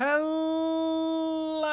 Hello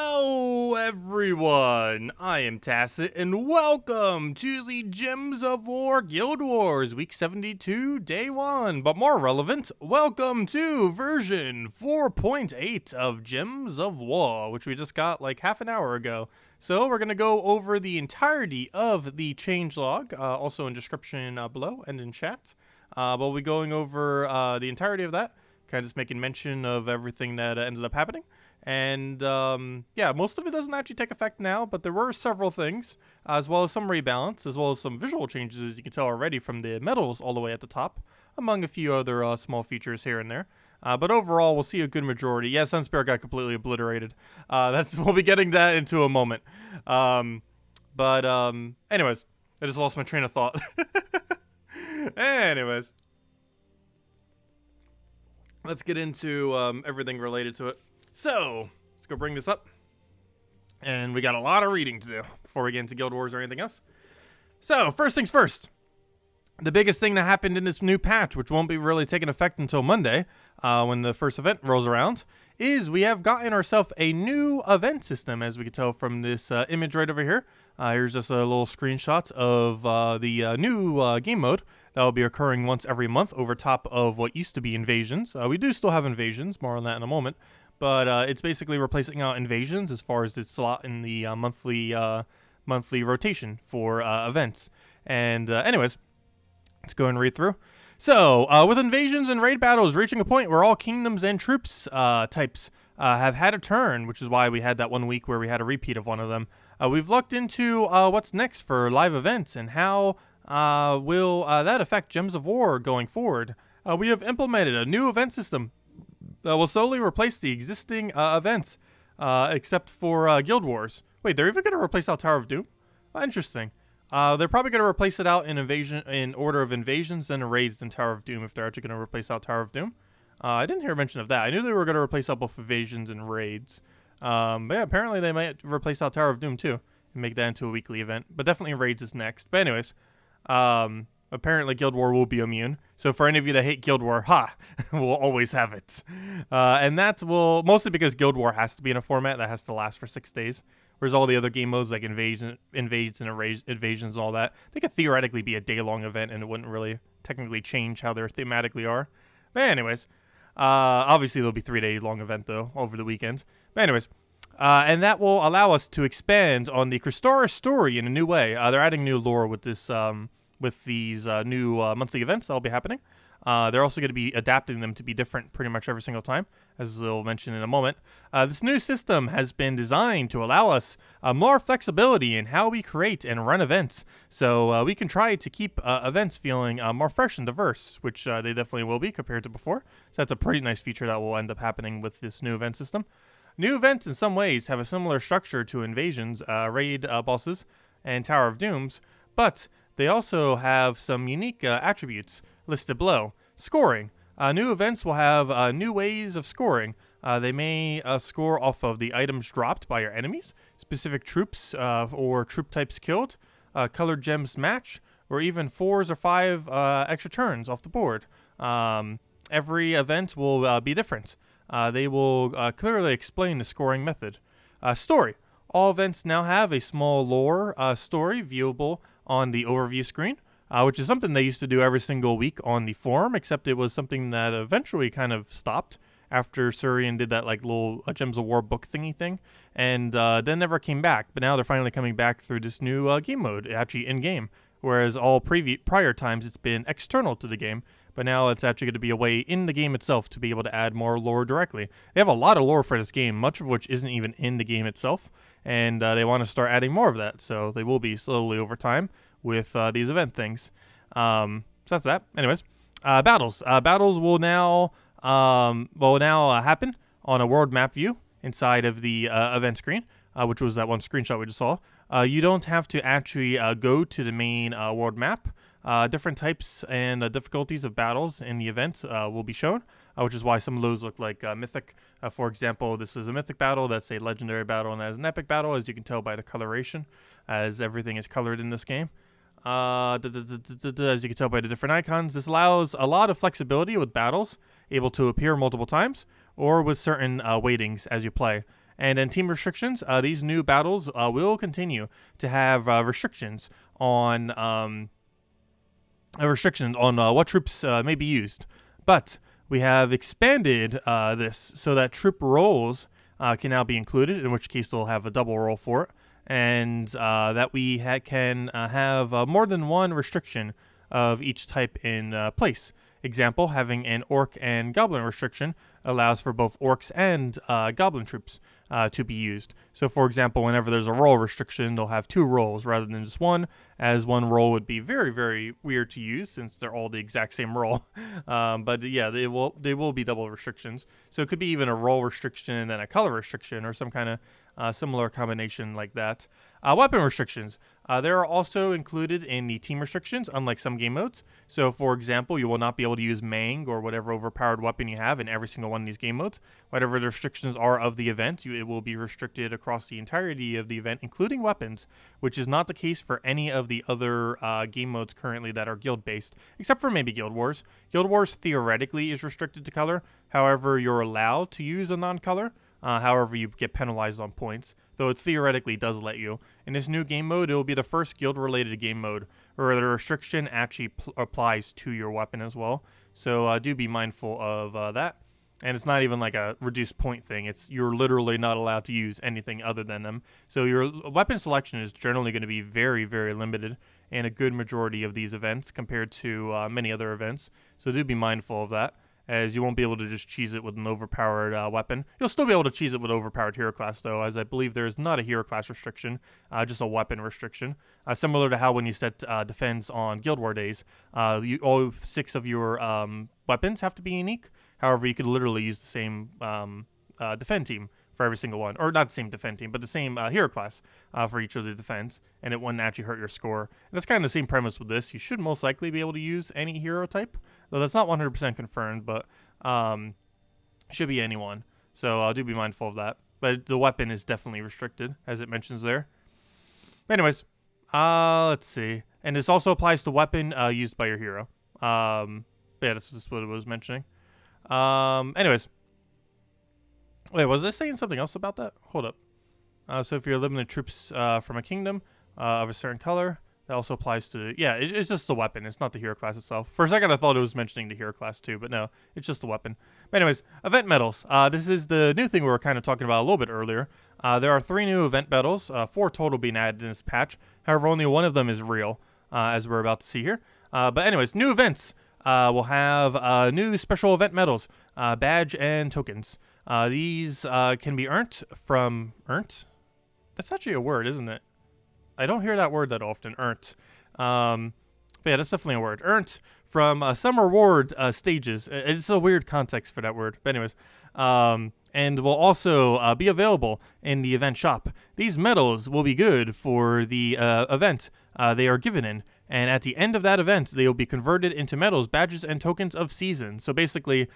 everyone, I am Tacit and welcome to the Gems of War Guild Wars Week 72 Day 1. But more relevant, welcome to version 4.8 of Gems of War, which we just got like half an hour ago. So we're going to go over the entirety of the changelog, also in description below and in chat. We'll be going over the entirety of that. Kind of just making mention of everything that ended up happening. And, yeah, most of it doesn't actually take effect now, but there were several things, as well as some rebalance, as well as some visual changes, as you can tell already from the medals all the way at the top, among a few other small features here and there. But overall, we'll see a good majority. Yeah, Sunspear got completely obliterated. We'll be getting that into a moment. Anyways, I just lost my train of thought. Anyways. Let's get into everything related to it. So, let's go bring this up. And we got a lot of reading to do before we get into Guild Wars or anything else. So, first things first. The biggest thing that happened in this new patch, which won't be really taking effect until Monday, when the first event rolls around, is we have gotten ourselves a new event system, as we can tell from this image right over here. Here's just a little screenshot of the new game mode. That will be occurring once every month over top of what used to be invasions. We do still have invasions, more on that in a moment. But it's basically replacing out invasions as far as its slot in the monthly rotation for events. And anyways, let's go and read through. So, with invasions and raid battles reaching a point where all kingdoms and troops types have had a turn, which is why we had that 1 week where we had a repeat of one of them, we've looked into what's next for live events and how will that affect Gems of War going forward. We have implemented a new event system that will solely replace the existing events, except for Guild Wars. Wait, they're even going to replace out Tower of Doom? Interesting. They're probably going to replace it out in order of invasions, then raids, then Tower of Doom, if they're actually going to replace out Tower of Doom. I didn't hear mention of that. I knew they were going to replace out both invasions and raids. But yeah, apparently they might replace out Tower of Doom too, and make that into a weekly event. But definitely raids is next. But anyways, apparently Guild War will be immune. So for any of you that hate Guild War, we'll always have it. And that will, mostly because Guild War has to be in a format that has to last for 6 days. Whereas all the other game modes like invades and invasions and all that, they could theoretically be a day-long event and it wouldn't really technically change how they thematically are. But anyways, obviously there'll be 3-day-long event though over the weekends. But anyways, and that will allow us to expand on the Kristara story in a new way. They're adding new lore with this, with these new monthly events that'll be happening. They're also going to be adapting them to be different pretty much every single time, as they'll mention in a moment. This new system has been designed to allow us more flexibility in how we create and run events. So we can try to keep events feeling more fresh and diverse, which they definitely will be compared to before. So that's a pretty nice feature that will end up happening with this new event system. New events in some ways have a similar structure to invasions, raid bosses, and Tower of Dooms, but they also have some unique attributes listed below. Scoring. New events will have new ways of scoring. They may score off of the items dropped by your enemies, specific troops or troop types killed, colored gems match, or even 4s or 5 extra turns off the board. Every event will be different. They will clearly explain the scoring method. Story. All events now have a small lore story viewable on the overview screen, which is something they used to do every single week on the forum, except it was something that eventually kind of stopped after Surian did that like little Gems of War book thingy thing, and then never came back. But now they're finally coming back through this new game mode, actually in-game, whereas all prior times it's been external to the game. But now it's actually going to be a way in the game itself to be able to add more lore directly. They have a lot of lore for this game, much of which isn't even in the game itself, and they want to start adding more of that. So they will be slowly over time with these event things. So that's that. Anyways, battles. Battles will now happen on a world map view inside of the event screen, which was that one screenshot we just saw. You don't have to actually go to the main world map. Different types and difficulties of battles in the event will be shown, which is why some of those look like mythic. For example, this is a mythic battle, that's a legendary battle, and that is an epic battle, as you can tell by the coloration, as everything is colored in this game. As you can tell by the different icons, this allows a lot of flexibility with battles able to appear multiple times, or with certain weightings as you play. And then team restrictions, these new battles will continue to have restrictions on what troops may be used. But we have expanded this so that troop roles can now be included, in which case they'll have a double roll for it, and that we can have more than one restriction of each type in place. Example, having an orc and goblin restriction allows for both orcs and goblin troops to be used. So for example, whenever there's a roll restriction, they'll have 2 rolls rather than just one, as one roll would be very, very weird to use since they're all the exact same roll. But yeah, they will be double restrictions. So it could be even a roll restriction and then a color restriction, or some kind of similar combination like that. Weapon restrictions. They are also included in the team restrictions, unlike some game modes. So for example, you will not be able to use Mang or whatever overpowered weapon you have in every single one of these game modes. Whatever the restrictions are of the event, it will be restricted across the entirety of the event, including weapons, which is not the case for any of the other game modes currently that are guild-based, except for maybe Guild Wars. Guild Wars theoretically is restricted to color. However, you're allowed to use a non-color. However, you get penalized on points, though it theoretically does let you. In this new game mode, it will be the first guild-related game mode where the restriction actually applies to your weapon as well. So do be mindful of that. And it's not even like a reduced point thing. You're literally not allowed to use anything other than them. So your weapon selection is generally going to be very, very limited in a good majority of these events compared to many other events. So do be mindful of that, as you won't be able to just cheese it with an overpowered weapon. You'll still be able to cheese it with overpowered hero class, though, as I believe there is not a hero class restriction, just a weapon restriction. Similar to how when you set defense on Guild War days, all 6 of your weapons have to be unique. However, you could literally use the same defend team for every single one. Or not the same defend team, but the same hero class for each of the defense, and it wouldn't actually hurt your score. And that's kind of the same premise with this. You should most likely be able to use any hero type, though that's not 100% confirmed, but should be anyone. So do be mindful of that. But the weapon is definitely restricted, as it mentions there. Anyways, let's see. And this also applies to weapon used by your hero. Yeah, that's just what it was mentioning. Anyways. Wait, was I saying something else about that? Hold up. So if you're limited troops from a kingdom of a certain color, that also applies to... Yeah, it's just the weapon. It's not the hero class itself. For a second, I thought it was mentioning the hero class too, but no, it's just the weapon. But anyways, event medals. This is the new thing we were kind of talking about a little bit earlier. There are 3 new event medals, 4 total being added in this patch. However, only one of them is real, as we're about to see here. But anyways, new events. We'll have new special event medals, badge and tokens. These can be earned from... Earned? That's actually a word, isn't it? I don't hear that word that often, earned. But yeah, that's definitely a word. Earned from some reward stages. It's a weird context for that word. But anyways, and will also be available in the event shop. These medals will be good for the event they are given in. And at the end of that event, they will be converted into medals, badges, and tokens of season. So basically,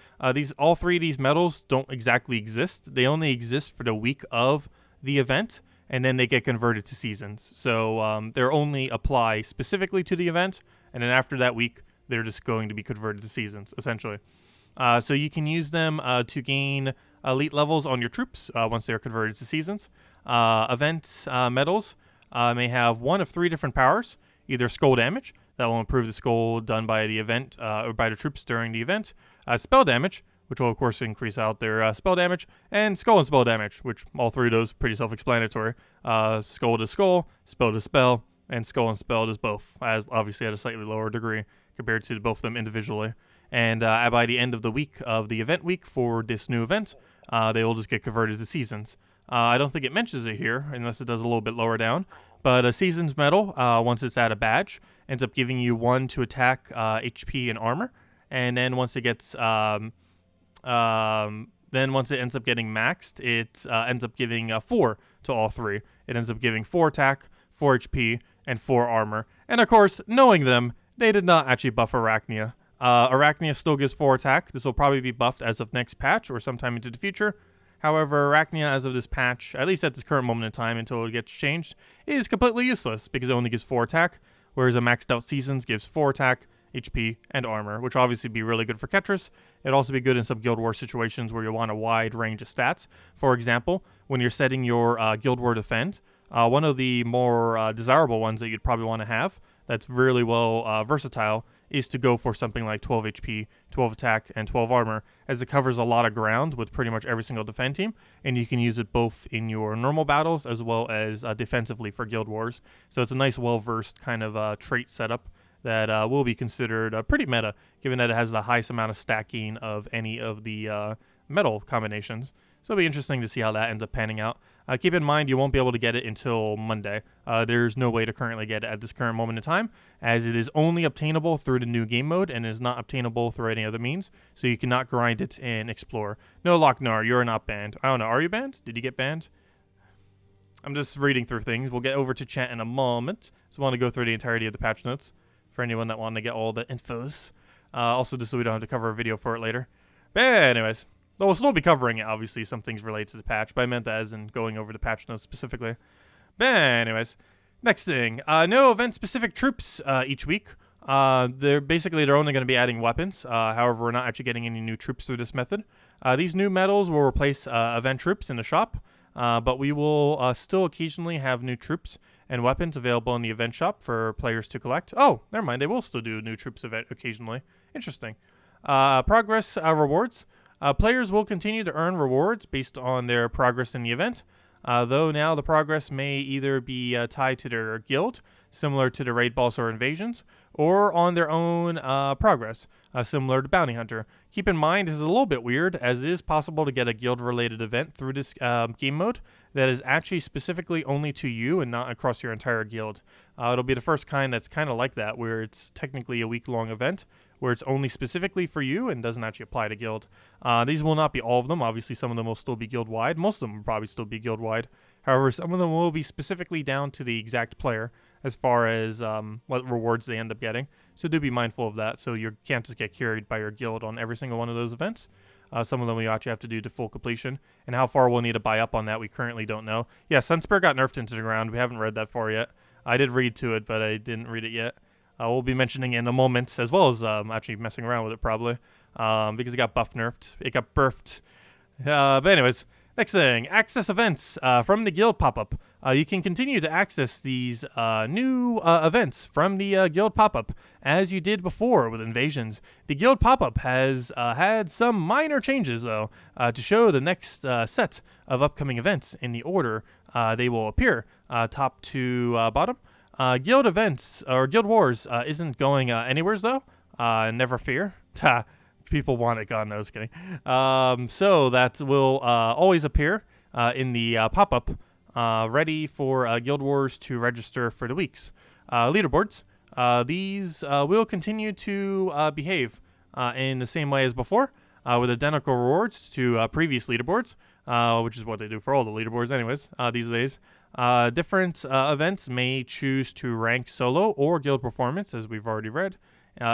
all 3 of these medals don't exactly exist. They only exist for the week of the event, and then they get converted to seasons. So they're only apply specifically to the event, and then after that week, they're just going to be converted to seasons, essentially. So you can use them to gain elite levels on your troops once they are converted to seasons. Event medals may have 1 of 3 different powers. Either skull damage, that will improve the skull done by the event or by the troops during the event. Spell damage, which will of course increase out their spell damage, and skull and spell damage, which all 3 of those pretty self-explanatory. Skull to skull, spell to spell, and skull and spell does both, as obviously at a slightly lower degree compared to both of them individually. And by the end of the week of the event week for this new event, they will just get converted to seasons. I don't think it mentions it here, unless it does a little bit lower down. But a Seasons medal, once it's at a badge, ends up giving you 1 to attack, HP, and armor. And then once it gets, then once it ends up getting maxed, it ends up giving 4 to all 3. It ends up giving 4 attack, 4 HP, and 4 armor. And of course, knowing them, they did not actually buff Arachnia. Arachnia still gives 4 attack. This will probably be buffed as of next patch or sometime into the future. However, Arachnia, as of this patch, at least at this current moment in time until it gets changed, is completely useless because it only gives 4 attack, whereas a maxed out Seasons gives 4 attack HP, and armor, which will obviously be really good for catchers. It'll also be good in some Guild Wars situations where you want a wide range of stats. For example, when you're setting your Guild War defend, one of the more desirable ones that you'd probably want to have that's really well versatile is to go for something like 12 HP, 12 attack, and 12 armor, as it covers a lot of ground with pretty much every single defend team, and you can use it both in your normal battles as well as defensively for Guild Wars. So it's a nice, well-versed kind of trait setup that will be considered pretty meta, given that it has the highest amount of stacking of any of the metal combinations. So it'll be interesting to see how that ends up panning out. Keep in mind, you won't be able to get it until Monday. There's no way to currently get it at this current moment in time, as it is only obtainable through the new game mode and is not obtainable through any other means, so you cannot grind it and explore. No, Lochnar, you're not banned. I don't know, are you banned? Did you get banned? I'm just reading through things. We'll get over to chat in a moment. Just want to go through the entirety of the patch notes for anyone that wanted to get all the infos. Also, just so we don't have to cover a video for it later. But anyways, we'll still be covering it, obviously, some things related to the patch, but I meant that as in going over the patch notes specifically. But anyways, next thing. No event-specific troops each week. They're only going to be adding weapons. However, we're not actually getting any new troops through this method. These new medals will replace event troops in the shop, but we will still occasionally have new troops and weapons available in the event shop for players to collect. Oh, never mind. They will still do new troops event occasionally. Interesting. Progress rewards. Players will continue to earn rewards based on their progress in the event, though now the progress may either be tied to their guild, similar to the raid boss or invasions, or on their own progress, similar to Bounty Hunter. Keep in mind, this is a little bit weird, as it is possible to get a guild-related event through this game mode that is actually specifically only to you and not across your entire guild. It'll be the first kind that's kind of like that, where it's technically a week-long event, where it's only specifically for you and doesn't actually apply to guild. These will not be all of them. Obviously, some of them will still be guild-wide. Most of them will probably still be guild-wide. However, some of them will be specifically down to the exact player as far as what rewards they end up getting. So do be mindful of that, so you can't just get carried by your guild on every single one of those events. Some of them we actually have to do to full completion. And how far we'll need to buy up on that, we currently don't know. Yeah, Sunspear got nerfed into the ground. We haven't read that far yet. I did read to it, but I didn't read it yet. We'll be mentioning it in a moment, as well as actually messing around with it probably, because it got buff nerfed. It got burfed. But anyways, next thing, access events from the guild pop-up. You can continue to access these new events from the guild pop-up as you did before with invasions. The guild pop-up has had some minor changes, though, to show the next set of upcoming events in the order they will appear, top to bottom. Guild events, or Guild Wars, isn't going anywheres, though. Never fear. Ha! People want it, God knows, kidding. So that will always appear in the pop-up, ready for Guild Wars to register for the weeks. Leaderboards, these will continue to behave in the same way as before, with identical rewards to previous leaderboards, which is what they do for all the leaderboards anyways these days. Different events may choose to rank solo or guild performance, as we've already read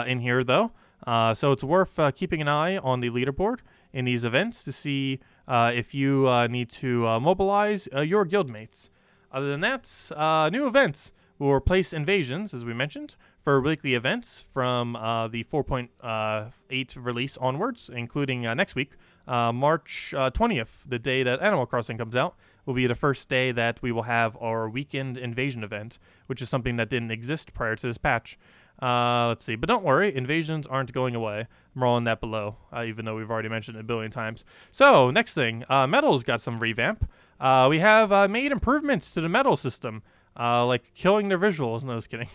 in here, though. So it's worth keeping an eye on the leaderboard in these events to see if you need to mobilize your guildmates. Other than that, new events will replace invasions, as we mentioned, for weekly events from the 4.8 release onwards, including next week. March 20th, the day that Animal Crossing comes out, will be the first day that we will have our weekend invasion event, which is something that didn't exist prior to this patch. Let's see. But don't worry, invasions aren't going away. More on that below, even though we've already mentioned it a billion times. So, next thing. Metal's got some revamp. We have made improvements to the metal system, like killing their visuals. No, just kidding.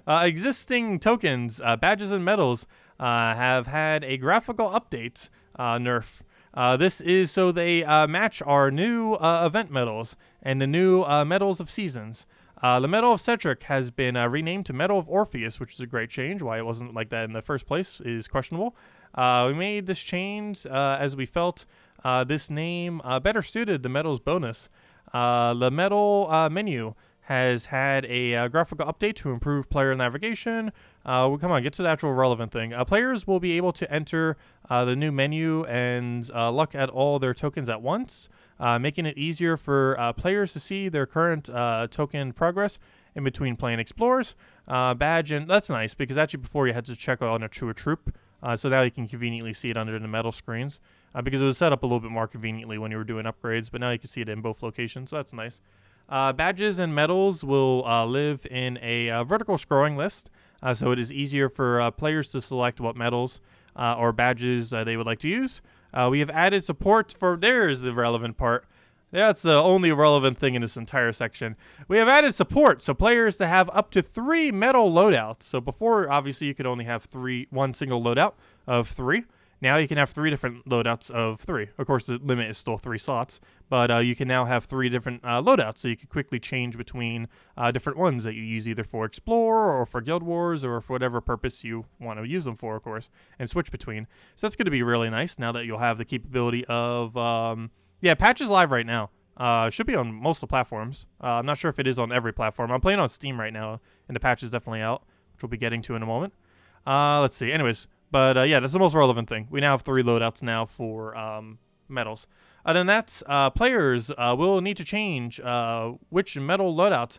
Existing tokens, badges, and medals have had a graphical update nerf. This is so they match our new event medals and the new medals of seasons. The Medal of Cedric has been renamed to Medal of Orpheus, which is a great change. Why it wasn't like that in the first place is questionable. We made this change as we felt this name better suited the medal's bonus. The medal menu has had a graphical update to improve player navigation. Come on, get to the actual relevant thing. Players will be able to enter the new menu and look at all their tokens at once, making it easier for players to see their current token progress in between playing explorers. Badge, and that's nice because actually before you had to check on a true troop. So now you can conveniently see it under the metal screens because it was set up a little bit more conveniently when you were doing upgrades, but now you can see it in both locations, so that's nice. Badges and medals will live in a vertical scrolling list, so it is easier for players to select what medals or badges they would like to use. We have added support for, there's the relevant part. That's the only relevant thing in this entire section. We have added support, so players to have up to 3 medal loadouts. So before, obviously, you could only have one single loadout of 3. Now you can have 3 different loadouts of 3. Of course, the limit is still 3 slots, but you can now have 3 different loadouts, so you can quickly change between different ones that you use either for Explorer or for Guild Wars or for whatever purpose you want to use them for, of course, and switch between. So that's going to be really nice now that you'll have the capability of... yeah, patch is live right now. Should be on most of the platforms. I'm not sure if it is on every platform. I'm playing on Steam right now, and the patch is definitely out, which we'll be getting to in a moment. Let's see. Anyways, but yeah, that's the most relevant thing. We now have 3 loadouts now for medals. Other than that, players will need to change which medal loadout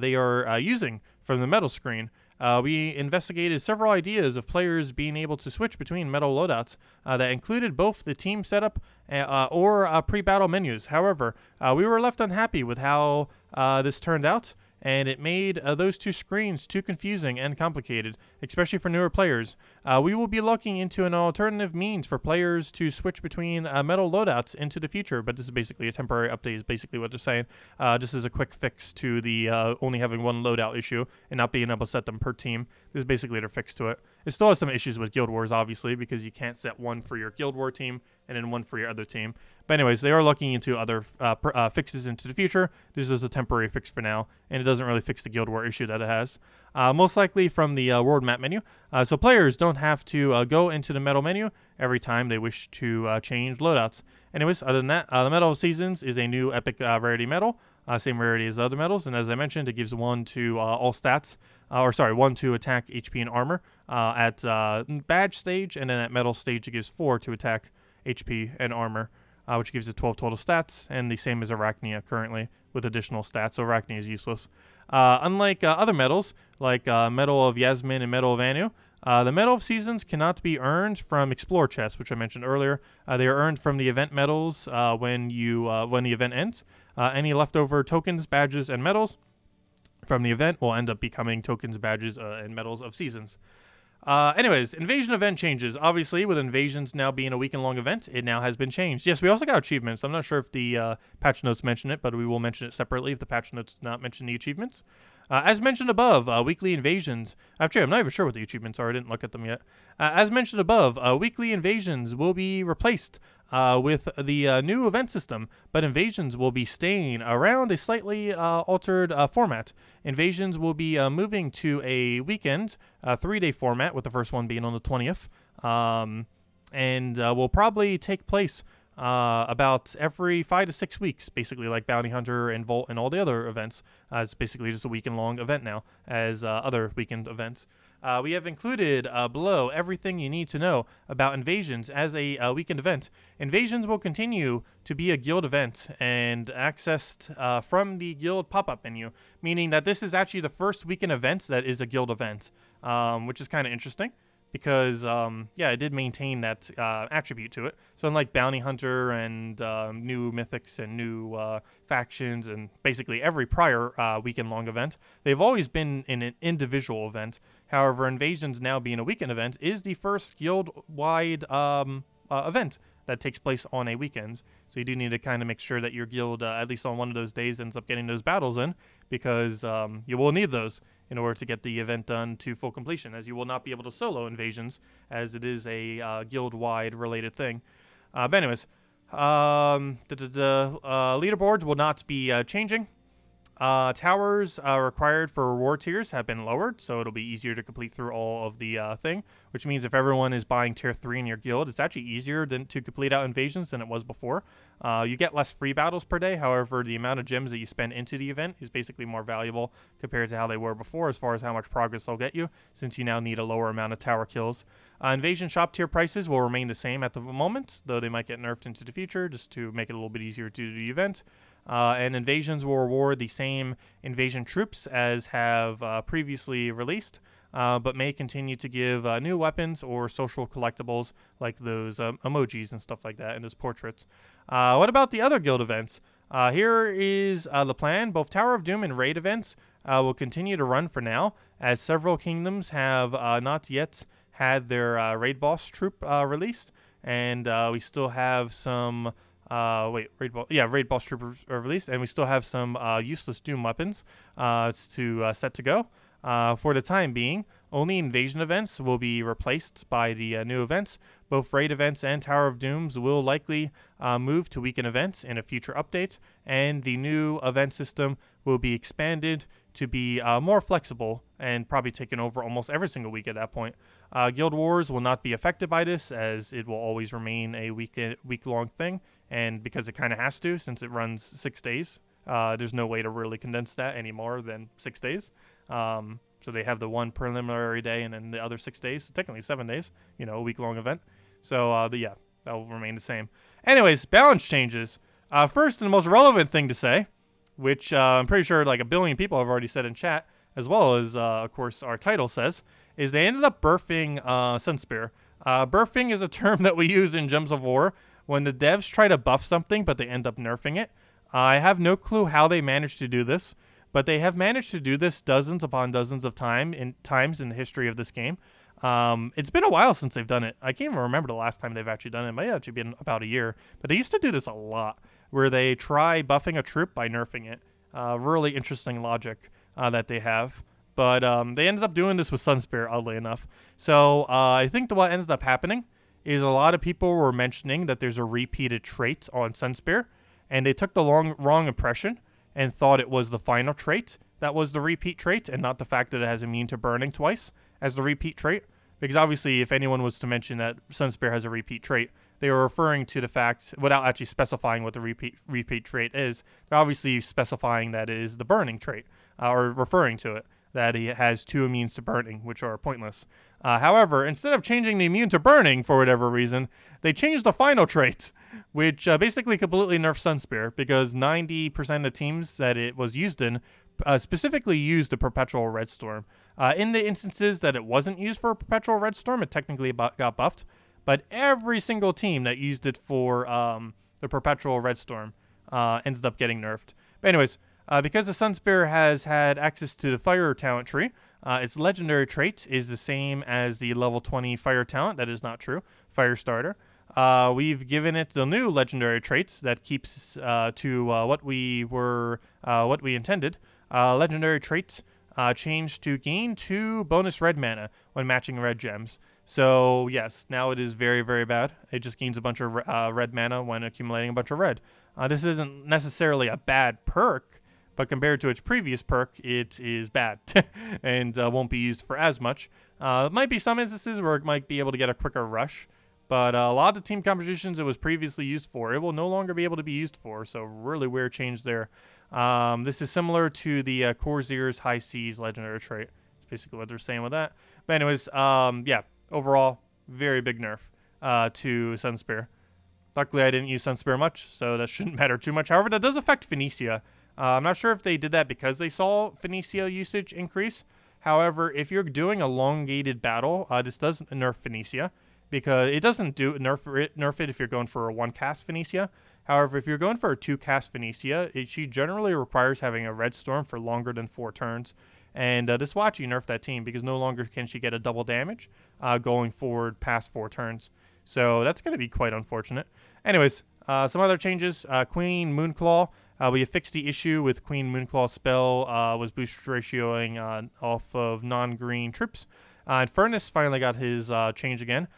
they are using from the medal screen. We investigated several ideas of players being able to switch between medal loadouts that included both the team setup or pre-battle menus. However, we were left unhappy with how this turned out, and it made those 2 screens too confusing and complicated, especially for newer players. We will be looking into an alternative means for players to switch between medal loadouts into the future, but this is basically a temporary update is basically what they're saying. This is a quick fix to the only having 1 loadout issue and not being able to set them per team. This is basically their fix to it. It still has some issues with Guild Wars, obviously, because you can't set 1 for your Guild War team and then 1 for your other team. But anyways, they are looking into other fixes into the future. This is a temporary fix for now, and it doesn't really fix the Guild War issue that it has. Most likely from the world map menu. So players don't have to go into the medal menu every time they wish to change loadouts. Anyways, other than that, the Medal of Seasons is a new epic rarity medal. Same rarity as the other medals, and as I mentioned, it gives 1 to all stats, 1 to attack, HP, and armor at badge stage, and then at medal stage it gives 4 to attack, HP, and armor, which gives it 12 total stats, and the same as Arachnia currently with additional stats, so Arachnia is useless. Unlike other medals, like Medal of Yasmin and Medal of Anu, the Medal of Seasons cannot be earned from Explorer chests, which I mentioned earlier. They are earned from the event medals when the event ends. Any leftover tokens, badges, and medals from the event will end up becoming tokens, badges, and medals of Seasons. Anyways, invasion event changes. Obviously, with invasions now being a weekend-long event, it now has been changed. Yes, we also got achievements. I'm not sure if the patch notes mention it, but we will mention it separately if the patch notes do not mention the achievements. As mentioned above, weekly invasions. Actually, I'm not even sure what the achievements are. I didn't look at them yet. As mentioned above, weekly invasions will be replaced with the new event system, but invasions will be staying around a slightly altered format. Invasions will be moving to a weekend, 3-day format, with the first one being on the 20th, and will probably take place about every 5 to 6 weeks, basically like Bounty Hunter and Vault and all the other events. It's basically just a weekend-long event now, as other weekend events. We have included below everything you need to know about invasions as a weekend event. Invasions will continue to be a guild event and accessed from the guild pop-up menu, meaning that this is actually the first weekend event that is a guild event, which is kind of interesting. Because, yeah, it did maintain that attribute to it. So unlike Bounty Hunter and new mythics and new factions and basically every prior weekend-long event, they've always been in an individual event. However, Invasions now being a weekend event is the first guild-wide event that takes place on a weekend. So you do need to kind of make sure that your guild, at least on one of those days, ends up getting those battles in, because you will need those in order to get the event done to full completion, as you will not be able to solo invasions, as it is a guild-wide related thing. But anyways, leaderboards will not be changing. Towers required for reward tiers have been lowered, so it'll be easier to complete through all of the thing, which means if everyone is buying tier 3 in your guild, it's actually easier to complete out invasions than it was before. You get less free battles per day, however, the amount of gems that you spend into the event is basically more valuable compared to how they were before as far as how much progress they'll get you, since you now need a lower amount of tower kills. Invasion shop tier prices will remain the same at the moment, though they might get nerfed into the future just to make it a little bit easier to do the event. and invasions will reward the same invasion troops as have previously released, but may continue to give new weapons or social collectibles like those emojis and stuff like that, and those portraits. What about the other guild events? Here is the plan. Both Tower of Doom and Raid events will continue to run for now, as several kingdoms have not yet had their Raid Boss troop released, and we still have some... Raid Boss troopers are released, and we still have some useless Doom weapons set to go. For the time being, only invasion events will be replaced by the new events. Both Raid events and Tower of Dooms will likely move to weekend events in a future update, and the new event system will be expanded to be more flexible and probably taken over almost every single week at that point. Guild Wars will not be affected by this, as it will always remain a week-long thing, and because it kind of has to, since it runs 6 days, there's no way to really condense that any more than 6 days. So they have the one preliminary day and then the other 6 days, so technically 7 days, a week-long event. So, that will remain the same. Anyways, balance changes. First, and the most relevant thing to say, which I'm pretty sure like a billion people have already said in chat, as well as, of course, our title says, is they ended up burfing Sunspear. Burfing is a term that we use in Gems of War when the devs try to buff something, but they end up nerfing it. I have no clue how they managed to do this, but they have managed to do this dozens upon dozens of times in the history of this game. It's been a while since they've done it. I can't even remember the last time they've actually done it. It might have actually been about a year. But they used to do this a lot, where they try buffing a troop by nerfing it. Really interesting logic that they have. But they ended up doing this with Sunspear, oddly enough. So I think what ended up happening is a lot of people were mentioning that there's a repeated trait on Sunspear, and they took the wrong impression and thought it was the final trait that was the repeat trait, and not the fact that it has immune to burning twice as the repeat trait. Because obviously, if anyone was to mention that Sunspear has a repeat trait, they were referring to the fact, without actually specifying what the repeat trait is, they're obviously specifying that it is the burning trait, or referring to it, that he has 2 immunes to burning, which are pointless. However, instead of changing the immune to burning for whatever reason, they changed the final trait, which basically completely nerfed Sunspear, because 90% of the teams that it was used in specifically used the Perpetual Red Storm. In the instances that it wasn't used for a Perpetual Red Storm, it technically got buffed, but every single team that used it for the Perpetual Red Storm ended up getting nerfed. But anyways, because the Sunspear has had access to the Fire talent tree, its legendary trait is the same as the level 20 Fire talent. That is not true. Fire starter. We've given it the new legendary traits that keeps to what we intended. Legendary traits changed to gain 2 bonus red mana when matching red gems. So yes, now it is very, very bad. It just gains a bunch of red mana when accumulating a bunch of red. This isn't necessarily a bad perk, but compared to its previous perk, it is bad and won't be used for as much. Might be some instances where it might be able to get a quicker rush, but a lot of the team compositions it was previously used for, it will no longer be able to be used for, so really weird change there. This is similar to the Corzier's High Seas legendary trait. That's basically what they're saying with that. But anyways, yeah, overall, very big nerf to Sunspear. Luckily, I didn't use Sunspear much, so that shouldn't matter too much. However, that does affect Phoenicia. I'm not sure if they did that because they saw Phoenicia usage increase. However, if you're doing a elongated battle, this does nerf Phoenicia, because it doesn't nerf it if you're going for a 1-cast Phoenicia. However, if you're going for a 2-cast Phoenicia, she generally requires having a red storm for longer than 4 turns. And this will actually nerf that team, because no longer can she get a double damage going forward past 4 turns. So that's going to be quite unfortunate. Anyways, some other changes. Queen Moonclaw. We have fixed the issue with Queen Moonclaw's spell was boost ratioing off of non-green troops. Infernus finally got his change again.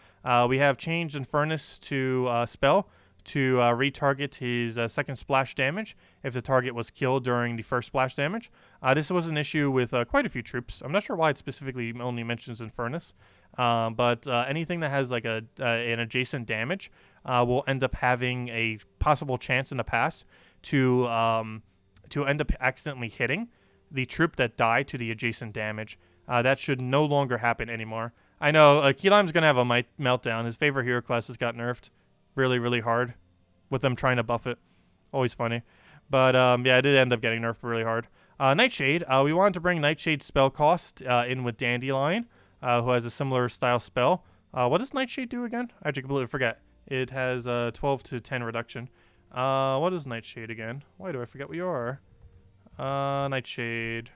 We have changed Infernus to spell to retarget his second splash damage if the target was killed during the first splash damage. This was an issue with quite a few troops. I'm not sure why it specifically only mentions Infernus, but anything that has like an adjacent damage will end up having a possible chance in the past to end up accidentally hitting the troop that died to the adjacent damage. That should no longer happen anymore. I know Keylime's going to have a meltdown. His favorite hero class has got nerfed really, really hard with them trying to buff it. Always funny. But yeah, I did end up getting nerfed really hard. Nightshade. We wanted to bring Nightshade spell cost in with Dandelion, who has a similar style spell. What does Nightshade do again? I actually completely forget. It has 12 to 10 reduction. What is Nightshade again? Why do I forget what you are? Nightshade.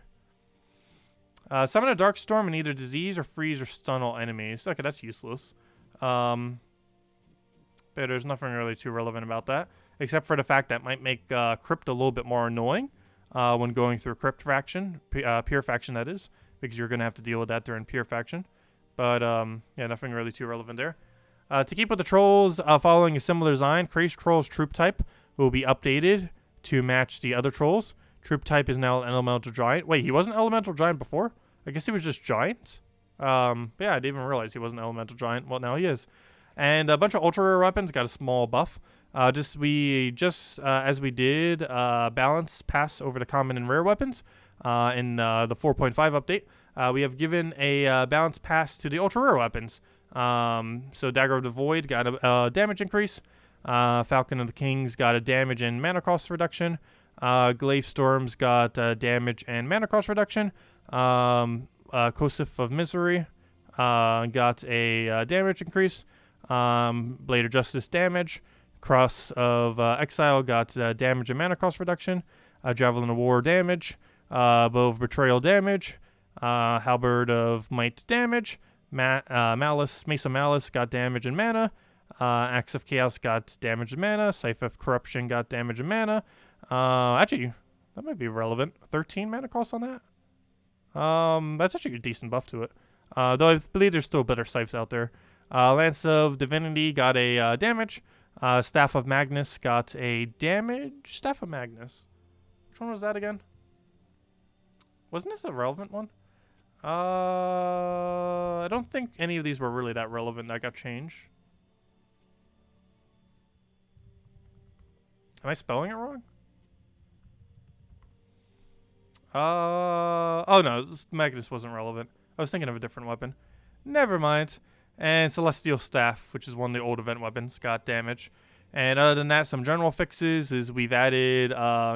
Summon a Dark Storm and either disease or freeze or stun all enemies. Okay, that's useless. But there's nothing really too relevant about that, except for the fact that might make Crypt a little bit more annoying when going through Crypt faction, Pure faction that is, because you're going to have to deal with that during Pure faction. But yeah, nothing really too relevant there. To keep with the trolls following a similar design, Crazy Troll's troop type will be updated to match the other trolls. Troop type is now an elemental giant. Wait, he wasn't elemental giant before? I guess he was just giant. Yeah, I didn't even realize he wasn't elemental giant. Well, now he is. And a bunch of ultra rare weapons got a small buff. As we did balance pass over the common and rare weapons in the 4.5 update, we have given a balance pass to the ultra rare weapons. So Dagger of the Void got a damage increase. Falcon of the Kings got a damage and mana cost reduction. Glaive Storms got damage and mana cost reduction. Kosif of Misery got a damage increase. Blade of Justice damage. Cross of Exile got damage and mana cost reduction. Javelin of War damage. Bow of Betrayal damage. Halberd of Might damage. Malice, Mace of Malice got damage and mana. Axe of Chaos got damage and mana. Scythe of Corruption got damage and mana. Actually, that might be relevant. 13 mana cost on that? That's actually a decent buff to it. Though I believe there's still better scythes out there. Lance of Divinity got a damage. Staff of Magnus got a damage. Staff of Magnus. Which one was that again? Wasn't this a relevant one? I don't think any of these were really that relevant that got changed. Am I spelling it wrong? Oh no, Magnus wasn't relevant. I was thinking of a different weapon. Never mind. And Celestial Staff, which is one of the old event weapons, got damage. And other than that, some general fixes is we've added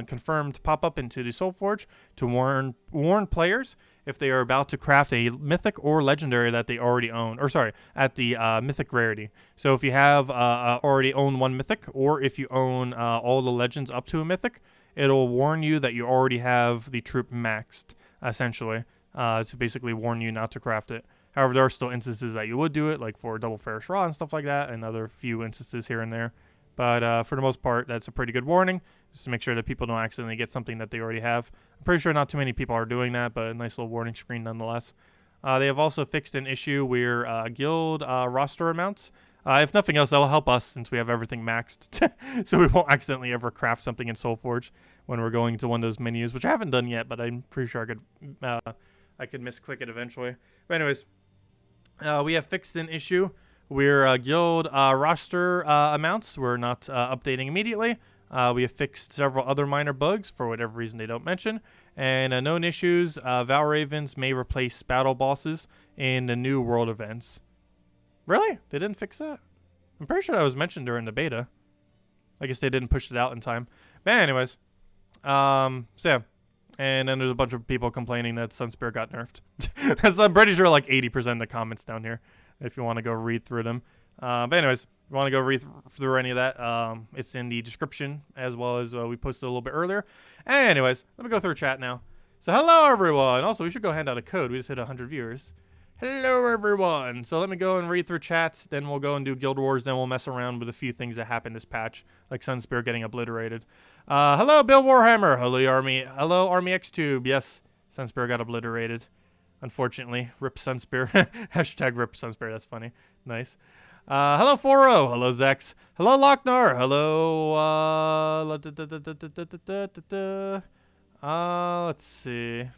confirmed pop-up into the Soulforge to warn players if they are about to craft a mythic or legendary that they already own. Or sorry, at the mythic rarity. So if you have already own one mythic, or if you own all the legends up to a mythic, it'll warn you that you already have the troop maxed, essentially, to basically warn you not to craft it. However, there are still instances that you would do it, like for Double Ferrous Raw and stuff like that, and other few instances here and there. But for the most part, that's a pretty good warning, just to make sure that people don't accidentally get something that they already have. I'm pretty sure not too many people are doing that, but a nice little warning screen nonetheless. They have also fixed an issue where guild roster amounts, if nothing else, that'll help us since we have everything maxed, so we won't accidentally ever craft something in Soulforge when we're going to one of those menus, which I haven't done yet, but I'm pretty sure I could misclick it eventually. But anyways, we have fixed an issue where guild roster amounts were not updating immediately. We have fixed several other minor bugs for whatever reason they don't mention. And known issues, Val Ravens may replace battle bosses in the new world events. Really? They didn't fix that? I'm pretty sure that was mentioned during the beta. I guess they didn't push it out in time. But anyways, so yeah. And then there's a bunch of people complaining that Sunspear got nerfed. I'm pretty sure like 80% of the comments down here, if you want to go read through them. But anyways, if you want to go read through any of that, it's in the description, as well as we posted a little bit earlier. Anyways, let me go through chat now. So hello, everyone. Also, we should go hand out a code. We just hit 100 viewers. Hello, everyone. So let me go and read through chats. Then we'll go and do Guild Wars. Then we'll mess around with a few things that happened this patch, like Sunspear getting obliterated. Hello, Bill Warhammer. Hello, Army. Hello, Army X-Tube. Yes, Sunspear got obliterated. Unfortunately, rip Sunspear. Hashtag rip Sunspear. That's funny. Nice. Hello, Foro. Hello, Zex. Hello, Lochnar. Hello, let's see.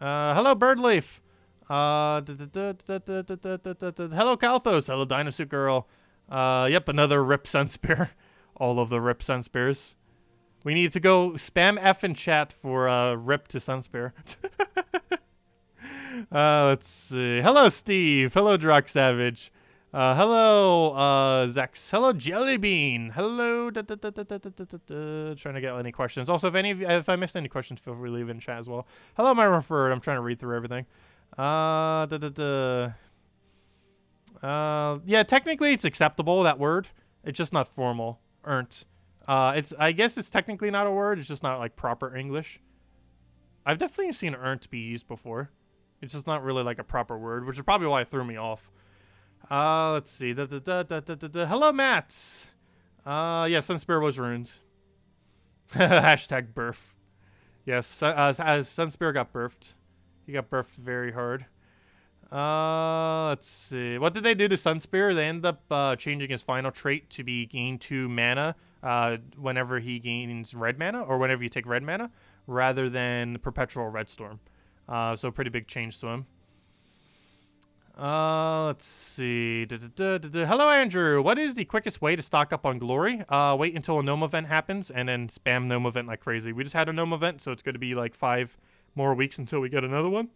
Hello, Birdleaf. Hello, Kalthos. Hello, Dinosuit Girl. Yep, another rip Sunspear. All of the rip Sunspears. We need to go spam F in chat for rip to Sunspear. Let's see. Hello, Steve. Hello, Drock Savage. Hello, Zex. Hello, Jellybean. Hello. Trying to get any questions. Also, if I missed any questions, feel free to leave in chat as well. Hello, my referred. I'm trying to read through everything. Yeah, technically it's acceptable, that word. It's just not formal. Earned. I guess it's technically not a word. It's just not like proper English. I've definitely seen earned be used before. It's just not really like a proper word, which is probably why it threw me off. Let's see. Hello, Matt. Yeah, Sunspear was ruined. Hashtag Berf. Yes, as Sunspear got burfed. He got burfed very hard. Let's see. What did they do to Sunspear? They end up changing his final trait to be gain 2 mana whenever he gains red mana, or whenever you take red mana, rather than Perpetual Red Storm. So pretty big change to him. Let's see. Hello, Andrew. What is the quickest way to stock up on glory? Wait until a gnome event happens and then spam gnome event like crazy. We just had a gnome event, so it's going to be like 5 more weeks until we get another one.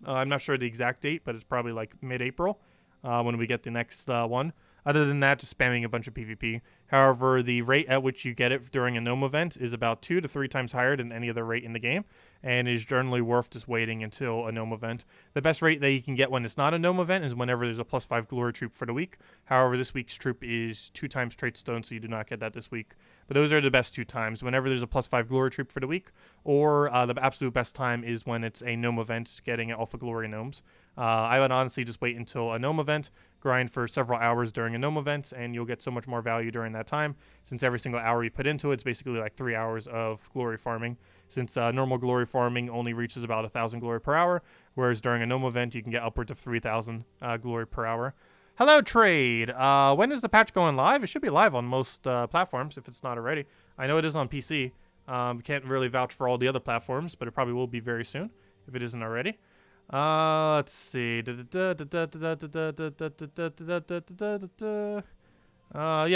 I'm not sure the exact date, but it's probably like mid-April when we get the next one. Other than that, just spamming a bunch of PvP. However, the rate at which you get it during a gnome event is about 2 to 3 times higher than any other rate in the game, and is generally worth just waiting until a gnome event. The best rate that you can get when it's not a gnome event is whenever there's a +5 glory troop for the week. However, this week's troop is 2 times trait stone, so you do not get that this week. But those are the best 2 times. Whenever there's a +5 glory troop for the week, or the absolute best time is when it's a gnome event, getting it off of glory gnomes. I would honestly just wait until a gnome event, grind for several hours during a gnome event, and you'll get so much more value during that time, since every single hour you put into it's basically like 3 hours of glory farming, since normal glory farming only reaches about 1,000 glory per hour, whereas during a gnome event you can get upwards of 3,000 glory per hour. Hello, Trade. When is the patch going live? It should be live on most platforms, if it's not already. I know it is on PC. Can't really vouch for all the other platforms, but it probably will be very soon, if it isn't already. Let's see. Yeah,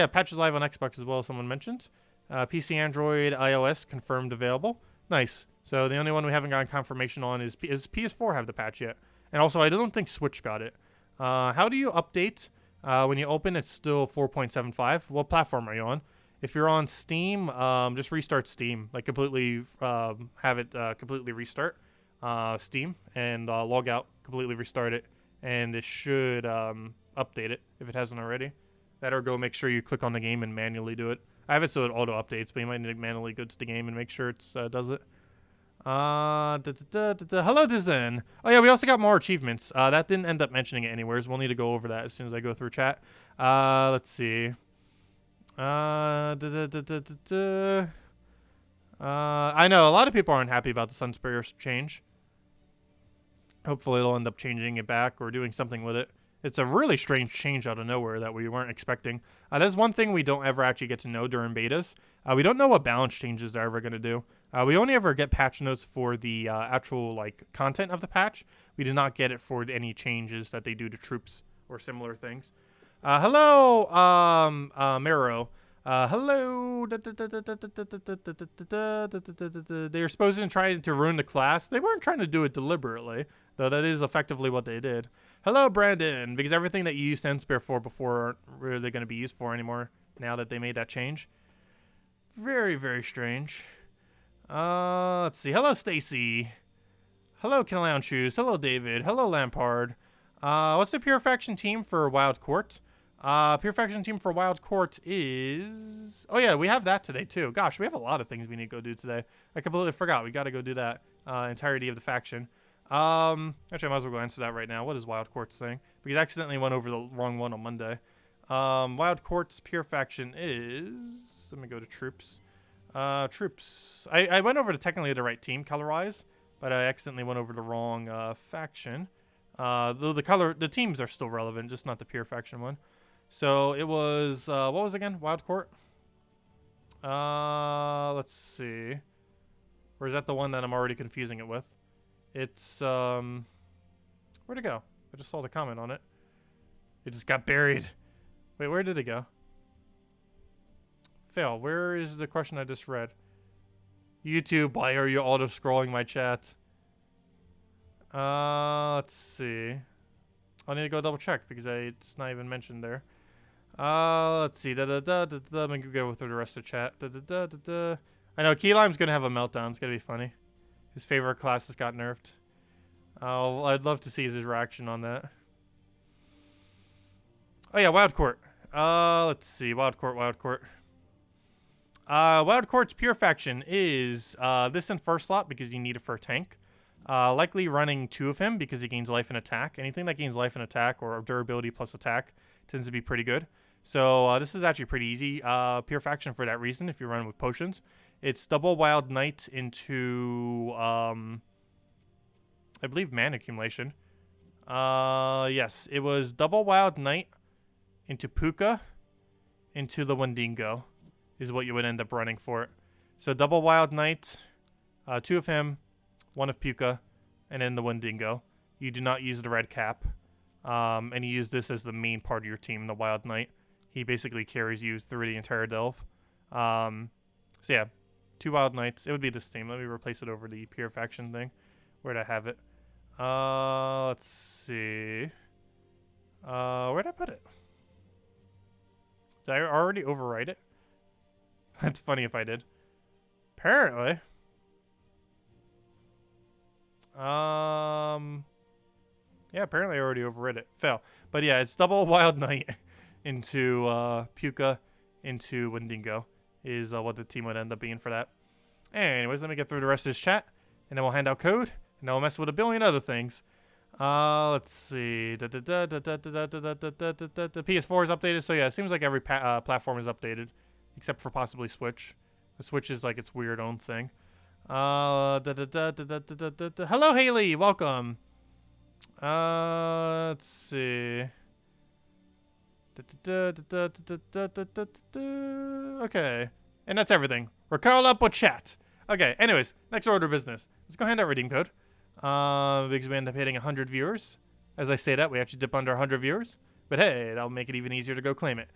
patch is live on Xbox as well, someone mentioned. PC, Android, iOS confirmed available. Nice. So the only one we haven't gotten confirmation on is PS4 have the patch yet. And also, I don't think Switch got it. How do you update? When you open, it's still 4.75. What platform are you on? If you're on Steam, just restart Steam. Like, completely have it completely restart Steam and log out, completely restart it, and it should update it if it hasn't already. That, or go make sure you click on the game and manually do it. I have it so it auto updates, but you might need to manually go to the game and make sure it does it. Hello, Dizen. Oh yeah, we also got more achievements. That didn't end up mentioning it anywhere, so we'll need to go over that as soon as I go through chat. Let's see. I know a lot of people aren't happy about the Sunspear change. Hopefully they'll end up changing it back or doing something with it. It's a really strange change out of nowhere that we weren't expecting. That's one thing we don't ever actually get to know during betas. We don't know what balance changes they're ever going to do. We only ever get patch notes for the actual like content of the patch. We did not get it for any changes that they do to troops or similar things. Hello, Mero. Hello. They were supposed to try to ruin the class. They weren't trying to do it deliberately, though that is effectively what they did. Hello, Brandon. Because everything that you used Sunspear for before aren't really going to be used for anymore now that they made that change. Very, very strange. Let's see. Hello, Stacy. Hello, Killown Shoes. Hello, David. Hello, Lampard. What's the Pure Faction team for Wild Court? Pure Faction team for Wild Court is... Oh, yeah, we have that today, too. Gosh, we have a lot of things we need to go do today. I completely forgot. We got to go do that. Entirety of the faction. Actually, I might as well go answer that right now. What is Wild Court's thing? Because I accidentally went over the wrong one on Monday. Wild Court's Pure Faction is... Let me go to Troops. Troops. I went over to technically the right team color-wise, but I accidentally went over the wrong faction. Though the teams are still relevant, just not the Pure Faction one. So it was, what was it again? Wild Court? Let's see. Or is that the one that I'm already confusing it with? It's, where'd it go? I just saw the comment on it. It just got buried. Wait, where did it go? Fail, where is the question I just read? YouTube, why are you auto-scrolling my chat? Let's see. I'll need to go double check because it's not even mentioned there. Let's see. Let me go through the rest of the chat. I know Key Lime's gonna have a meltdown. It's gonna be funny. His favorite class has got nerfed. I'd love to see his reaction on that. Oh yeah, Wild Court. Let's see. Wild Court. Wild Court's pure faction is this in first slot because you need it for a tank. Likely running 2 of him because he gains life and attack. Anything that gains life and attack or durability plus attack tends to be pretty good. So this is actually pretty easy pure faction for that reason if you run with potions. It's double Wild Knight into, I believe, mana accumulation. Yes, it was double Wild Knight into Puka into the Wendigo is what you would end up running for it. So double Wild Knight, 2 of him, 1 of Puka, and then the Wendigo. You do not use the red cap. And you use this as the main part of your team, the Wild Knight. He basically carries you through the entire delve. So yeah, 2 Wild Knights. It would be this team. Let me replace it over the pure faction thing. Where'd I have it? Let's see. Where'd I put it? Did I already overwrite it? That's funny if I did. Apparently. Yeah, apparently I already overrid it. Fail. But yeah, it's double Wild Knight into Puka into Wendigo is what the team would end up being for that. Anyways, let me get through the rest of this chat, and then we'll hand out code, and then we'll mess with a billion other things. Let's see. The PS4 is updated, so yeah, it seems like every platform is updated, except for possibly Switch. The Switch is like its weird own thing. Hello, Haley. Welcome. Let's see. Okay. And that's everything. We're caught up with chat. Okay, anyways, next order of business. Let's go hand out redeem code. Because we end up hitting 100 viewers. As I say that, we actually dip under 100 viewers. But hey, that'll make it even easier to go claim it.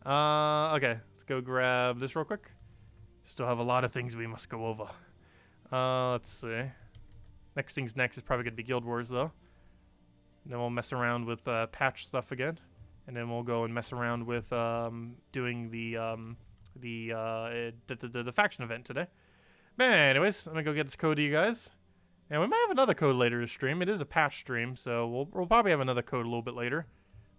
Okay, let's go grab this real quick. Still have a lot of things we must go over. Let's see. Next thing's next is probably going to be Guild Wars, though. Then we'll mess around with patch stuff again. And then we'll go and mess around with doing the faction event today. But anyways, let me go get this code to you guys. And we might have another code later to stream. It is a patch stream, so we'll probably have another code a little bit later.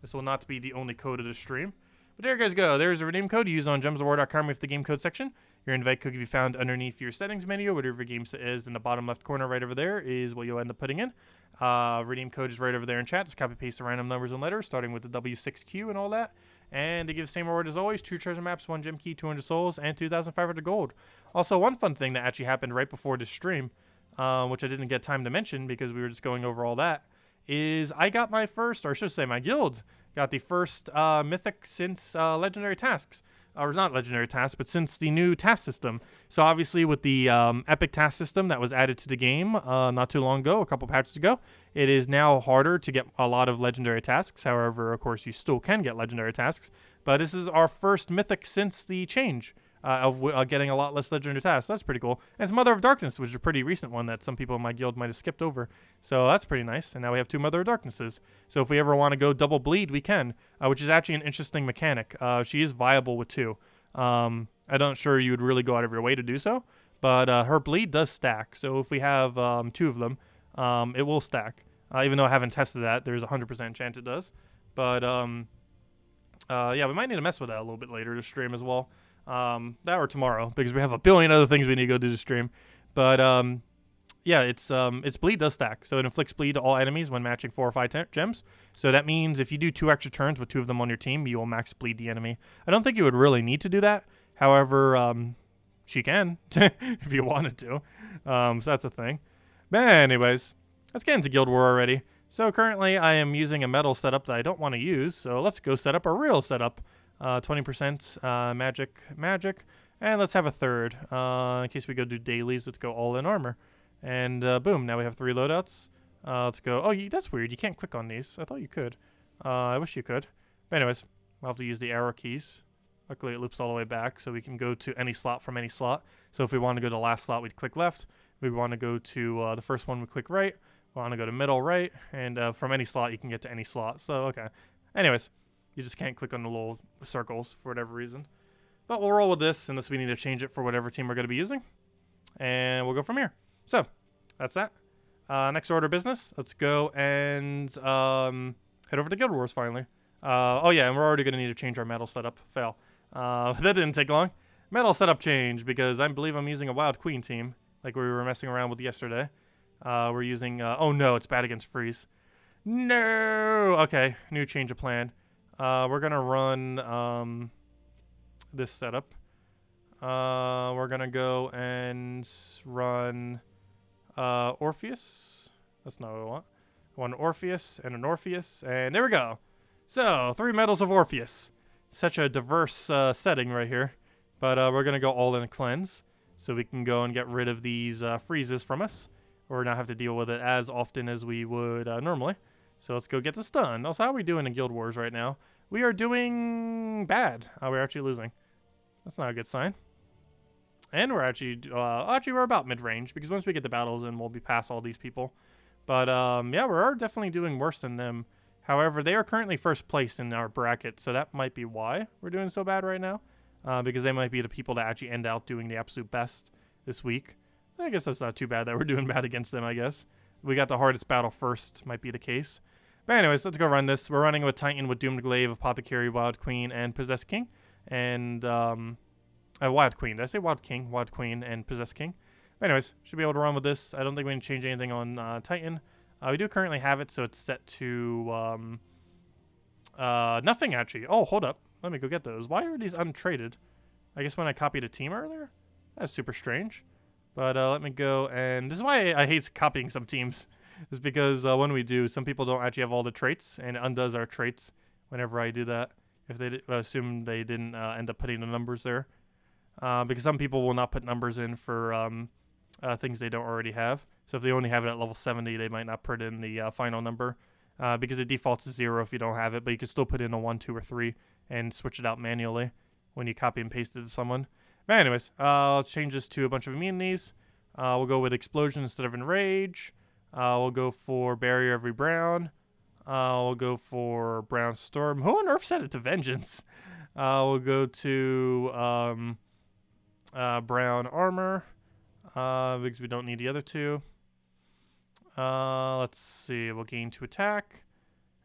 This will not be the only code of the stream. But there you guys go. There's a redeem code you use on gemsofwar.com with the game code section. Your invite code can be found underneath your settings menu. Whatever your game is in the bottom left corner right over there is what you'll end up putting in. Redeem code is right over there in chat. Just copy paste the random numbers and letters, starting with the W6Q and all that. And they give the same reward as always: 2 treasure maps, 1 gem key, 200 souls, and 2,500 gold. Also, one fun thing that actually happened right before this stream, which I didn't get time to mention because we were just going over all that, is I got my first, or I should say my guild, got the first mythic since legendary tasks. Or not legendary tasks, but since the new task system. So obviously with the epic task system that was added to the game not too long ago, a couple patches ago, it is now harder to get a lot of legendary tasks. However, of course, you still can get legendary tasks. But this is our first mythic since the change of getting a lot less legendary tasks. That's pretty cool. And it's Mother of Darkness, which is a pretty recent one that some people in my guild might have skipped over. So that's pretty nice. And now we have 2 Mother of Darknesses. So if we ever want to go double bleed, we can, which is actually an interesting mechanic. She is viable with 2. I'm not sure you would really go out of your way to do so, but her bleed does stack. So if we have 2 of them, it will stack. Even though I haven't tested that, there's a 100% chance it does. But yeah, we might need to mess with that a little bit later to stream as well. That or tomorrow, because we have a billion other things we need to go do to stream. But yeah, its bleed does stack, so it inflicts bleed to all enemies when matching 4 or 5 gems. So that means if you do 2 extra turns with 2 of them on your team, you will max bleed the enemy. I don't think you would really need to do that. However, she can if you wanted to. So that's a thing. But anyways, let's get into Guild War already. So currently I am using a metal setup that I don't want to use. So let's go set up a real setup. 20% magic, and let's have a third. In case we go do dailies, let's go all in armor. And boom, now we have 3 loadouts. Let's go. Oh, that's weird. You can't click on these. I thought you could. I wish you could. But anyways, we'll have to use the arrow keys. Luckily, it loops all the way back, so we can go to any slot from any slot. So if we want to go to the last slot, we'd click left. If we want to go to the first one, we click right. want to go to middle, right, and from any slot you can get to any slot. So okay. Anyways, you just can't click on the little circles for whatever reason. But we'll roll with this unless we need to change it for whatever team we're going to be using, and we'll go from here. So that's that. Next order of business. Let's go and head over to Guild Wars finally. Oh yeah, and we're already going to need to change our metal setup. Fail. That didn't take long. Metal setup change because I believe I'm using a Wild Queen team like we were messing around with yesterday. We're using, oh no, it's bad against freeze. No! Okay, new change of plan. We're gonna run, this setup. We're gonna go and run, Orpheus. That's not what I want. I want an Orpheus and an Orpheus, and there we go. So, 3 medals of Orpheus. Such a diverse, setting right here. But, we're gonna go all in cleanse, so we can go and get rid of these, freezes from us, or not have to deal with it as often as we would normally. So let's go get this done. Also, how are we doing in Guild Wars right now? We are doing bad. We're actually losing. That's not a good sign. And we're actually we're about mid-range, because once we get the battles in, we'll be past all these people. But yeah, we're definitely doing worse than them. However, they are currently first place in our bracket, so that might be why we're doing so bad right now. Because they might be the people that actually end out doing the absolute best this week. I guess that's not too bad that we're doing bad against them, I guess. We got the hardest battle first, might be the case. But anyways, let's go run this. We're running with Titan with Doomed Glaive, Apothecary, Wild Queen, and Possessed King. And, Wild Queen. Did I say Wild King? Wild Queen and Possessed King. But anyways, should be able to run with this. I don't think we need to change anything on Titan. We do currently have it, so it's set to, nothing, actually. Oh, hold up. Let me go get those. Why are these untraded? I guess when I copied a team earlier? That's super strange. But let me go, and this is why I hate copying some teams. Is because when we do, some people don't actually have all the traits, and it undoes our traits whenever I do that. If they assume they didn't end up putting the numbers there. Because some people will not put numbers in for things they don't already have. So if they only have it at level 70, they might not put in the final number. Because it defaults to 0 if you don't have it, but you can still put in a 1, 2, or 3 and switch it out manually when you copy and paste it to someone. But anyways, I'll change this to a bunch of immunities. We'll go with Explosion instead of Enrage. We'll go for Barrier Every Brown. We'll go for Brown Storm. Who on earth set it to Vengeance? We'll go to Brown Armor because we don't need the other two. Let's see. We'll gain 2 attack.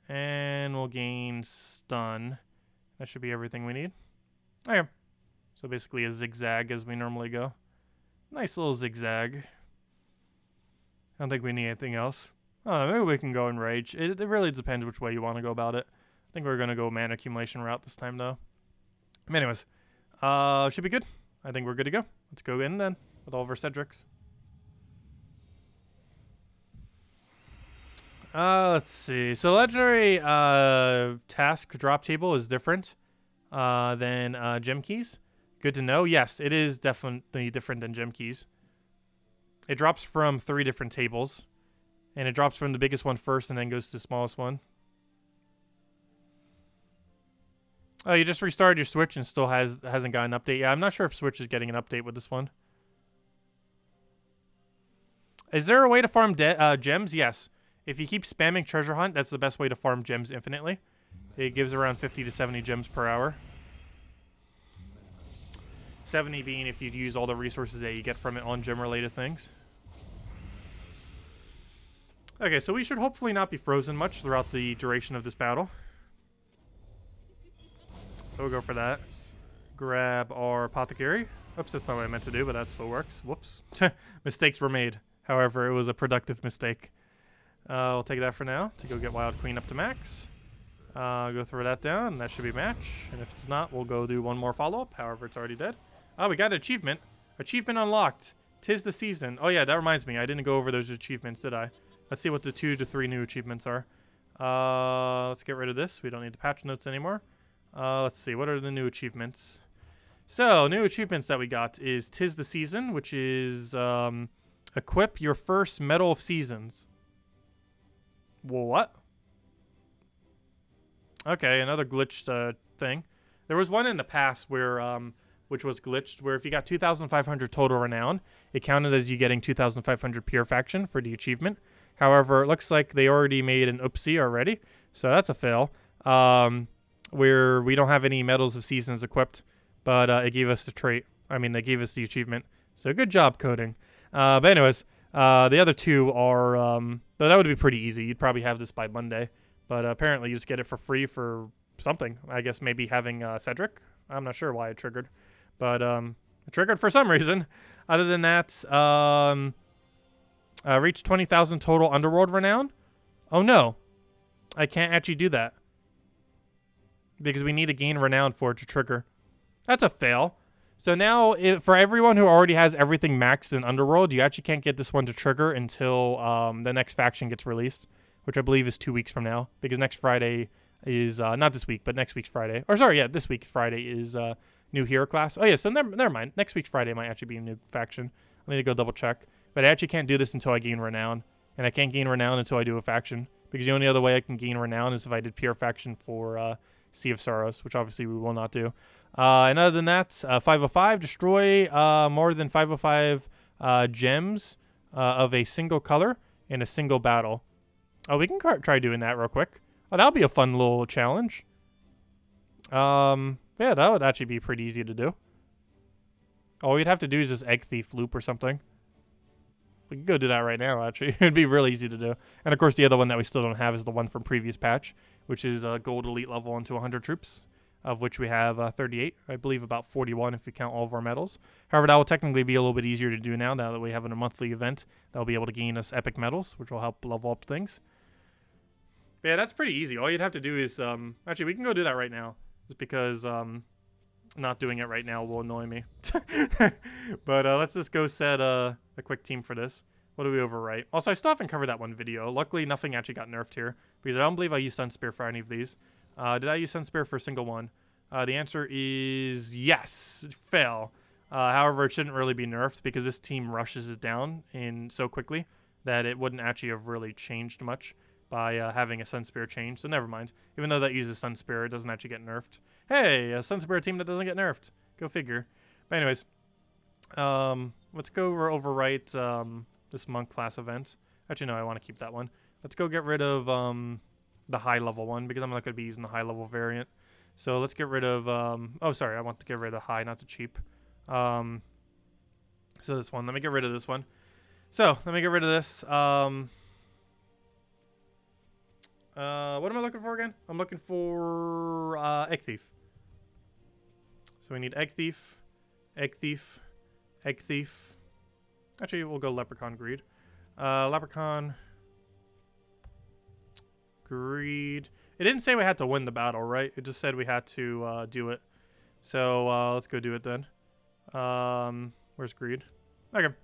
And we'll gain Stun. That should be everything we need. Okay. So basically a zigzag as we normally go. Nice little zigzag. I don't think we need anything else. Oh, maybe we can go Enrage. It really depends which way you want to go about it. I think we're going to go mana accumulation route this time, though. Anyways, should be good. I think we're good to go. Let's go in then with all of our Cedrics. Let's see. So legendary task drop table is different than gem keys. Good to know. Yes, it is definitely different than gem keys. It drops from 3 different tables, and it drops from the biggest one first and then goes to the smallest one. Oh, you just restarted your Switch and still hasn't got an update. Yeah, I'm not sure if Switch is getting an update with this one. Is there a way to farm gems? Yes. If you keep spamming Treasure Hunt, that's the best way to farm gems infinitely. It gives around 50 to 70 gems per hour. 70 being if you use all the resources that you get from it on gem-related things. Okay, so we should hopefully not be frozen much throughout the duration of this battle. So we'll go for that. Grab our Apothecary. Oops, that's not what I meant to do, but that still works. Whoops. Mistakes were made. However, it was a productive mistake. We'll take that for now to go get Wild Queen up to max. Go throw that down, and that should be match. And if it's not, we'll go do one more follow-up. However, it's already dead. Oh, we got an achievement. Achievement unlocked. 'Tis the season. Oh, yeah, that reminds me. I didn't go over those achievements, did I? Let's see what the 2 to 3 new achievements are. Let's get rid of this. We don't need the patch notes anymore. Let's see. What are the new achievements? So, new achievements that we got is 'Tis the Season, which is equip your first Medal of Seasons. What? Okay, another glitched thing. There was one in the past where, which was glitched, where if you got 2,500 total renown, it counted as you getting 2,500 purifaction for the achievement. However, it looks like they already made an oopsie already, so that's a fail. Where we don't have any Medals of Seasons equipped, but it gave us the trait. I mean, they gave us the achievement. So good job coding. But anyways, the other two are, though that would be pretty easy. You'd probably have this by Monday, but apparently you just get it for free for something. I guess maybe having Cedric. I'm not sure why it triggered, but it triggered for some reason. Other than that, reach 20,000 total Underworld renown. Oh no, I can't actually do that because we need to gain renown for it to trigger. That's a fail. So now, for everyone who already has everything maxed in Underworld, you actually can't get this one to trigger until the next faction gets released, which I believe is 2 weeks from now, because next Friday is, not this week, but next week's Friday. Or sorry, yeah, this week's Friday is new hero class. Oh yeah, so never mind. Next week's Friday might actually be a new faction. I need to go double check. But I actually can't do this until I gain renown, and I can't gain renown until I do a faction, because the only other way I can gain renown is if I did pure faction for Sea of Sorrows, which obviously we will not do. And other than that, 505, destroy more than 505 gems of a single color in a single battle. Oh, we can try doing that real quick. Oh, that'll be a fun little challenge. Yeah, that would actually be pretty easy to do. All we'd have to do is just Egg Thief loop or something. We can go do that right now, actually. It'd be real easy to do. And, of course, the other one that we still don't have is the one from previous patch, which is Gold Elite level into 100 troops, of which we have 38. I believe about 41 if we count all of our medals. However, that will technically be a little bit easier to do now that we have a monthly event that will be able to gain us epic medals, which will help level up things. But yeah, that's pretty easy. All you'd have to do is... actually, we can go do that right now, just because... not doing it right now will annoy me. But let's just go set a quick team for this. What do we overwrite? Also, I still haven't covered that one video. Luckily, nothing actually got nerfed here, because I don't believe I used Sunspear for any of these. Did I use Sunspear for a single one? The answer is yes. Fail. However, it shouldn't really be nerfed, because this team rushes it down so quickly that it wouldn't actually have really changed much by having a Sunspear change. So never mind. Even though that uses Sunspear, it doesn't actually get nerfed. Hey, a Sunspear team that doesn't get nerfed. Go figure. But anyways, let's go overwrite this monk class event. Actually, no, I want to keep that one. Let's go get rid of the high level one, because I'm not going to be using the high level variant. So let's get rid of... oh, sorry, I want to get rid of the high, not the cheap. So this one. Let me get rid of this one. So, let me get rid of this. What am I looking for again? I'm looking for Egg Thief. So we need Egg Thief, Egg Thief, Egg Thief. Actually, we'll go Leprechaun Greed. Leprechaun Greed. It didn't say we had to win the battle, right? It just said we had to do it. So let's go do it then. Where's Greed? Okay.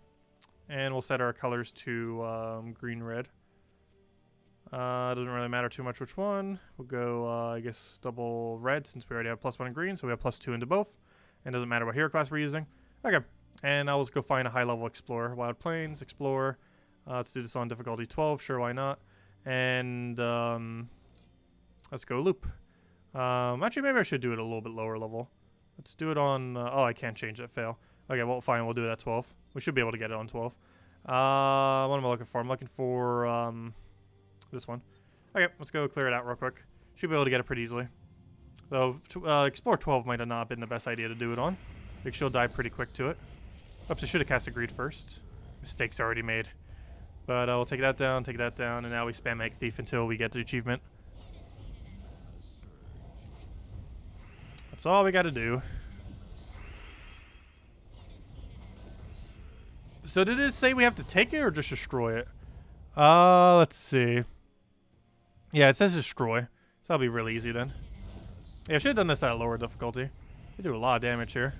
And we'll set our colors to green, red. Doesn't really matter too much which one. We'll go, I guess, double red, since we already have +1 in green, so we have +2 into both. And doesn't matter what hero class we're using. Okay. And I'll just go find a high-level Explorer. Wild Plains, Explorer. Let's do this on difficulty 12. Sure, why not? And let's go Loop. Actually, maybe I should do it a little bit lower level. Let's do it on... oh, I can't change it. Fail. Okay, well, fine. We'll do it at 12. We should be able to get it on 12. What am I looking for? I'm looking for... this one. Okay, let's go clear it out real quick. Should be able to get it pretty easily. So, Explore 12 might have not been the best idea to do it on. I think she'll die pretty quick to it. Oops, I should have cast a Greed first. Mistakes already made. But we'll take that down, and now we spam Egg Thief until we get the achievement. That's all we gotta do. So did it say we have to take it or just destroy it? Let's see. Yeah, it says destroy. So that'll be really easy then. Yeah, I should have done this at a lower difficulty. We do a lot of damage here.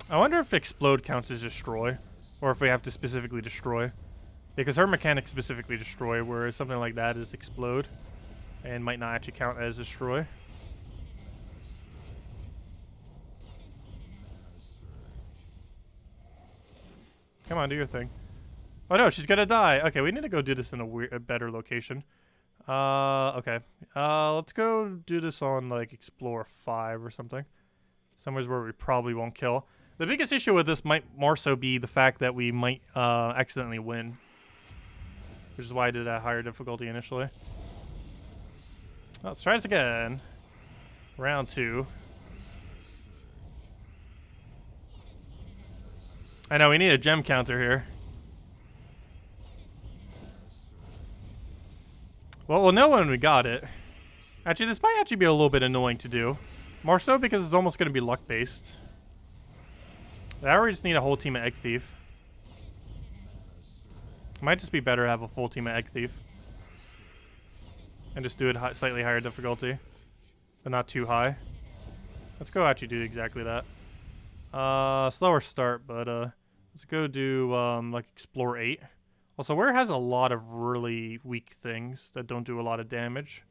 I wonder if explode counts as destroy, or if we have to specifically destroy. Because her mechanics specifically destroy, whereas something like that is explode, and might not actually count as destroy. Come on, do your thing. Oh no, she's gonna die. Okay, we need to go do this in a better location. Okay. Let's go do this on, like, Explore 5 or something. Somewhere where we probably won't kill. The biggest issue with this might more so be the fact that we might accidentally win. Which is why I did a higher difficulty initially. Let's try this again. Round 2. I know, we need a gem counter here. Well, we'll know when we got it. Actually, this might actually be a little bit annoying to do. More so because it's almost going to be luck-based. Now we just need a whole team of Egg Thief. Might just be better to have a full team of Egg Thief. And just do it slightly higher difficulty. But not too high. Let's go actually do exactly that. Slower start, but let's go do like Explore 8. Also, where it has a lot of really weak things that don't do a lot of damage.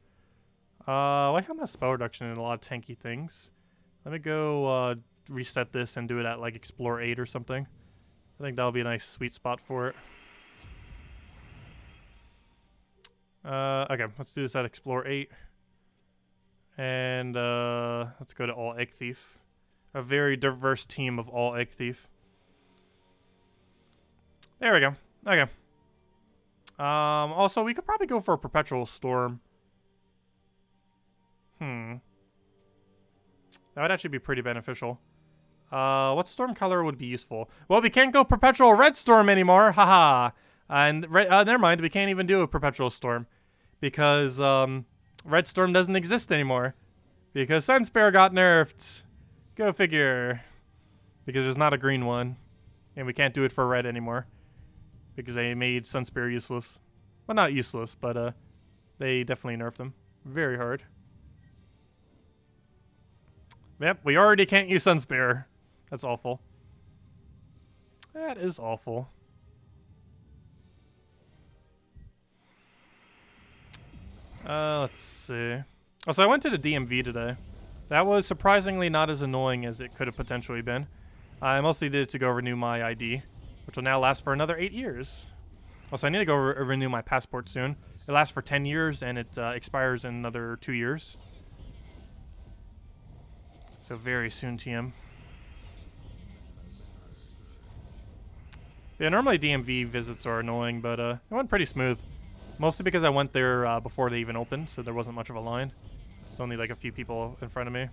I have my spell reduction and a lot of tanky things. Let me go reset this and do it at like Explore 8 or something. I think that'll be a nice sweet spot for it. Okay, let's do this at Explore 8. And let's go to all Egg Thief. A very diverse team of all Egg Thief. There we go. Okay. Also, we could probably go for a Perpetual Storm. That would actually be pretty beneficial. What storm color would be useful? Well, we can't go Perpetual Red Storm anymore. Haha. And never mind, we can't even do a Perpetual Storm. Because Red Storm doesn't exist anymore. Because Sunspear got nerfed. Go figure. Because there's not a green one. And we can't do it for red anymore. Because they made Sunspear useless. Well, not useless, but they definitely nerfed him. Very hard. Yep, we already can't use Sunspear. That's awful. That is awful. Let's see. Oh, so I went to the DMV today. That was surprisingly not as annoying as it could have potentially been. I mostly did it to go renew my ID, which will now last for another 8 years. Also, I need to go renew my passport soon. It lasts for 10 years, and it expires in another 2 years. So very soon, TM. Yeah, normally DMV visits are annoying, but it went pretty smooth. Mostly because I went there before they even opened, so there wasn't much of a line. There's only like a few people in front of me.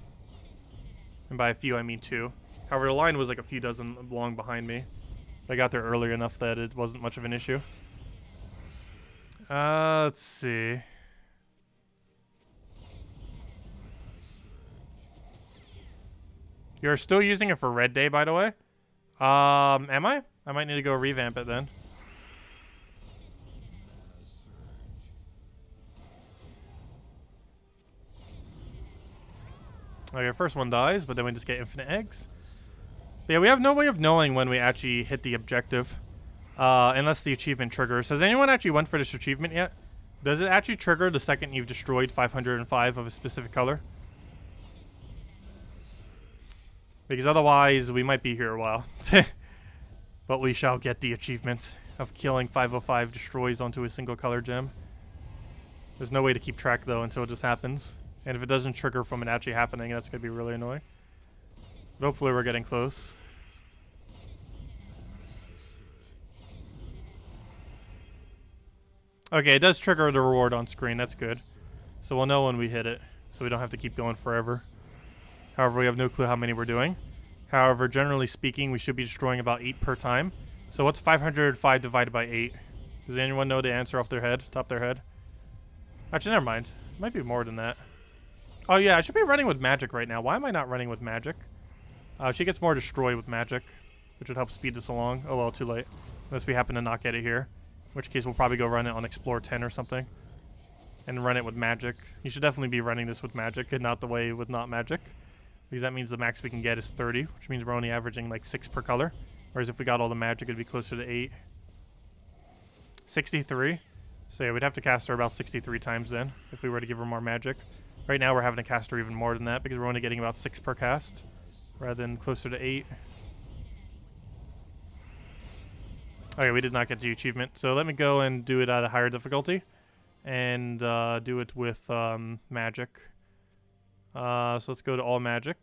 And by a few, I mean 2. However, the line was like a few dozen long behind me. I got there early enough that it wasn't much of an issue. Let's see. You're still using it for Red Day, by the way? Am I? I might need to go revamp it then. Okay, first one dies, but then we just get infinite eggs. But yeah, we have no way of knowing when we actually hit the objective. Unless the achievement triggers. Has anyone actually went for this achievement yet? Does it actually trigger the second you've destroyed 505 of a specific color? Because otherwise, we might be here a while. But we shall get the achievement of killing 505 destroys onto a single color gem. There's no way to keep track, though, until it just happens. And if it doesn't trigger from it actually happening, that's going to be really annoying. But hopefully we're getting close. Okay, it does trigger the reward on screen. That's good. So we'll know when we hit it. So we don't have to keep going forever. However, we have no clue how many we're doing. However, generally speaking, we should be destroying about 8 per time. So what's 505 divided by 8? Does anyone know the answer off their head? Top their head? Actually, never mind. It might be more than that. Oh yeah, I should be running with magic right now. Why am I not running with magic? She gets more destroy with magic, which would help speed this along. Oh well, too late. Unless we happen to not get it here. In which case we'll probably go run it on Explore 10 or something. And run it with magic. You should definitely be running this with magic and not the way with not magic. Because that means the max we can get is 30, which means we're only averaging like 6 per color. Whereas if we got all the magic, it'd be closer to 8. 63. So yeah, we'd have to cast her about 63 times then, if we were to give her more magic. Right now we're having to cast her even more than that, because we're only getting about 6 per cast, rather than closer to 8. Okay, we did not get the achievement. So let me go and do it at a higher difficulty. And do it with magic. So let's go to all magic.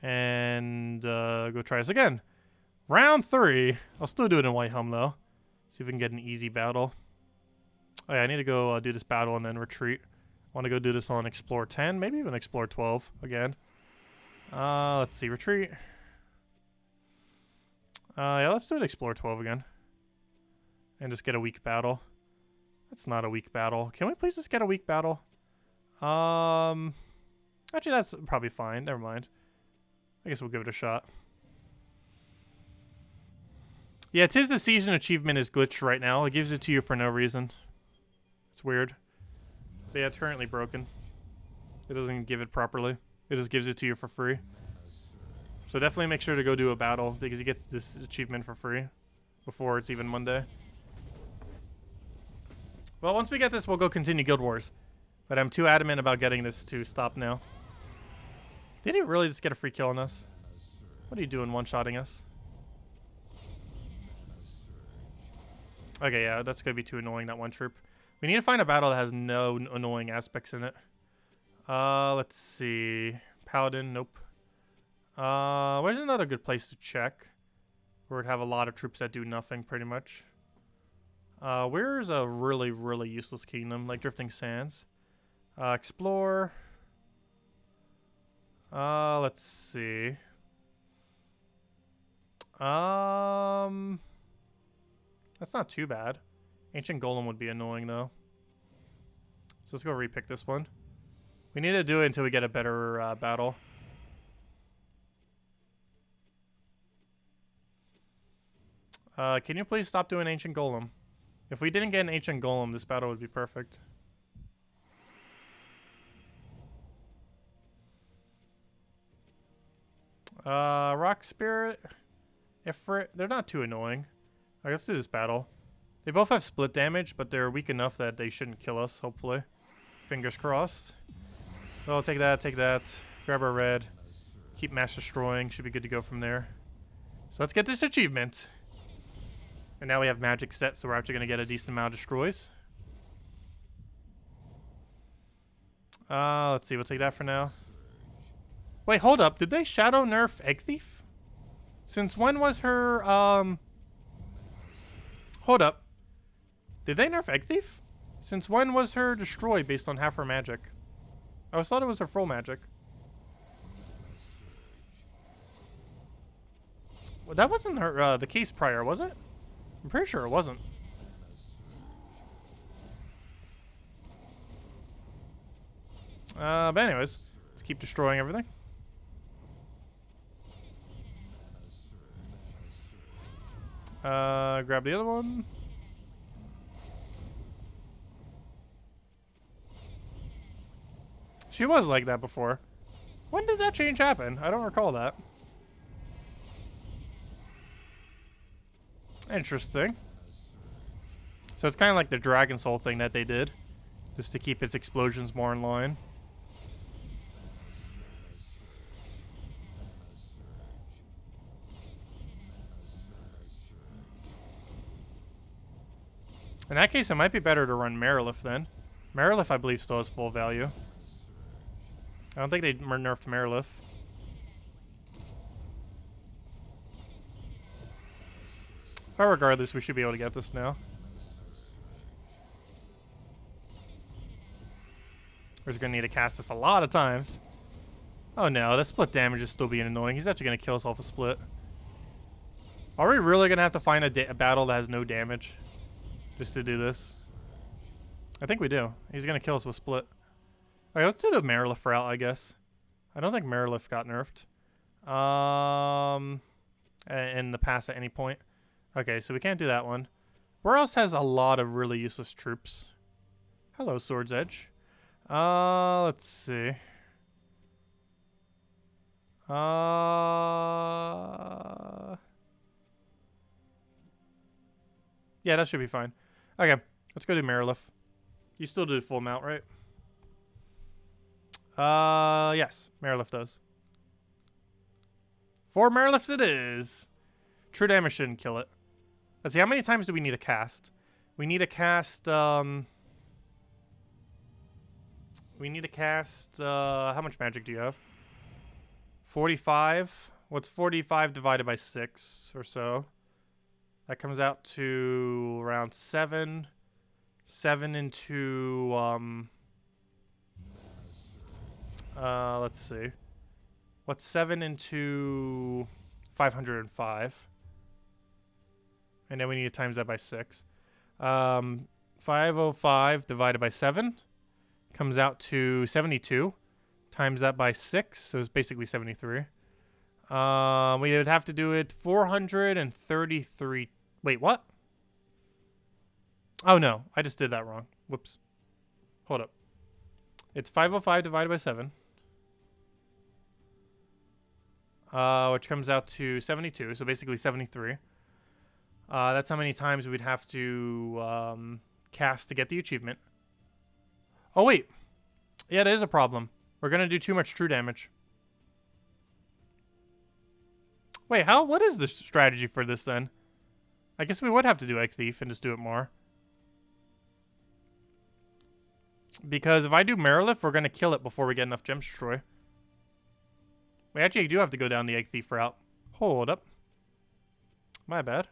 And go try this again. Round 3. I'll still do it in White Helm, though. See if we can get an easy battle. Oh, yeah, I need to go do this battle and then retreat. Want to go do this on Explore 10, maybe even Explore 12 again. Let's see, retreat. Yeah, let's do it Explore 12 again. And just get a weak battle. That's not a weak battle. Can we please just get a weak battle? Actually, that's probably fine. Never mind. I guess we'll give it a shot. Yeah, 'Tis the Season achievement is glitched right now. It gives it to you for no reason. It's weird. But yeah, it's currently broken. It doesn't give it properly. It just gives it to you for free. So definitely make sure to go do a battle because you get this achievement for free before it's even Monday. Well, once we get this, we'll go continue Guild Wars. But I'm too adamant about getting this to stop now. Did he really just get a free kill on us? What are you doing one-shotting us? Okay, yeah, that's going to be too annoying, that one troop. We need to find a battle that has no annoying aspects in it. Let's see. Paladin, nope. Where's another good place to check? Where it'd have a lot of troops that do nothing, pretty much. Where's a really, really useless kingdom, like Drifting Sands? Explore. Let's see. That's not too bad. Ancient Golem would be annoying, though. So let's go repick this one. We need to do it until we get a better battle. Can you please stop doing Ancient Golem? If we didn't get an Ancient Golem, this battle would be perfect. Rock Spirit, Ifrit, they're not too annoying. Alright, let's do this battle. They both have split damage, but they're weak enough that they shouldn't kill us, hopefully. Fingers crossed. Oh, take that, take that. Grab our red. Keep mass destroying. Should be good to go from there. So let's get this achievement. And now we have magic set, so we're actually going to get a decent amount of destroys. Let's see, we'll take that for now. Wait, hold up. Did they shadow nerf Egg Thief? Since when was her, Hold up. Did they nerf Egg Thief? Since when was her destroyed based on half her magic? I always thought it was her full magic. Well, that wasn't her, the case prior, was it? I'm pretty sure it wasn't. But anyways, let's keep destroying everything. Grab the other one. She was like that before. When did that change happen? I don't recall that. Interesting. So it's kind of like the Dragon Soul thing that they did, just to keep its explosions more in line. In that case, it might be better to run Marilith then. Marilith, I believe, still has full value. I don't think they nerfed Marilith. But regardless, we should be able to get this now. We're just going to need to cast this a lot of times. Oh no, that split damage is still being annoying. He's actually going to kill us off a split. Are we really going to have to find a battle that has no damage just to do this? I think we do. He's going to kill us with split. Alright, let's do the Marilith route, I guess. I don't think Marilith got nerfed. In the past at any point. Okay, so we can't do that one. Where else has a lot of really useless troops? Hello, Sword's Edge. Let's see. Yeah, that should be fine. Okay, let's go do Marilith. You still do full mount, right? Yes, Marilith does. 4 Mariliths it is. True damage shouldn't kill it. Let's see, how many times do we need to cast? We need to cast, how much magic do you have? 45. What's 45 divided by 6 or so? That comes out to around 7. 7 into, let's see. What's 7 into 505? And then we need to times that by 6. 505 divided by 7 comes out to 72. Times that by 6, so it's basically 73. We would have to do it 433. Wait, what? Oh, no. I just did that wrong. Whoops. Hold up. It's 505 divided by 7. Which comes out to 72, so basically 73. That's how many times we'd have to cast to get the achievement. Oh, wait. Yeah, that is a problem. We're going to do too much true damage. Wait, what is the strategy for this then? I guess we would have to do Egg Thief and just do it more. Because if I do Marilith, we're going to kill it before we get enough Gems Destroy. We actually do have to go down the Egg Thief route. Hold up. My bad.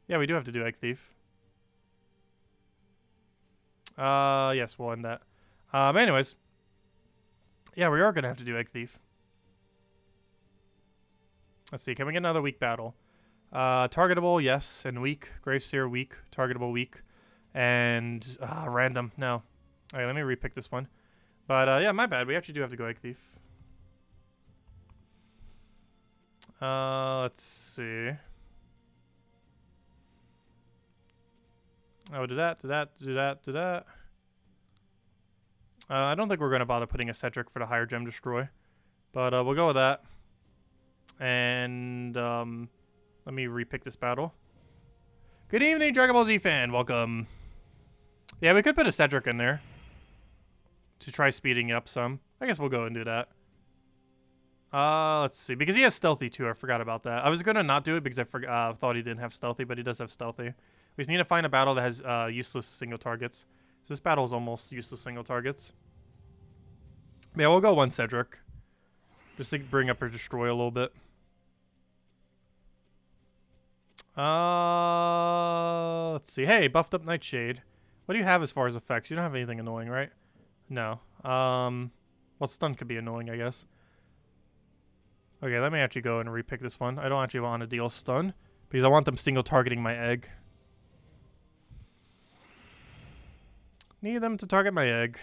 Yeah, we do have to do Egg Thief. Yes, we'll end that. But anyways. Yeah, we are going to have to do Egg Thief. Let's see. Can we get another weak battle? Targetable, yes. And weak. Graveseer, weak. Targetable, weak. And random, no. Alright, let me repick this one. But yeah, my bad. We actually do have to go Egg Thief. Let's see. Oh, do that, do that, do that, do that. I don't think we're going to bother putting a Cedric for the higher Gem Destroy. But we'll go with that. And let me repick this battle. Good evening, Dragon Ball Z fan. Welcome. Yeah, we could put a Cedric in there to try speeding up some. I guess we'll go and do that. Let's see. Because he has Stealthy too. I forgot about that. I was going to not do it because I thought he didn't have Stealthy, but he does have Stealthy. We just need to find a battle that has useless single targets. So this battle is almost useless single targets. Yeah, we'll go one Cedric. Just to bring up her Destroy a little bit. Let's see. Hey, buffed up Nightshade. What do you have as far as effects? You don't have anything annoying, right? No. Well, stun could be annoying, I guess. Okay, let me actually go and repick this one. I don't actually want to deal stun because I want them single targeting my egg. Need them to target my egg.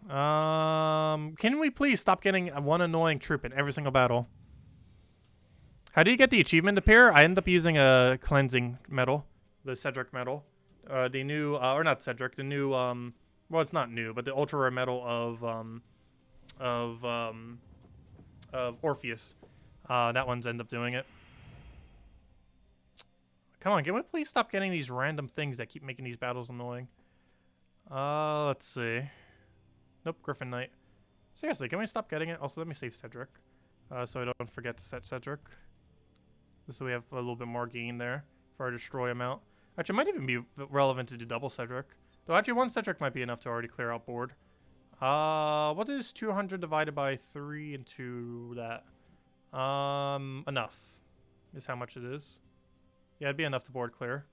Can we please stop getting one annoying troop in every single battle? How do you get the achievement appear? I end up using a cleansing medal, the Cedric medal, the new or not Cedric, the new well, it's not new, but the ultra rare medal of Orpheus. That one's end up doing it. Come on, can we please stop getting these random things that keep making these battles annoying? Let's see. Nope, Griffin Knight. Seriously, can we stop getting it? Also, let me save Cedric, so I don't forget to set Cedric. This way we have a little bit more gain there for our Destroy amount. Actually, it might even be relevant to do double Cedric. Though actually one Cedric might be enough to already clear out board. What is 200 divided by 3 into that? Enough is how much it is. Yeah, it'd be enough to board clear.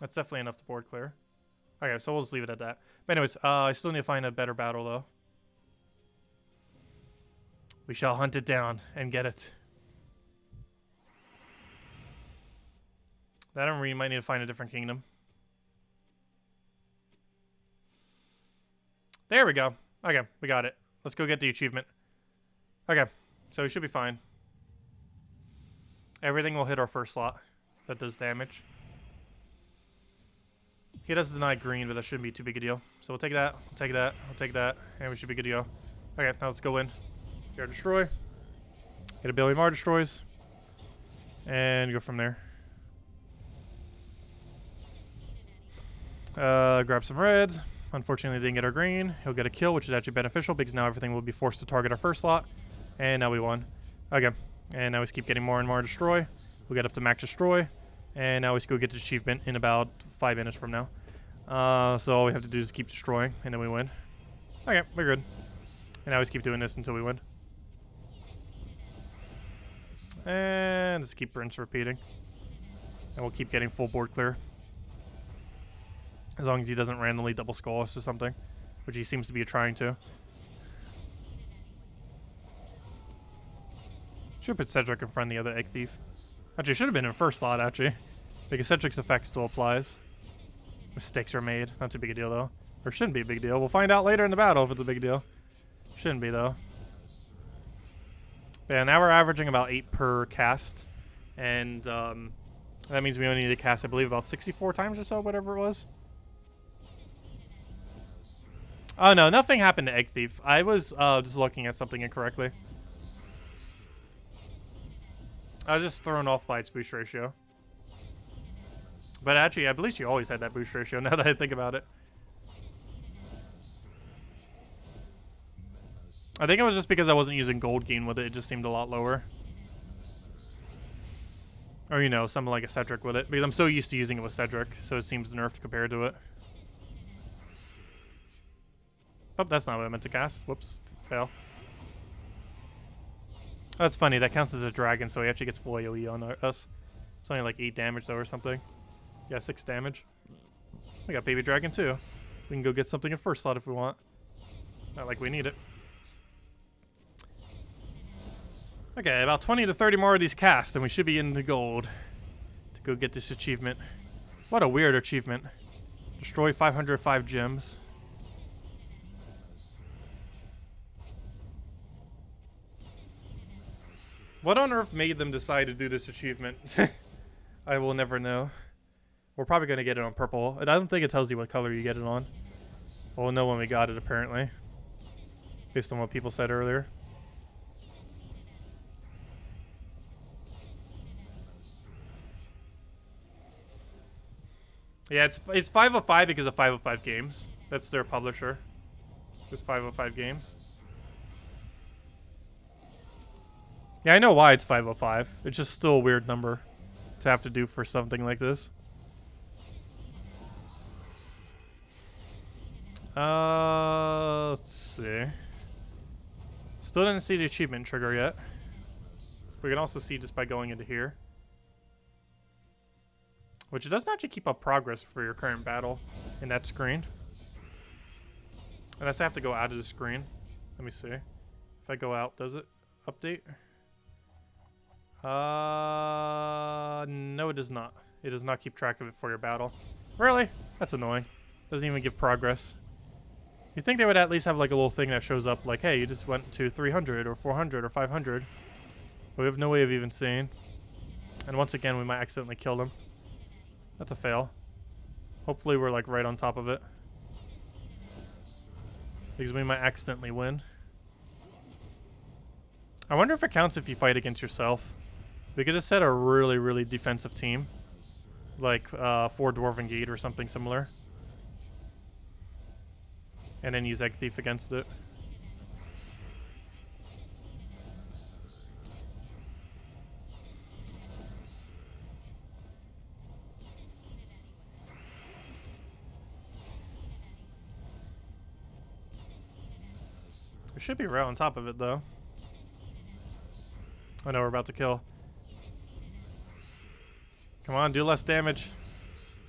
That's definitely enough to board clear. Okay, so we'll just leave it at that. But anyways, I still need to find a better battle, though. We shall hunt it down and get it. That we might need to find a different kingdom. There we go. Okay, we got it. Let's go get the achievement. Okay, so we should be fine. Everything will hit our first slot that does damage. He does deny green, but that shouldn't be too big a deal. So we'll take that, we'll take that, we'll take that, and we should be good to go. Okay, now let's go in. Get our Destroy. Get a billion more Destroys. And go from there. Grab some reds. Unfortunately, didn't get our green. He'll get a kill, which is actually beneficial because now everything will be forced to target our first slot. And now we won. Okay. And now we just keep getting more and more Destroy. We'll get up to max Destroy. And now we just go get the achievement in about 5 minutes from now. So all we have to do is keep destroying, and then we win. Okay, we're good. And I always keep doing this until we win. And just keep rinse repeating. And we'll keep getting full board clear. As long as he doesn't randomly double skull us or something. Which he seems to be trying to. Should put Cedric in front of the other Egg Thief. Actually, should have been in first slot, actually. Because Cedric's effect still applies. Mistakes are made. Not too big a deal, though. Or shouldn't be a big deal. We'll find out later in the battle if it's a big deal. Shouldn't be, though. But yeah, now we're averaging about 8 per cast. And that means we only need to cast, I believe, about 64 times or so, whatever it was. Oh, no, nothing happened to Egg Thief. I was just looking at something incorrectly. I was just thrown off by its boost ratio. But actually, I believe she always had that boost ratio, now that I think about it. I think it was just because I wasn't using gold gain with it. It just seemed a lot lower. Or, you know, something like a Cedric with it. Because I'm so used to using it with Cedric, so it seems nerfed compared to it. Oh, that's not what I meant to cast. Whoops. Fail. Oh, that's funny. That counts as a dragon, so he actually gets full AoE on us. It's only like 8 damage, though, or something. Yeah, 6 damage. We got Baby Dragon, too. We can go get something in first slot if we want. Not like we need it. Okay, about 20 to 30 more of these casts, and we should be in the gold to go get this achievement. What a weird achievement. Destroy 505 gems. What on earth made them decide to do this achievement? I will never know. We're probably going to get it on purple. I don't think it tells you what color you get it on. We'll know when we got it, apparently. Based on what people said earlier. Yeah, it's 505 because of 505 Games. That's their publisher. It's 505 Games. Yeah, I know why it's 505. It's just still a weird number to have to do for something like this. Let's see. Still didn't see the achievement trigger yet. We can also see just by going into here. Which it doesn't actually keep up progress for your current battle in that screen. Unless I have to go out of the screen. Let me see. If I go out, does it update? No, it does not. It does not keep track of it for your battle. Really? That's annoying. Doesn't even give progress. You'd think they would at least have like a little thing that shows up like, hey, you just went to 300 or 400 or 500. But we have no way of even seeing. And once again, we might accidentally kill them. That's a fail. Hopefully we're like right on top of it. Because we might accidentally win. I wonder if it counts if you fight against yourself. We could just set a really, really defensive team. Like 4 Dwarven Gate or something similar. And then use Egg Thief against it. We should be right on top of it, though. I know we're about to kill. Come on, do less damage.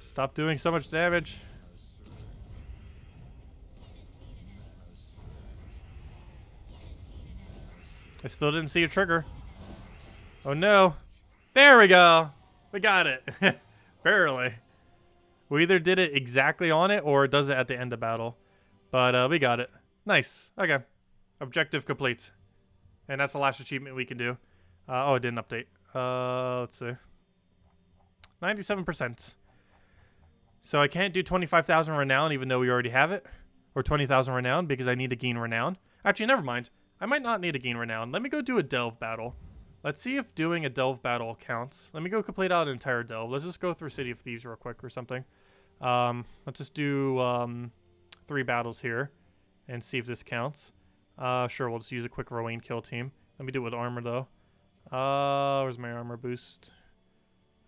Stop doing so much damage. I still didn't see a trigger. Oh no. There we go. We got it. Barely. We either did it exactly on it or it does it at the end of battle. But we got it. Nice. Okay. Objective complete. And that's the last achievement we can do. Oh, it didn't update. Let's see. 97%. So I can't do 25,000 renown even though we already have it. Or 20,000 renown because I need to gain renown. Actually, never mind. I might not need to gain renown. Let me go do a delve battle. Let's see if doing a delve battle counts. Let me go complete out an entire delve. Let's just go through City of Thieves real quick or something. Let's just do 3 battles here and see if this counts. Sure, we'll just use a quick Rowan kill team. Let me do it with armor though. Where's my armor boost?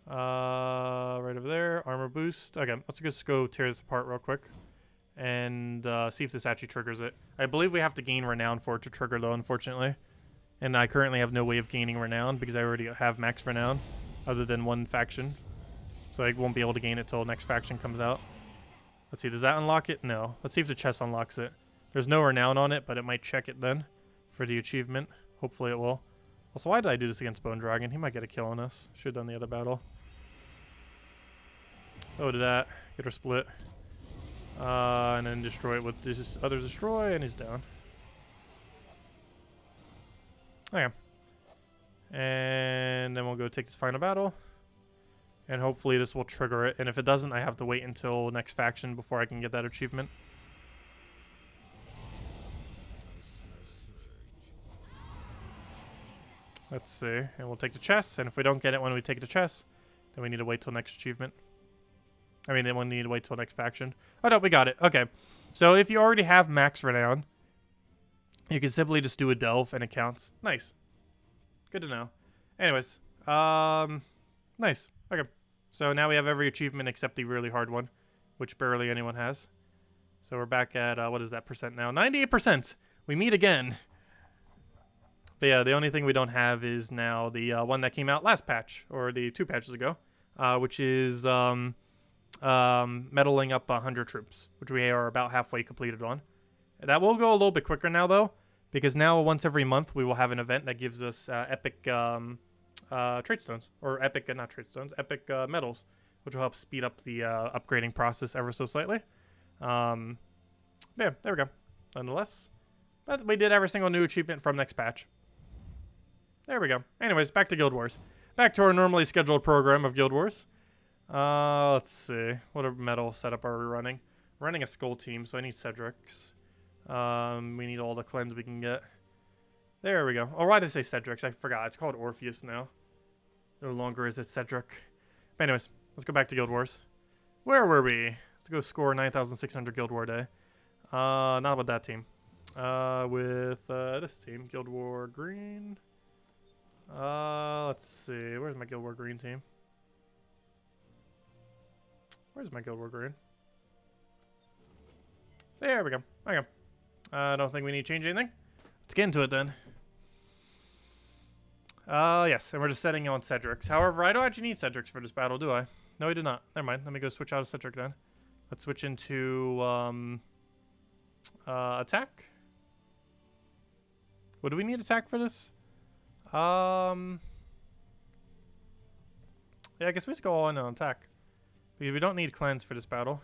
Right over there. Armor boost. Okay, let's just go tear this apart real quick. and see if this actually triggers it. I believe we have to gain renown for it to trigger, though, unfortunately. And I currently have no way of gaining renown because I already have max renown other than one faction. So I won't be able to gain it till next faction comes out. Let's see, does that unlock it? No. Let's see if the chest unlocks it. There's no renown on it, but it might check it then for the achievement. Hopefully it will. Also, why did I do this against Bone Dragon? He might get a kill on us. Should have done the other battle. Oh, to that. Get her split. And then destroy it with this other destroy, and he's down. Okay. And then we'll go take this final battle. And hopefully this will trigger it. And if it doesn't, I have to wait until next faction before I can get that achievement. Let's see. And we'll take the chest. And if we don't get it when we take the chest, then we need to wait till next achievement. I mean, then we'll need to wait till next faction. Oh, no, we got it. Okay. So if you already have max renown, you can simply just do a delve and it counts. Nice. Good to know. Anyways. Nice. Okay. So now we have every achievement except the really hard one, which barely anyone has. So we're back at, what is that percent now? 98%. We meet again. But yeah, the only thing we don't have is now the one that came out last patch, or the 2 patches ago, which is meddling up 100 troops, which we are about halfway completed on. That will go a little bit quicker now, though, because now once every month we will have an event that gives us epic trait stones, or epic, not trait stones, epic medals, which will help speed up the upgrading process ever so slightly. Yeah, there we go. Nonetheless, but we did every single new achievement from next patch. There we go. Anyways, back to Guild Wars. Back to our normally scheduled program of Guild Wars. Let's see. What medal setup are we running? We're running a skull team, so I need Cedric's. We need all the cleanse we can get. There we go. Oh, why did I say Cedric's? I forgot. It's called Orpheus now. No longer is it Cedric. But anyways, let's go back to Guild Wars. Where were we? Let's go score 9,600 Guild War Day. Not with that team. With this team, Guild War Green. Let's see. Where's my Guild War Green team? Where's my Guild War Green? There we go. Okay. I don't think we need to change anything. Let's get into it then. Yes, and we're just setting on Cedric's. However, I don't actually need Cedric's for this battle, do I? No, I do not. Never mind. Let me go switch out of Cedric then. Let's switch into attack. What do we need attack for this? Yeah, I guess we just go all in on attack. Because we don't need cleanse for this battle.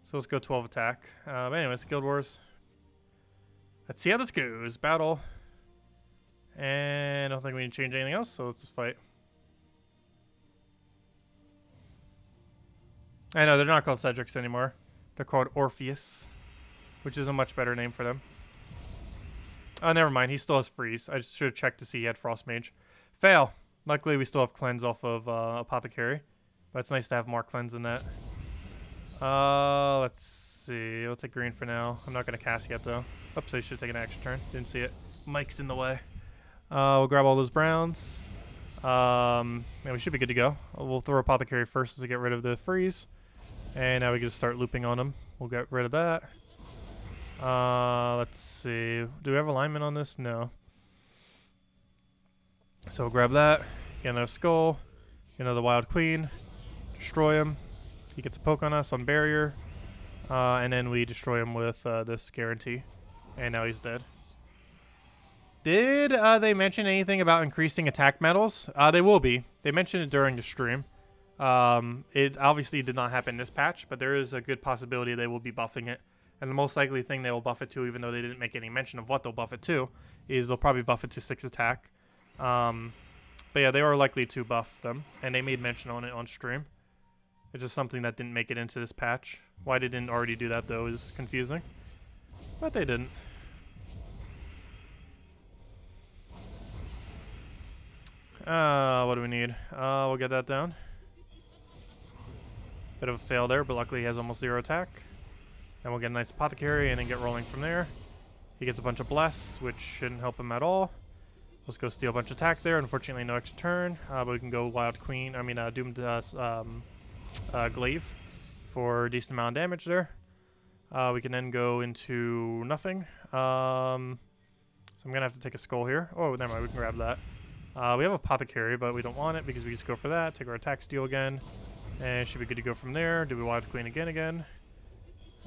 So let's go 12 attack. But anyways, Guild Wars. Let's see how this goes. Battle. And I don't think we need to change anything else, so let's just fight. I know, they're not called Cedric's anymore. They're called Orpheus, which is a much better name for them. Oh, never mind. He still has freeze. I should have checked to see he had Frost Mage. Fail. Luckily, we still have cleanse off of Apothecary. But it's nice to have more cleanse than that. Let's see. We'll take green for now. I'm not going to cast yet, though. Oops, I should take an action turn. Didn't see it. Mike's in the way. We'll grab all those browns. Yeah, we should be good to go. We'll throw Apothecary first to get rid of the freeze. And now we can just start looping on him. We'll get rid of that. Let's see. Do we have alignment on this? No. So we'll grab that. Get another skull. Get another Wild Queen. Destroy him. He gets a poke on us on barrier. And then we destroy him with this guarantee. And now he's dead. Did they mention anything about increasing attack medals? They will be. They mentioned it during the stream. It obviously did not happen this patch, but there is a good possibility they will be buffing it. And the most likely thing they will buff it to, even though they didn't make any mention of what they'll buff it to, is they'll probably buff it to 6 attack. But yeah, they are likely to buff them, and they made mention on it on stream. It's just something that didn't make it into this patch. Why they didn't already do that, though, is confusing. But they didn't. What do we need? We'll get that down. Bit of a fail there, but luckily he has almost 0 attack. Then we'll get a nice Apothecary and then get rolling from there. He gets a bunch of Bless, which shouldn't help him at all. Let's go steal a bunch of attack there. Unfortunately, no extra turn. But we can go Wild Queen. I mean, Doomed Glaive for a decent amount of damage there. We can then go into nothing. So I'm going to have to take a skull here. Oh, never mind. We can grab that. We have Apothecary, but we don't want it because we just go for that. Take our attack steal again. And it should be good to go from there. Do we Wild Queen again.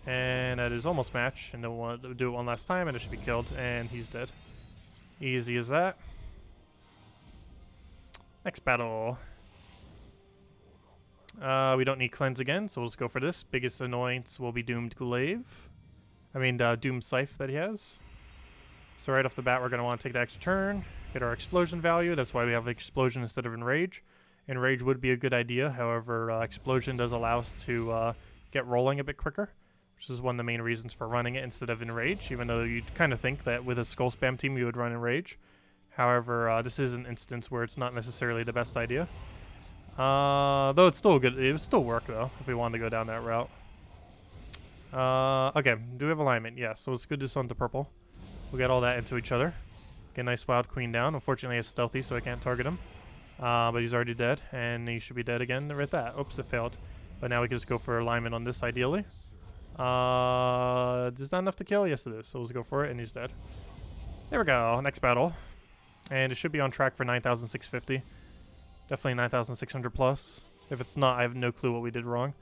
And that is almost match. And then we'll do it one last time, and it should be killed. And he's dead. Easy as that. Next battle. We don't need cleanse again, so we'll just go for this. Biggest annoyance will be Doomed Glaive. Doomed Scythe that he has. So right off the bat, we're going to want to take the extra turn, get our explosion value. That's why we have explosion instead of enrage. Enrage would be a good idea. However, explosion does allow us to get rolling a bit quicker, which is one of the main reasons for running it instead of enrage, even though you'd kind of think that with a skull spam team you would run enrage. However, this is an instance where it's not necessarily the best idea. Though it's still good. It would still work though if we wanted to go down that route. Okay, do we have alignment? Yes, so it's good to sun to purple. We'll get all that into each other. Get a nice Wild Queen down. Unfortunately, it's stealthy, so I can't target him. But he's already dead, and he should be dead again right that. Oops, it failed. But now we can just go for alignment on this, ideally. Is that enough to kill? Yes, it is. So let's go for it, and he's dead. There we go. Next battle. And it should be on track for 9,650. Definitely 9,600 plus. If it's not, I have no clue what we did wrong.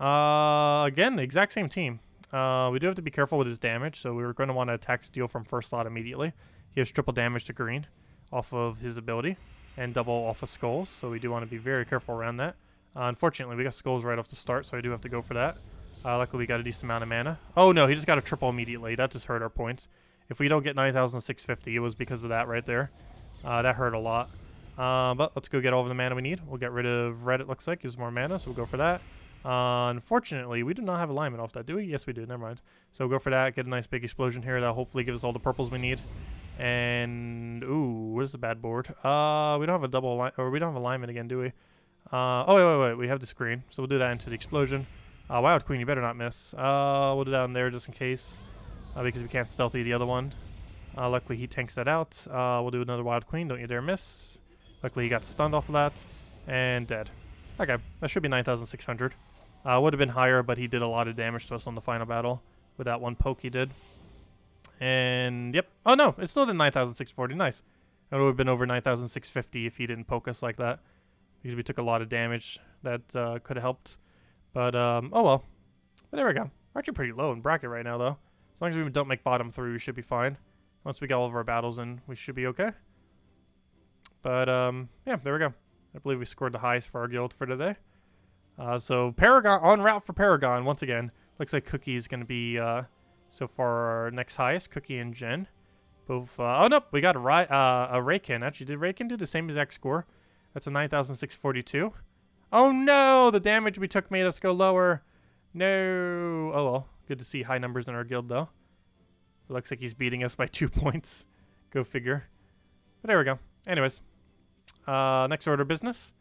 Again, the exact same team. We do have to be careful with his damage, so we're going to want to attack steal from first slot immediately. He has triple damage to green off of his ability, and double off of skulls, so we do want to be very careful around that. Unfortunately, we got skulls right off the start, so I do have to go for that. Luckily, we got a decent amount of mana. Oh no, he just got a triple immediately. That just hurt our points. If we don't get 9,650, it was because of that right there. That hurt a lot. But let's go get all of the mana we need. We'll get rid of red, it looks like. Gives more mana, so we'll go for that. Unfortunately, we do not have alignment off that, do we? Yes, we do. Never mind. So we'll go for that. Get a nice big explosion here. That'll hopefully give us all the purples we need. And ooh, what is the bad board? We don't have a double or we don't have alignment again, do we? Oh wait. We have the screen, so we'll do that into the explosion. Wild Queen, you better not miss. We'll do that in there just in case, because we can't stealthy the other one. Luckily, he tanks that out. We'll do another Wild Queen. Don't you dare miss. Luckily, he got stunned off of that and dead. Okay, that should be 9,600. Would have been higher, but he did a lot of damage to us on the final battle with that one poke he did. And yep. Oh no, it still did 9,640. Nice. It would have been over 9,650 if he didn't poke us like that, because we took a lot of damage that could have helped. But oh well. But there we go. We're actually pretty low in bracket right now, though. As long as we don't make bottom 3, we should be fine. Once we get all of our battles in, we should be okay. But yeah, there we go. I believe we scored the highest for our guild for today. So Paragon, on route for Paragon once again. Looks like Cookie is going to be so far our next highest. Cookie and Jen. Both. Oh no, we got a Raykin. Actually, did Raykin do the same exact score? That's a 9,642. Oh no, the damage we took made us go lower. No. Oh well, good to see high numbers in our guild though. It looks like he's beating us by 2 points. Go figure. But there we go. Anyways, next order of business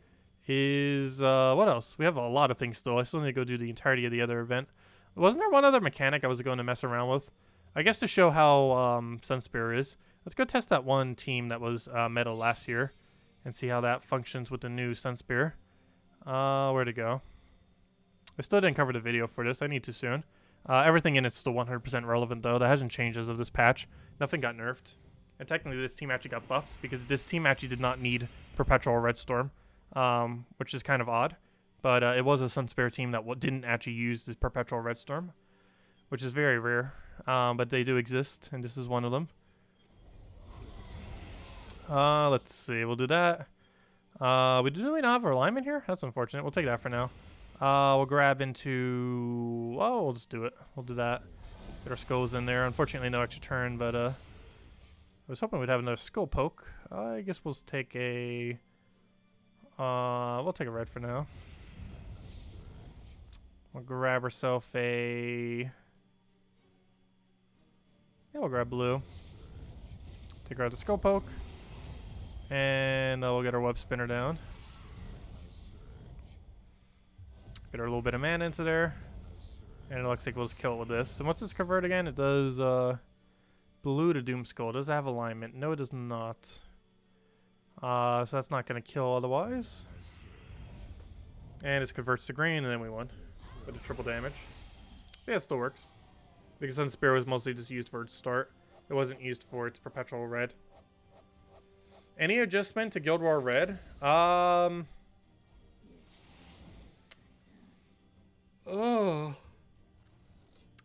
is what else? We have a lot of things still. I still need to go do the entirety of the other event. Wasn't there one other mechanic I was going to mess around with? I guess to show how Sunspear is. Let's go test that one team that was meta last year and see how that functions with the new Sunspear. Where'd it go? I still didn't cover the video for this. I need to soon. Everything in it's still 100% relevant, though. That hasn't changed as of this patch. Nothing got nerfed. And technically, this team actually got buffed because this team actually did not need Perpetual Red Storm, which is kind of odd. But it was a Sunspear team that didn't actually use this Perpetual Red Storm, which is very rare. But they do exist, and this is one of them. Let's see. We'll do that. Do we not have our alignment here? That's unfortunate. We'll take that for now. We'll grab into... Oh, we'll just do it. We'll do that. Get our skulls in there. Unfortunately, no extra turn, but I was hoping we'd have another skull poke. I guess we'll take a... we'll take a red for now. We'll grab ourselves a... Yeah, we'll grab blue. Take her out the skull poke. And we'll get our web spinner down. Get our little bit of mana into there. And it looks like we'll just kill it with this. And what's this convert again? It does blue to Doom Skull. Does it have alignment? No, it does not. So that's not going to kill otherwise. And it converts to green, and then we won. with the triple damage. Yeah, it still works. Because Sunspear was mostly just used for its start. It wasn't used for its perpetual red. Any adjustment to Guild War Red? Oh.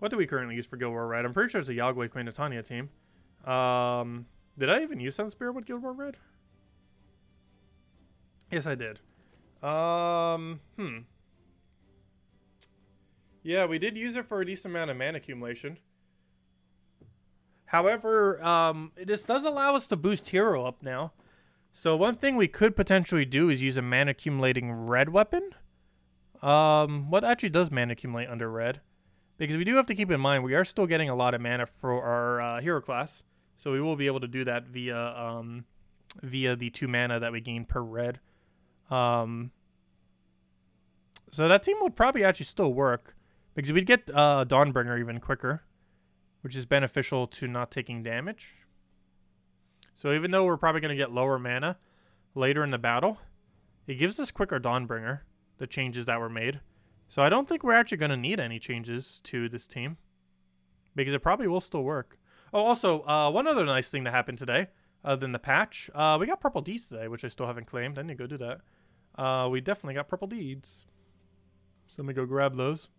What do we currently use for Guild War Red? I'm pretty sure it's a Yagway Queen of Tanya team. Did I even use Sunspear with Guild War Red? Yes, I did. Yeah, we did use it for a decent amount of mana accumulation. However, this does allow us to boost hero up now. So one thing we could potentially do is use a mana accumulating red weapon. What actually does mana accumulate under red? Because we do have to keep in mind we are still getting a lot of mana for our hero class. So we will be able to do that via the 2 mana that we gain per red. So that team would probably actually still work. Because we'd get Dawnbringer even quicker, which is beneficial to not taking damage. So even though we're probably going to get lower mana later in the battle, it gives us quicker Dawnbringer, the changes that were made. So I don't think we're actually going to need any changes to this team, because it probably will still work. Oh, also, one other nice thing that happened today, other than the patch, we got purple deeds today, which I still haven't claimed. I need to go do that. We definitely got purple deeds. So let me go grab those.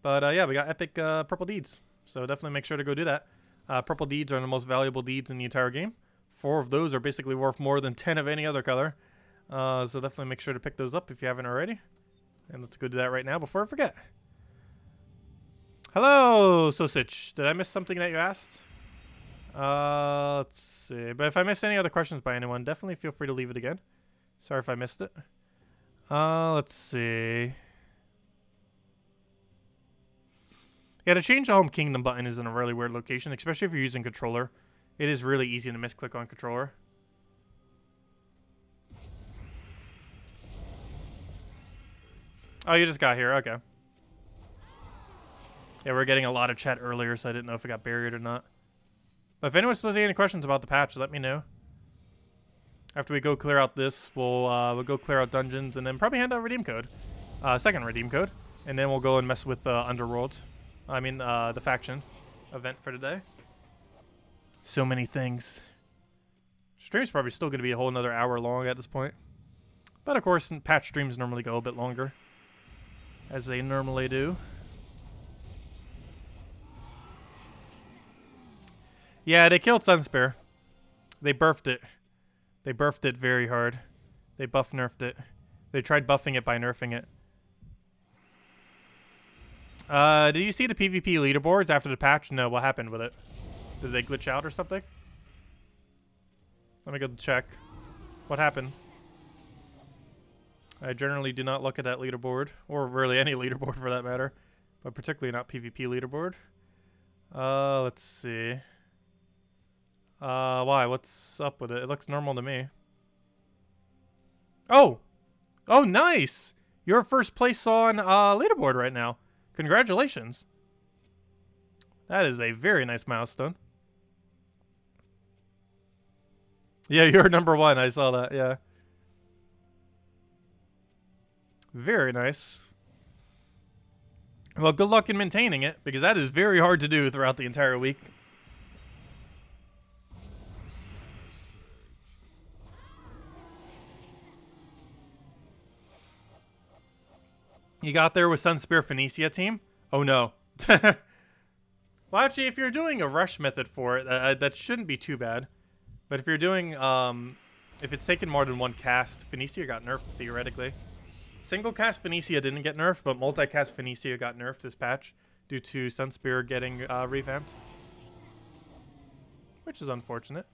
But yeah, we got epic purple deeds. So definitely make sure to go do that. Purple deeds are the most valuable deeds in the entire game. 4 of those are basically worth more than 10 of any other color. So definitely make sure to pick those up if you haven't already. And let's go do that right now before I forget. Hello, ssaszix. Did I miss something that you asked? Let's see. But if I missed any other questions by anyone, definitely feel free to leave it again. Sorry if I missed it. Let's see. Yeah, to change the Home Kingdom button is in a really weird location, especially if you're using controller. It is really easy to misclick on controller. Oh, you just got here. Okay. Yeah, we were getting a lot of chat earlier, so I didn't know if it got buried or not. But if anyone still has any questions about the patch, let me know. After we go clear out this, we'll go clear out dungeons and then probably hand out redeem code. Second redeem code. And then we'll go and mess with Underworld. I mean, the faction event for today. So many things. Stream's probably still going to be a whole another hour long at this point. But of course, patch streams normally go a bit longer. As they normally do. Yeah, they killed Sunspear. They burfed it. They burfed it very hard. They buff nerfed it. They tried buffing it by nerfing it. Did you see the PvP leaderboards after the patch? No, what happened with it? Did they glitch out or something? Let me go check. What happened? I generally do not look at that leaderboard, or really any leaderboard for that matter, but particularly not PvP leaderboard. Let's see. Why? What's up with it? It looks normal to me. Oh! Oh, nice! You're first place on leaderboard right now. Congratulations. That is a very nice milestone. Yeah, you're number 1. I saw that, yeah. Very nice. Well, good luck in maintaining it, because that is very hard to do throughout the entire week. You got there with Sunspear Phoenicia team? Oh no. Well, actually, if you're doing a rush method for it, that shouldn't be too bad. But if you're doing, if it's taken more than 1 cast, Phoenicia got nerfed, theoretically. Single cast Phoenicia didn't get nerfed, but multi-cast Phoenicia got nerfed this patch due to Sunspear getting revamped. Which is unfortunate.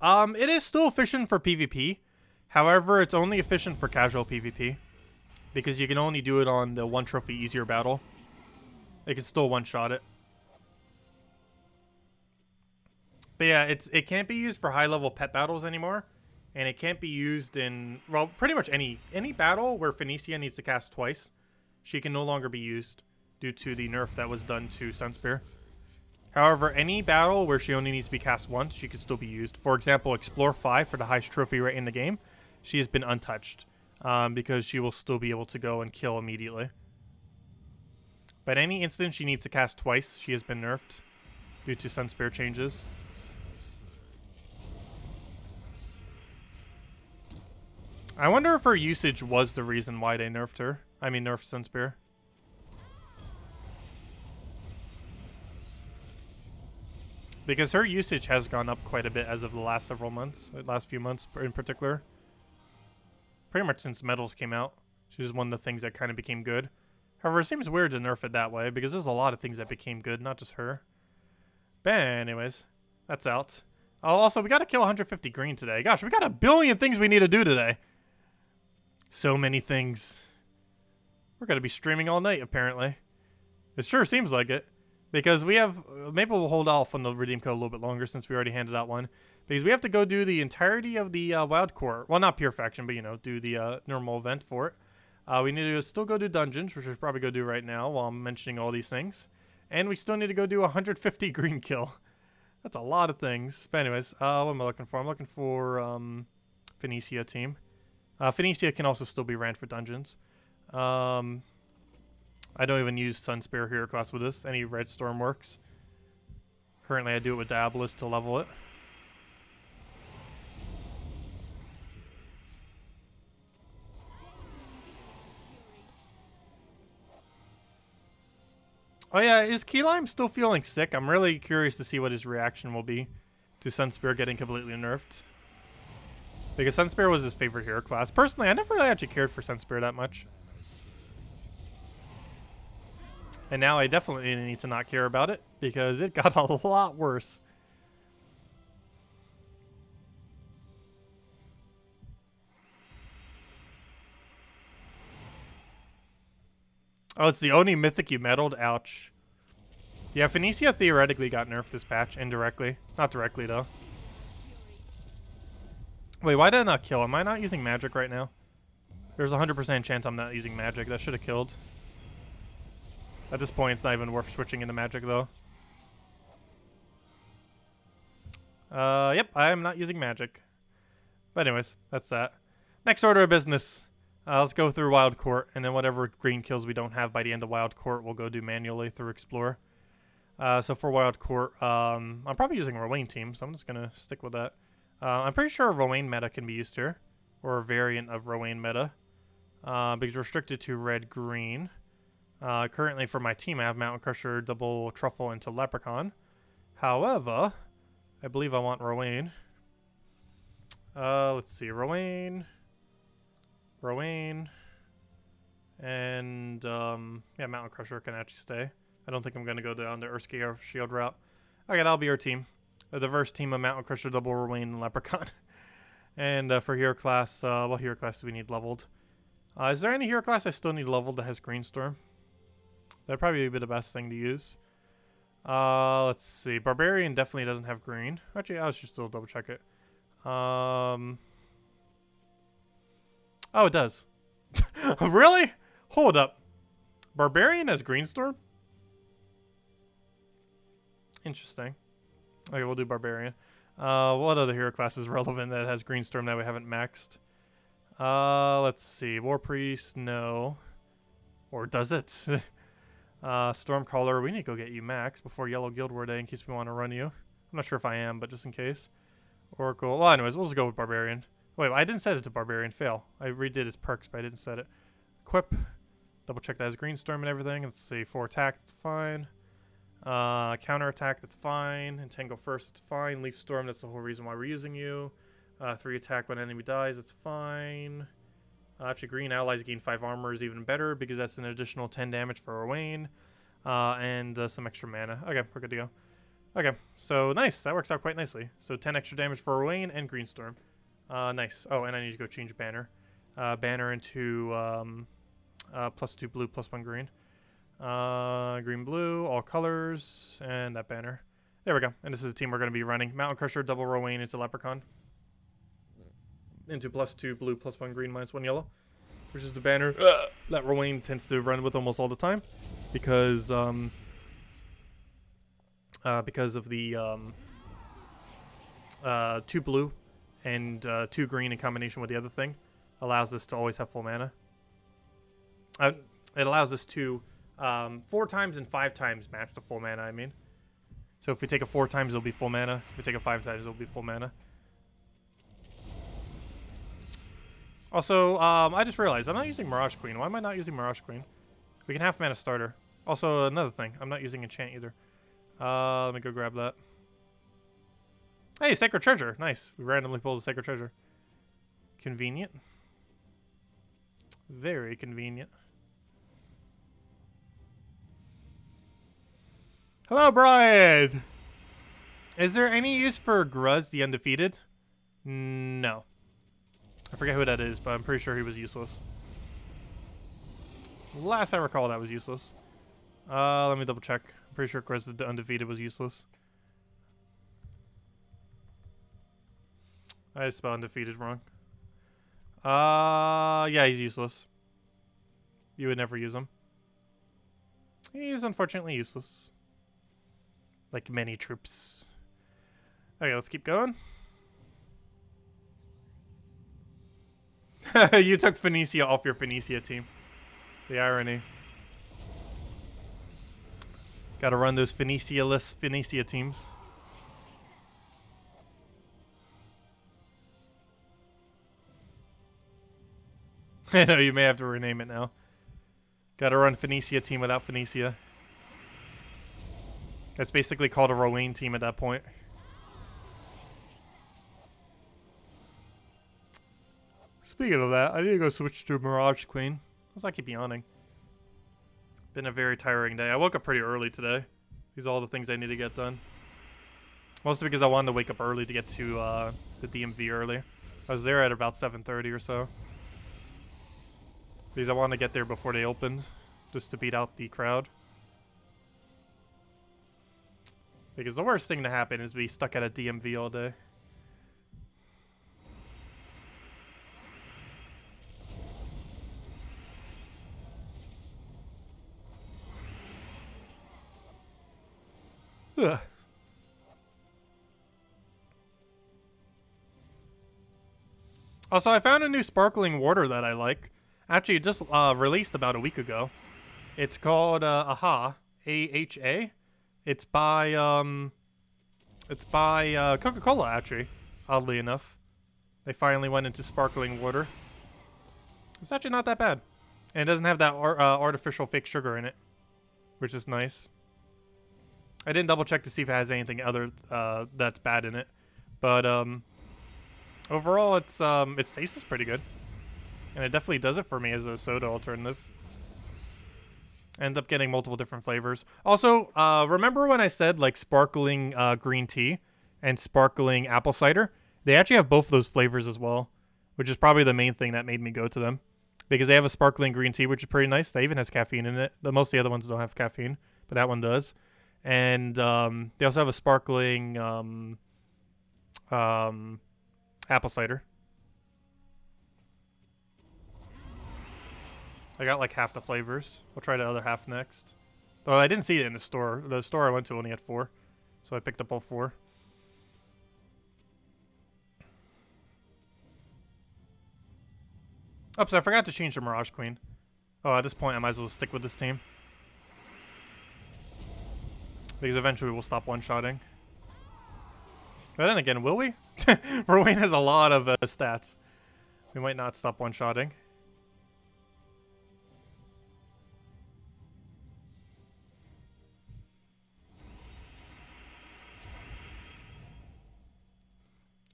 It is still efficient for PvP. However, it's only efficient for casual PvP. Because you can only do it on the 1 trophy easier battle. It can still one-shot it. But yeah, it can't be used for high-level pet battles anymore. and it can't be used in, well, pretty much any battle where Phoenicia needs to cast twice. She can no longer be used due to the nerf that was done to Sunspear. However, any battle where she only needs to be cast once, she can still be used. For example, Explore 5 for the highest trophy rate in the game, she has been untouched because she will still be able to go and kill immediately. But any instance she needs to cast twice, she has been nerfed due to Sunspear changes. I wonder if her usage was the reason why they nerfed her. I mean, nerfed Sunspear. Because her usage has gone up quite a bit as of the last several months, last few months in particular. Pretty much since Metals came out. She was one of the things that kind of became good. However, it seems weird to nerf it that way because there's a lot of things that became good, not just her. But anyways, that's out. Oh, also, we got to kill 150 green today. Gosh, we got a billion things we need to do today. So many things. We're going to be streaming all night, apparently. It sure seems like it. Because we have, maybe we'll hold off on the redeem code a little bit longer since we already handed out one. Because we have to go do the entirety of the Wild Court. Well, not Pure Faction, but, you know, do the normal event for it. We need to still go do dungeons, which we'll probably go do right now while I'm mentioning all these things. And we still need to go do 150 green kill. That's a lot of things. But anyways, what am I looking for? I'm looking for Phoenicia team. Phoenicia can also still be ran for dungeons. I don't even use Sunspear hero class with this. Any Red Storm works. Currently, I do it with Diabolus to level it. Oh yeah, is Keylime still feeling sick? I'm really curious to see what his reaction will be to Sunspear getting completely nerfed. Because Sunspear was his favorite hero class. Personally, I never really actually cared for Sunspear that much. And now I definitely need to not care about it because it got a lot worse. Oh, it's the only mythic you meddled? Ouch. Yeah, Phoenicia theoretically got nerfed this patch, indirectly. Not directly, though. Wait, why did I not kill? Am I not using magic right now? There's a 100% chance I'm not using magic. That should have killed. At this point, it's not even worth switching into magic, though. Yep, I am not using magic. But anyways, that's that. Next order of business. Let's go through Wild Court, and then whatever green kills we don't have by the end of Wild Court, we'll go do manually through Explore. So for Wild Court, I'm probably using Rowain team, so I'm just going to stick with that. I'm pretty sure Rowain meta can be used here, or a variant of Rowain meta, because restricted to red-green. Currently for my team, I have Mountain Crusher, Double Truffle into Leprechaun. However, I believe I want Rowain. Let's see, Rowain, and yeah, Mountain Crusher can actually stay. I don't think I'm going to go down the Earthscale Shield route. Okay, that'll be our team. A diverse team of Mountain Crusher, Double Rowain, and Leprechaun. And for hero class, what hero class do we need leveled? Is there any hero class I still need leveled that has Greenstorm? That'd probably be the best thing to use. Let's see. Barbarian definitely doesn't have green. Actually, I should still double check it. Oh, it does. Really? Hold up. Barbarian has Greenstorm? Interesting. Okay, we'll do Barbarian. What other hero class is relevant that has Greenstorm that we haven't maxed? Let's see. War Priest, no. Or does it? Stormcaller, we need to go get you max before Yellow Guild War Day in case we want to run you. I'm not sure if I am, but just in case. Oracle. Well, anyways, we'll just go with Barbarian. Wait, I didn't set it to Barbarian. Fail. I redid his perks, but I didn't set it. Equip. Double check that has Greenstorm and everything. Let's see. 4 attack, that's fine. Counter attack, that's fine. Entangle first, it's fine. Leaf Storm, that's the whole reason why we're using you. 3 attack when enemy dies, it's fine. Actually, green allies gain 5 armor is even better because that's an additional 10 damage for Rowain. And some extra mana. Okay, we're good to go. Okay, so nice. That works out quite nicely. So 10 extra damage for Rowain and Greenstorm. Nice. Oh, and I need to go change banner. Banner into +2 blue, +1 green. Green, blue, all colors, and that banner. There we go. And this is the team we're going to be running. Mountain Crusher, Double Rowain into Leprechaun. into +2 blue, +1 green, -1 yellow, which is the banner that Rowan tends to run with almost all the time, because of the 2 blue and 2 green in combination with the other thing allows us to always have full mana. It allows us to 4 times and 5 times match the full mana, I mean. So if we take a 4 times, it'll be full mana. If we take a 5 times, it'll be full mana. Also, I just realized I'm not using Mirage Queen. Why am I not using Mirage Queen? We can half mana starter. Also, another thing, I'm not using enchant either. Let me go grab that. Hey, Sacred Treasure. Nice. We randomly pulled a Sacred Treasure. Convenient. Very convenient. Hello, Brian! Is there any use for Gruz the Undefeated? No. I forget who that is, but I'm pretty sure he was useless. Last I recall, that was useless. Let me double check. I'm pretty sure Gruz the Undefeated was useless. I spelled Undefeated wrong. Yeah, he's useless. You would never use him. He's unfortunately useless. Like many troops. Okay, let's keep going. You took Phoenicia off your Phoenicia team. The irony. Gotta run those Phoenicia-less Phoenicia teams. I know, you may have to rename it now. Gotta run Phoenicia team without Phoenicia. That's basically called a Rowan team at that point. Speaking of that, I need to go switch to Mirage Queen. Because I keep yawning. Been a very tiring day. I woke up pretty early today. These are all the things I need to get done. Mostly because I wanted to wake up early to get to the DMV early. I was there at about 7:30 or so. Because I wanted to get there before they opened. Just to beat out the crowd. Because the worst thing to happen is be stuck at a DMV all day. Ugh. Also, I found a new sparkling water that I like. Actually, it just released about a week ago. It's called AHA, A-H-A. It's by Coca-Cola, actually, oddly enough. They finally went into sparkling water. It's actually not that bad. And it doesn't have that artificial fake sugar in it, which is nice. I didn't double check to see if it has anything other that's bad in it. But overall, its taste is pretty good. And it definitely does it for me as a soda alternative. End up getting multiple different flavors. Also, remember when I said like sparkling green tea and sparkling apple cider? They actually have both of those flavors as well, which is probably the main thing that made me go to them. Because they have a sparkling green tea, which is pretty nice. That even has caffeine in it. Most of the other ones don't have caffeine, but that one does. And they also have a sparkling apple cider. I got like half the flavors. I'll try the other half next. Oh, I didn't see it in the store. The store I went to only had 4. So I picked up all 4. Oops, I forgot to change the Mirage Queen. Oh, at this point I might as well stick with this team. Because eventually we'll stop one-shotting. But then again, will we? Rowan has a lot of stats. We might not stop one-shotting.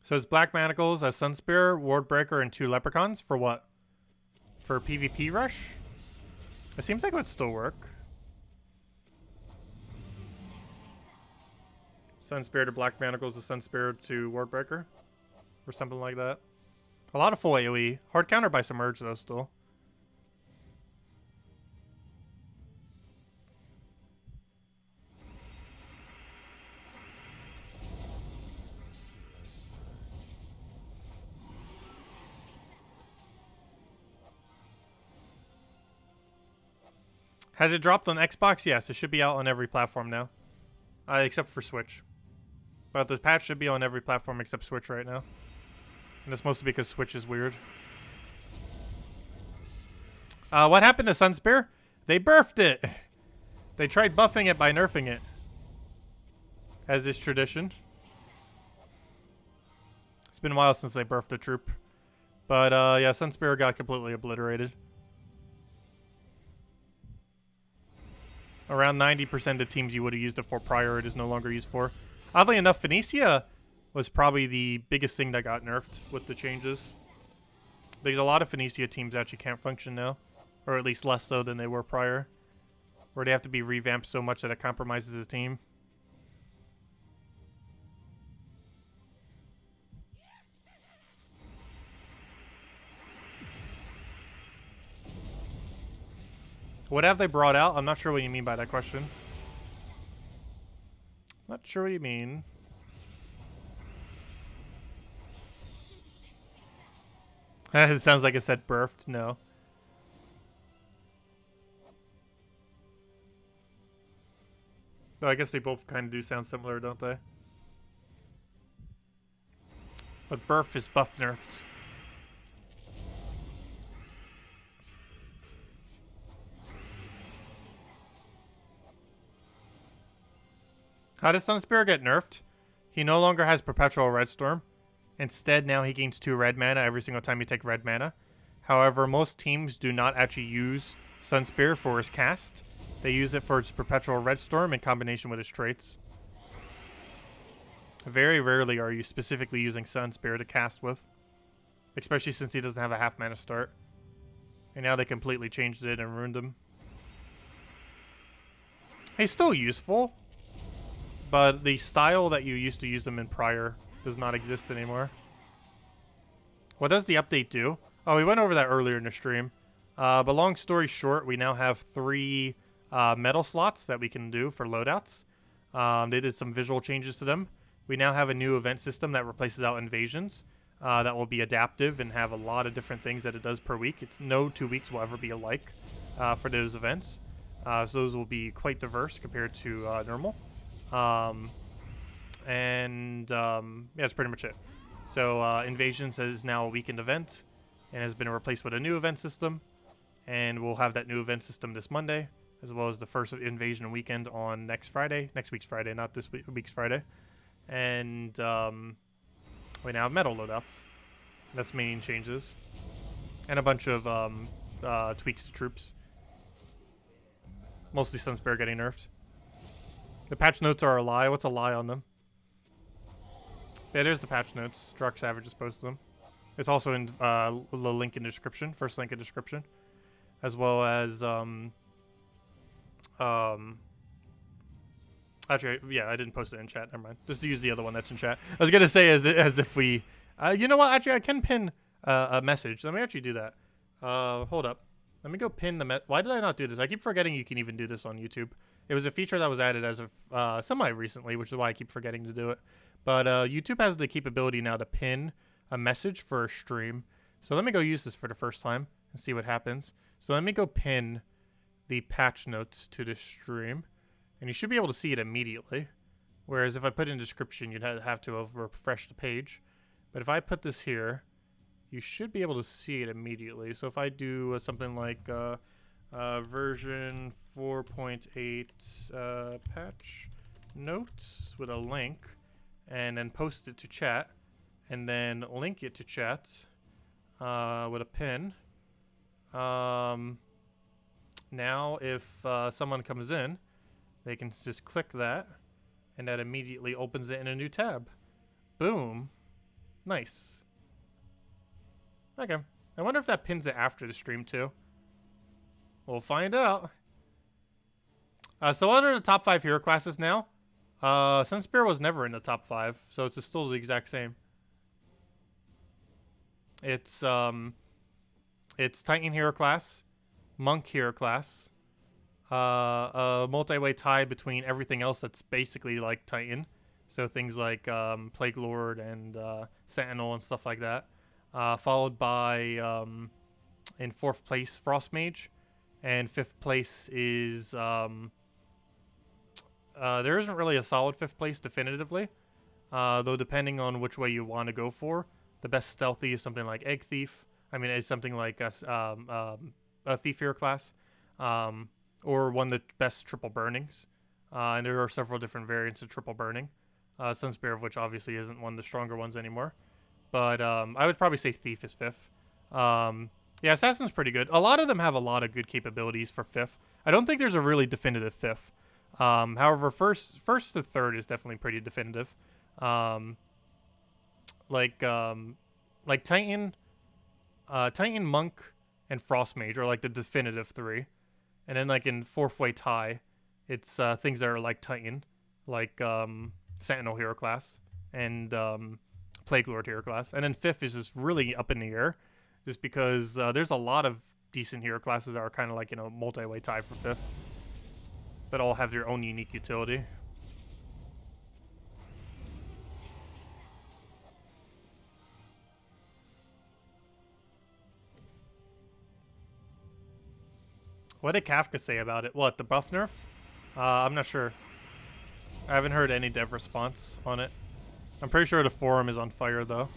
So it's Black Manacles, a Sunspear, Wardbreaker, and 2 Leprechauns. For what? For PvP rush? It seems like it would still work. Sunspear to Black Manacles, a Sunspear to Wardbreaker. Or something like that. A lot of full AoE. Hard counter by Submerge though still. Has it dropped on Xbox? Yes, it should be out on every platform now. Except for Switch. But the patch should be on every platform except Switch right now. And it's mostly because Switch is weird. What happened to Sunspear? They burfed it. They tried buffing it by nerfing it. As is tradition. It's been a while since they burfed a troop. But, yeah, Sunspear got completely obliterated. Around 90% of teams you would have used it for prior, it is no longer used for. Oddly enough, Phoenicia was probably the biggest thing that got nerfed with the changes. Because a lot of Phoenicia teams actually can't function now. Or at least less so than they were prior. Where they have to be revamped so much that it compromises a team. What have they brought out? I'm not sure what you mean by that question. Not sure what you mean. It sounds like it said burfed. No. Oh, I guess they both kind of do sound similar, don't they? But Berf is buff nerfed. How does Sunspear get nerfed? He no longer has Perpetual Red Storm. Instead, now he gains 2 red mana every single time you take red mana. However, most teams do not actually use Sunspear for his cast. They use it for its Perpetual Red Storm in combination with his traits. Very rarely are you specifically using Sunspear to cast with. Especially since he doesn't have a half mana start. And now they completely changed it and ruined him. He's still useful. But the style that you used to use them in prior does not exist anymore. What does the update do? Oh, we went over that earlier in the stream. But long story short, we now have 3 metal slots that we can do for loadouts. They did some visual changes to them. We now have a new event system that replaces out invasions. That will be adaptive and have a lot of different things that it does per week. It's no 2 weeks will ever be alike for those events. So those will be quite diverse compared to normal. Yeah, that's pretty much it. So Invasions is now a weekend event and has been replaced with a new event system, and we'll have that new event system this Monday, as well as the first Invasion weekend on next week's Friday, not this week's Friday. And we now have metal loadouts. That's the main changes, and a bunch of tweaks to troops. Mostly Sunspear getting nerfed. The patch notes are a lie. What's a lie on them? Yeah, there's the patch notes. Drunk Savage just posted them. It's also in the link in the description. First link in the description. As well as, actually, yeah, I didn't post it in chat. Never mind. Just use the other one that's in chat. I was going to say as if we... you know what? Actually, I can pin a message. Let me actually do that. Hold up. Let me go pin the... Why did I not do this? I keep forgetting you can even do this on YouTube. It was a feature that was added as of semi-recently, which is why I keep forgetting to do it. But YouTube has the capability now to pin a message for a stream. So let me go use this for the first time and see what happens. So let me go pin the patch notes to this stream. And you should be able to see it immediately. Whereas if I put in description, you'd have to refresh the page. But if I put this here, you should be able to see it immediately. So if I do something like... version 4.8 patch notes with a link, and then post it to chat, and then link it to chat with a pin. Now if someone comes in, they can just click that, and that immediately opens it in a new tab. Boom. Nice. Okay. I wonder if that pins it after the stream too. We'll find out. So what are the top 5 hero classes now? Sunspear was never in the top 5, so it's still the exact same. It's Titan hero class, Monk hero class, a multi-way tie between everything else that's basically like Titan. So things like Plague Lord and Sentinel and stuff like that. Followed by, in 4th place, Frost Mage. and 5th place is there isn't really a solid 5th place definitively, though depending on which way you want to go for, the best stealthy is something like Egg Thief. I mean, it's something like a Thief hero class, or one of the best triple burnings, and there are several different variants of triple burning. Sunspear, of which obviously isn't one of the stronger ones anymore, but I would probably say Thief is 5th. Yeah, Assassin's pretty good. A lot of them have a lot of good capabilities for 5th. I don't think there's a really definitive 5th. However, first to 3rd is definitely pretty definitive. Like Titan, Titan, Monk, and Frost Mage are like the definitive 3. And then like in 4th way tie, it's things that are like Titan, like Sentinel hero class and Plague Lord hero class. And then 5th is just really up in the air, just because there's a lot of decent hero classes that are kind of like, you know, multi-way tie for 5th, that all have their own unique utility. What did Kafka say about it? What, the buff nerf? I'm not sure. I haven't heard any dev response on it. I'm pretty sure the forum is on fire, though.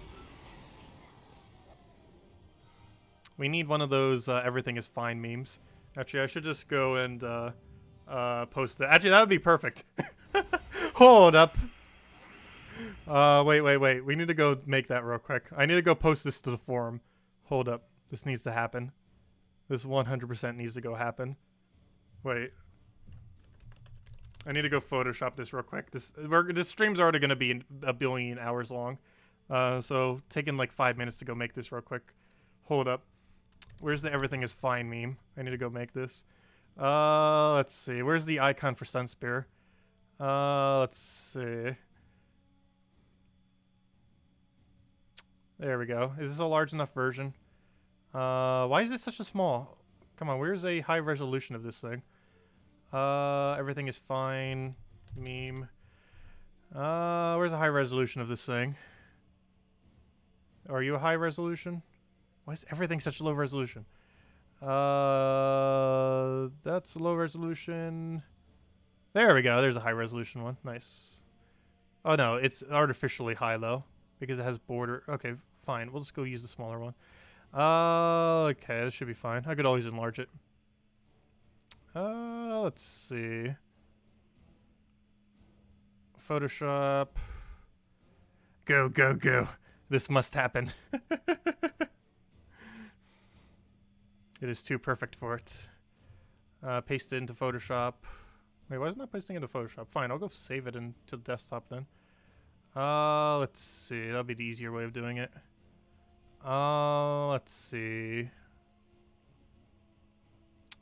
We need one of those everything is fine memes. Actually, I should just go and post it. Actually, that would be perfect. Hold up. Wait. We need to go make that real quick. I need to go post this to the forum. Hold up. This needs to happen. This 100% needs to go happen. Wait. I need to go Photoshop this real quick. This stream's already going to be a billion hours long. So taking like 5 minutes to go make this real quick. Hold up. Where's the everything is fine meme? I need to go make this. Let's see. Where's the icon for Sunspear? Let's see. There we go. Is this a large enough version? Why is this such a small? Come on, where's a high resolution of this thing? Everything is fine. Meme. Where's a high resolution of this thing? Are you a high resolution? Why is everything such a low resolution? That's a low resolution. There we go. There's a high resolution one. Nice. Oh no, it's artificially high though, because it has border. Okay, fine. We'll just go use the smaller one. Okay, this should be fine. I could always enlarge it. Let's see. Photoshop. Go, go, go. This must happen. It is too perfect for it. Paste it into Photoshop. Wait, why is it not pasting into Photoshop? Fine, I'll go save it into desktop then. Let's see. That'll be the easier way of doing it. Let's see.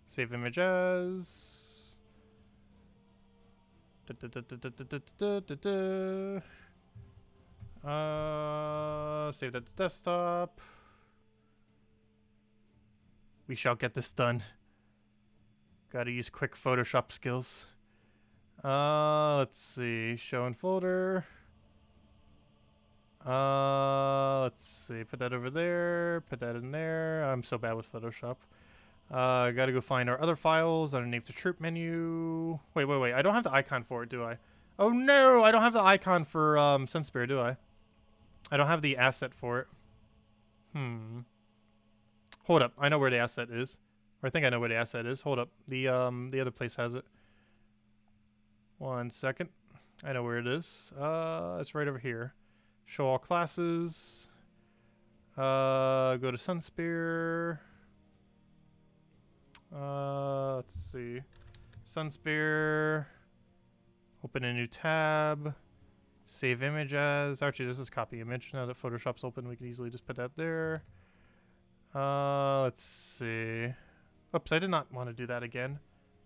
Save image as. Save that to desktop. We shall get this done. Gotta use quick Photoshop skills. Let's see. Show in folder. Let's see. Put that over there. Put that in there. I'm so bad with Photoshop. Gotta go find our other files underneath the troop menu. Wait. I don't have the icon for it, do I? Oh no! I don't have the icon for Sunspear, do I? I don't have the asset for it. Hold up. I know where the asset is. Or I think I know where the asset is. Hold up. The other place has it. 1 second. I know where it is. It's right over here. Show all classes. Go to Sunspear. Let's see. Sunspear. Open a new tab. Save image as. Actually, this is copy image. Now that Photoshop's open, we can easily just put that there. Let's see. Oops, I did not want to do that again.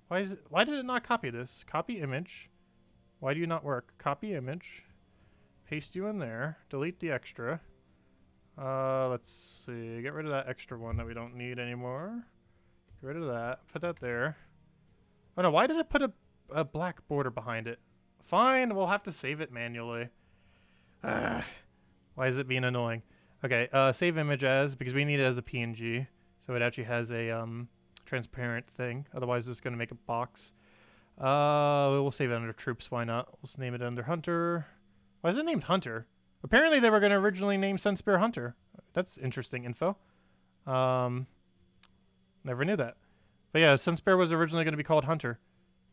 Why did it not copy this? Copy image. Why do you not work? Copy image. Paste you in there. Delete the extra. Let's see. Get rid of that extra one that we don't need anymore. Get rid of that. Put that there. Oh no, why did it put a black border behind it? Fine, we'll have to save it manually. Why is it being annoying? Okay, save image as, because we need it as a PNG. So it actually has a transparent thing. Otherwise, it's going to make a box. We'll save it under troops. Why not? Let's name it under Hunter. Why is it named Hunter? Apparently, they were going to originally name Sunspear Hunter. That's interesting info. Never knew that. But yeah, Sunspear was originally going to be called Hunter.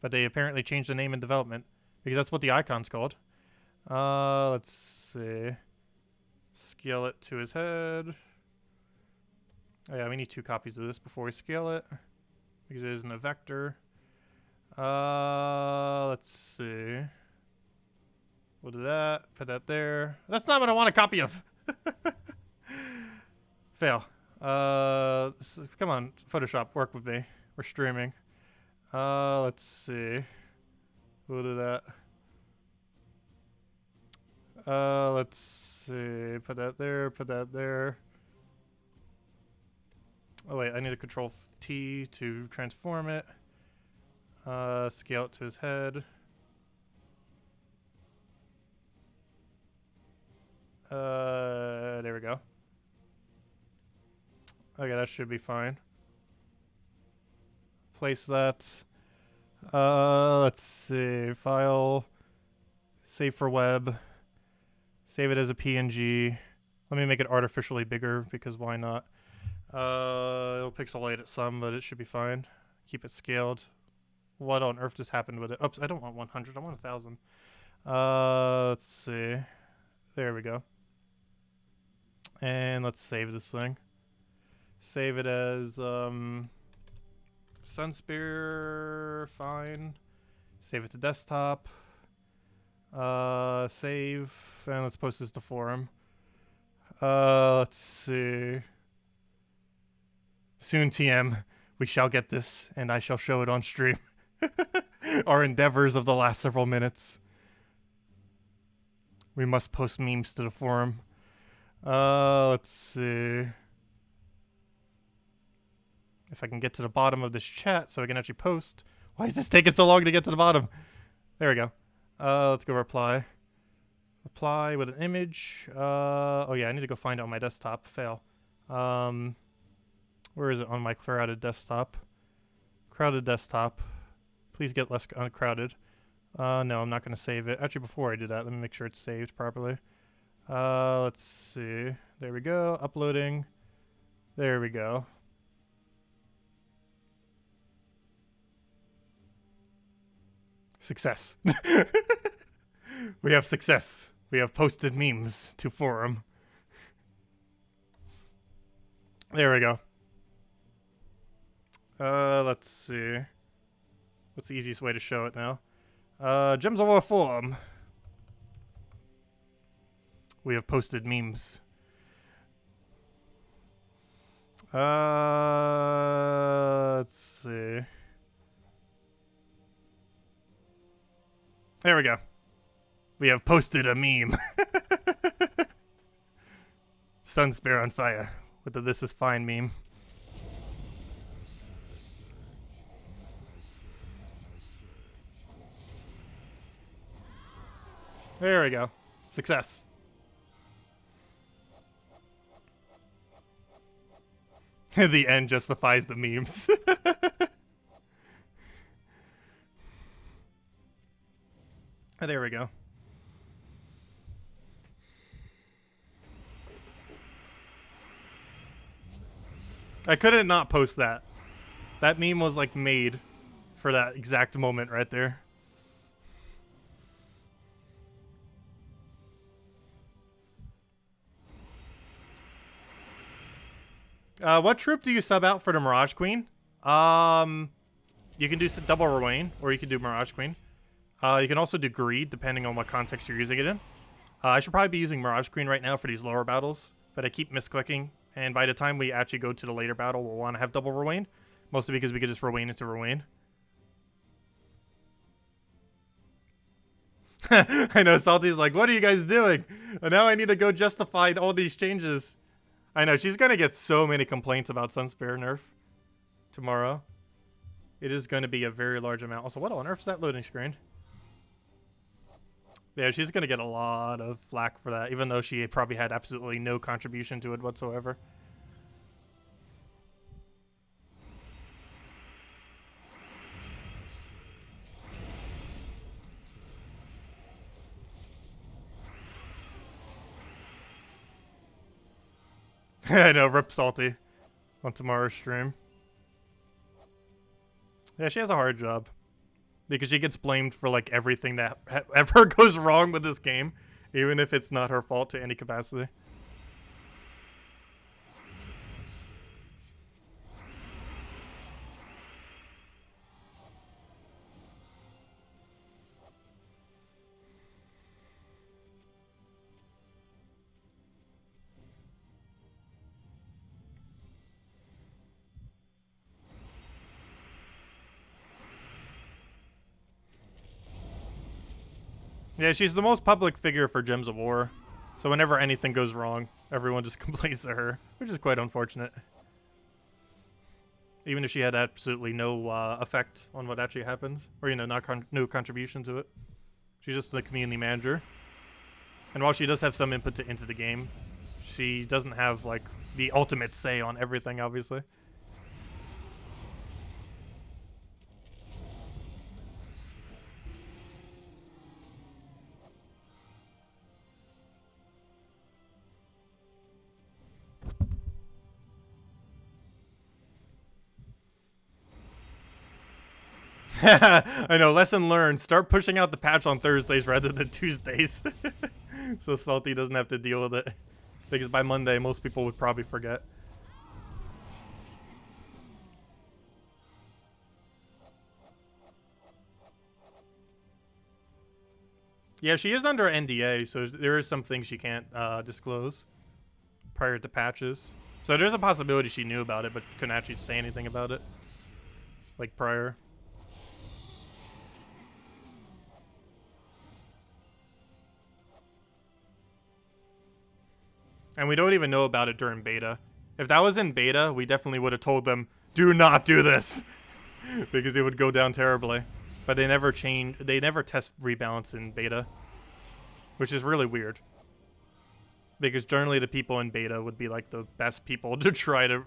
But they apparently changed the name in development. Because that's what the icon's called. Let's see. Scale it to his head. Oh yeah, we need 2 copies of this before we scale it. Because it isn't a vector. Let's see. We'll do that. Put that there. That's not what I want a copy of. Fail. Come on, Photoshop, work with me. We're streaming. Let's see. We'll do that. Let's see. Put that there. Put that there. Oh wait, I need to control T to transform it. Scale it to his head. There we go. Okay, that should be fine. Place that. Let's see. File. Save for web. Save it as a PNG. Let me make it artificially bigger because why not? It'll pixelate it some, but it should be fine. Keep it scaled. What on earth just happened with it? Oops, I don't want 100. I want 1,000. Let's see. There we go. And let's save this thing. Save it as Sunspear. Fine. Save it to desktop. Save. And let's post this to forum. Let's see. Soon, TM, we shall get this, and I shall show it on stream. Our endeavors of the last several minutes. We must post memes to the forum. Let's see. If I can get to the bottom of this chat so I can actually post. Why is this taking so long to get to the bottom? There we go. Let's go reply. Reply with an image. Oh yeah, I need to go find it on my desktop. Fail. Where is it on my crowded desktop? Crowded desktop. Please get less crowded. No, I'm not going to save it. Actually, before I do that, let me make sure it's saved properly. Let's see. There we go. Uploading. There we go. Success. We have success. We have posted memes to forum. There we go. Let's see. What's the easiest way to show it now? Gems of our forum. We have posted memes. Let's see. There we go. We have posted a meme. Sunspear on fire with the "This is fine" meme. There we go. Success. The end justifies the memes. There we go. I couldn't not post that. That meme was like made for that exact moment right there. What troop do you sub out for the Mirage Queen? You can do double Ruane, or you can do Mirage Queen. You can also do Greed, depending on what context you're using it in. I should probably be using Mirage Queen right now for these lower battles, but I keep misclicking, and by the time we actually go to the later battle, we'll want to have double Ruane, mostly because we could just Ruane into Ruane. I know, Salty's like, what are you guys doing? And now I need to go justify all these changes. I know, she's going to get so many complaints about Sunspear nerf tomorrow. It is going to be a very large amount. Also, what on earth is that loading screen? Yeah, she's going to get a lot of flack for that, even though she probably had absolutely no contribution to it whatsoever. I know, rip Salty on tomorrow's stream. Yeah, she has a hard job. Because she gets blamed for, like, everything that ever goes wrong with this game. Even if it's not her fault to any capacity. Yeah, she's the most public figure for Gems of War. So whenever anything goes wrong, everyone just complains to her, which is quite unfortunate. Even if she had absolutely no effect on what actually happens, or, you know, no contribution to it. She's just the community manager. And while she does have some input into the game, she doesn't have, like, the ultimate say on everything, obviously. I know, lesson learned. Start pushing out the patch on Thursdays rather than Tuesdays. So Salty doesn't have to deal with it. Because by Monday, most people would probably forget. Yeah, she is under NDA, so there is some things she can't disclose prior to patches. So there's a possibility she knew about it, but couldn't actually say anything about it. Like prior. And we don't even know about it during beta. If that was in beta, we definitely would have told them, do not do this. Because it would go down terribly. But they never test rebalance in beta. Which is really weird. Because generally the people in beta would be like the best people to try to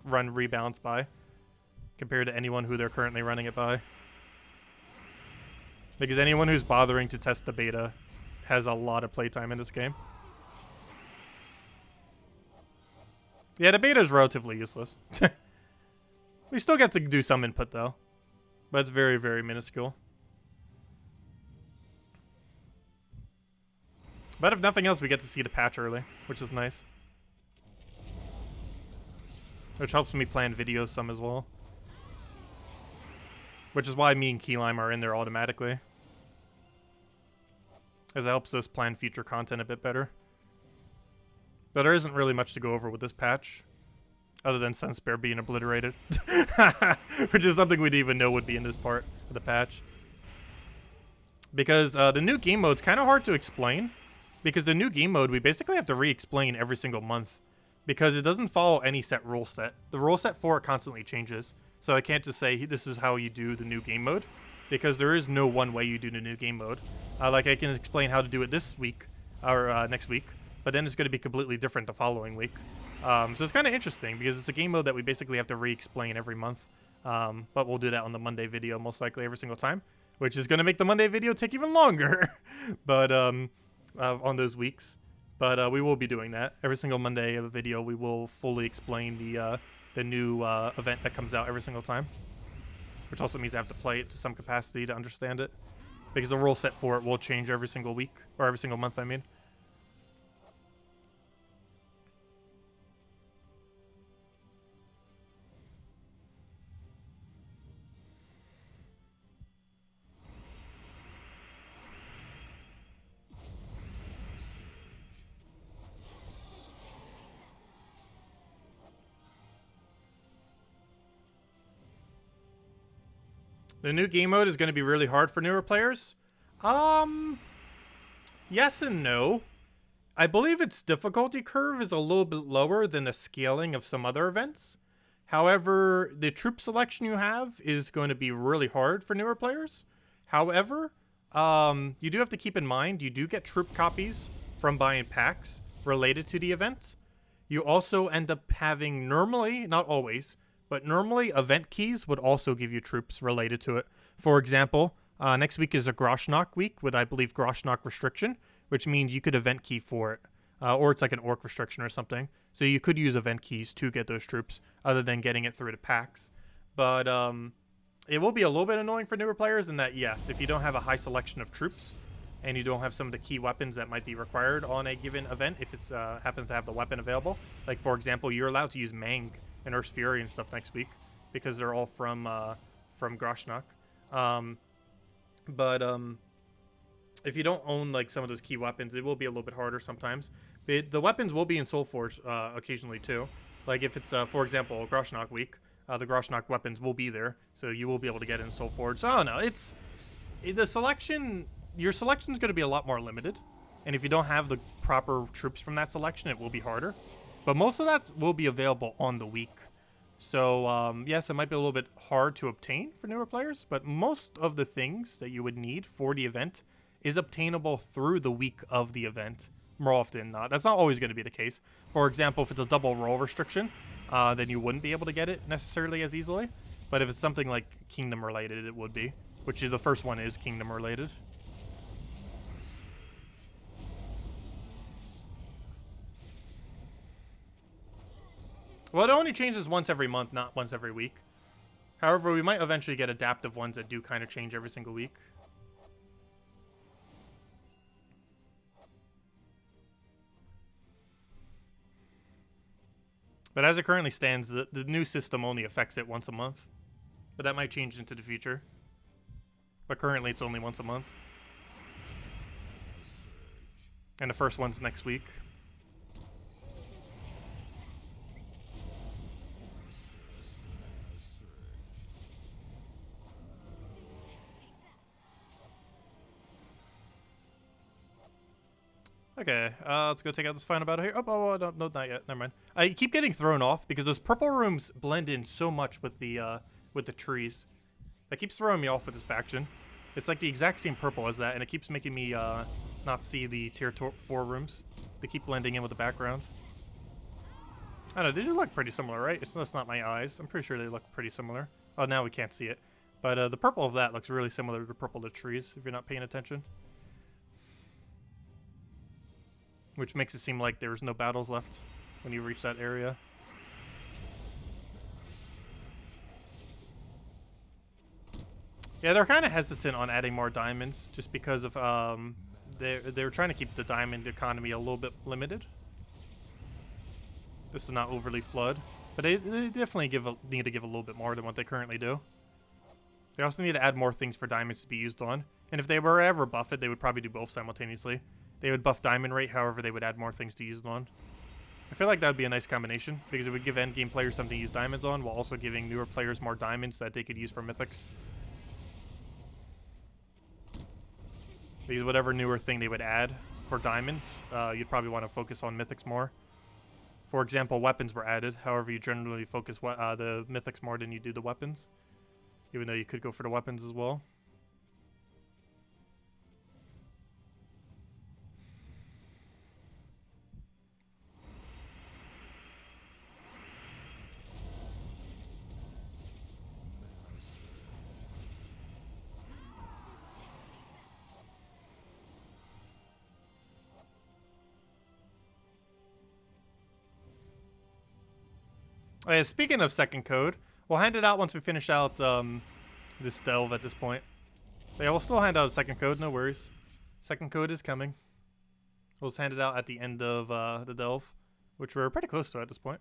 run rebalance by. Compared to anyone who they're currently running it by. Because anyone who's bothering to test the beta has a lot of playtime in this game. Yeah, the beta is relatively useless. We still get to do some input, though. But it's very, very minuscule. But if nothing else, we get to see the patch early, which is nice. Which helps me plan videos some as well. Which is why me and Keylime are in there automatically. As it helps us plan future content a bit better. But there isn't really much to go over with this patch. Other than Sunspear being obliterated. Which is something we didn't even know would be in this part of the patch. Because the new game mode's kind of hard to explain. Because the new game mode, we basically have to re-explain every single month. Because it doesn't follow any set rule set. The rule set for it constantly changes. So I can't just say, this is how you do the new game mode. Because there is no one way you do the new game mode. Like, I can explain how to do it this week. Or next week. But then it's going to be completely different the following week. So it's kind of interesting, because it's a game mode that we basically have to re-explain every month. But we'll do that on the Monday video, most likely every single time. Which is going to make the Monday video take even longer. But, on those weeks. But we will be doing that. Every single Monday of a video, we will fully explain the new event that comes out every single time. Which also means I have to play it to some capacity to understand it. Because the rule set for it will change every single week. Or every single month, I mean. The new game mode is going to be really hard for newer players. Yes and no. I believe its difficulty curve is a little bit lower than the scaling of some other events. However, the troop selection you have is going to be really hard for newer players. However, you do have to keep in mind, you do get troop copies from buying packs related to the event. You also end up having, normally, not always, but normally event keys would also give you troops related to it. For example, next week is a Groshnock week with, I believe, Groshnock restriction, which means you could event key for it. Or it's like an orc restriction or something. So you could use event keys to get those troops, other than getting it through the packs. But it will be a little bit annoying for newer players in that, yes, if you don't have a high selection of troops, and you don't have some of the key weapons that might be required on a given event, if it happens to have the weapon available. Like, for example, you're allowed to use Mang and Earth's Fury and stuff next week, because they're all from Groshnok. If you don't own like some of those key weapons, it will be a little bit harder sometimes. But the weapons will be in Soulforge occasionally too. Like if it's, for example, Groshnok week, the Groshnok weapons will be there, so you will be able to get in Soulforge. So I don't know, the selection. Your selection is going to be a lot more limited, and if you don't have the proper troops from that selection, it will be harder. But most of that will be available on the week. So yes, it might be a little bit hard to obtain for newer players, but most of the things that you would need for the event is obtainable through the week of the event, more often than not. That's not always going to be the case. For example, if it's a double roll restriction, then you wouldn't be able to get it necessarily as easily. But if it's something like Kingdom related, it would be, which the first one is Kingdom related. Well, it only changes once every month, not once every week. However, we might eventually get adaptive ones that do kind of change every single week. But as it currently stands, the new system only affects it once a month. But that might change into the future. But currently it's only once a month. And the first one's next week. Okay, let's go take out this final battle here. Oh, no, not yet. Never mind. I keep getting thrown off because those purple rooms blend in so much with the trees. That keeps throwing me off with this faction. It's like the exact same purple as that, and it keeps making me not see the tier 4 rooms. They keep blending in with the backgrounds. I don't know, they do look pretty similar, right? It's not my eyes. I'm pretty sure they look pretty similar. Oh, now we can't see it. But the purple of that looks really similar to the purple of the trees, if you're not paying attention. Which makes it seem like there's no battles left when you reach that area. Yeah, they're kind of hesitant on adding more diamonds just because of they're trying to keep the diamond economy a little bit limited, just to not overly flood. But they definitely need to give a little bit more than what they currently do. They also need to add more things for diamonds to be used on. And if they were ever buff it, they would probably do both simultaneously. They would buff diamond rate, however, they would add more things to use it on. I feel like that would be a nice combination, because it would give endgame players something to use diamonds on, while also giving newer players more diamonds that they could use for mythics. Because whatever newer thing they would add for diamonds, you'd probably want to focus on mythics more. For example, weapons were added, however, you generally focus the mythics more than you do the weapons. Even though you could go for the weapons as well. Oh, yeah, speaking of second code, we'll hand it out once we finish out this delve at this point. But yeah, we'll still hand out a second code, no worries. Second code is coming. We'll just hand it out at the end of the delve, which we're pretty close to at this point.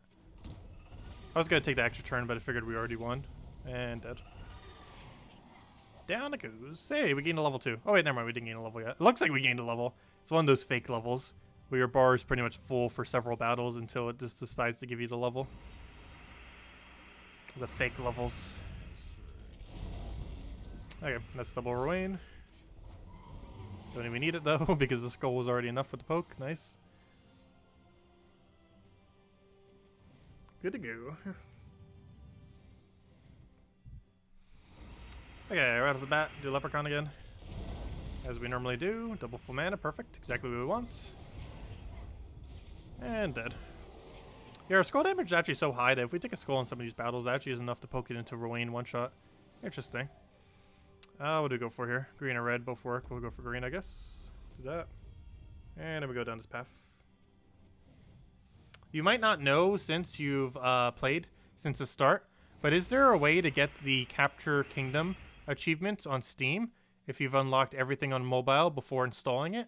I was going to take the extra turn, but I figured we already won. And dead. Down it goes. Hey, we gained a level 2. Oh wait, never mind, we didn't gain a level yet. It looks like we gained a level. It's one of those fake levels where your bar is pretty much full for several battles until it just decides to give you the level. The fake levels. Okay, that's double ruin. Don't even need it though, because the skull was already enough with the poke. Nice. Good to go. Okay, right off the bat, do Leprechaun again. As we normally do. Double full mana, perfect. Exactly what we want. And dead. Yeah, our skull damage is actually so high that if we take a skull in some of these battles, it actually is enough to poke it into Ruin one shot. Interesting. What do we go for here? Green or red both work. We'll go for green, I guess. Do that. And then we go down this path. you might not know since you've played since the start, but is there a way to get the Capture Kingdom achievement on Steam if you've unlocked everything on mobile before installing it?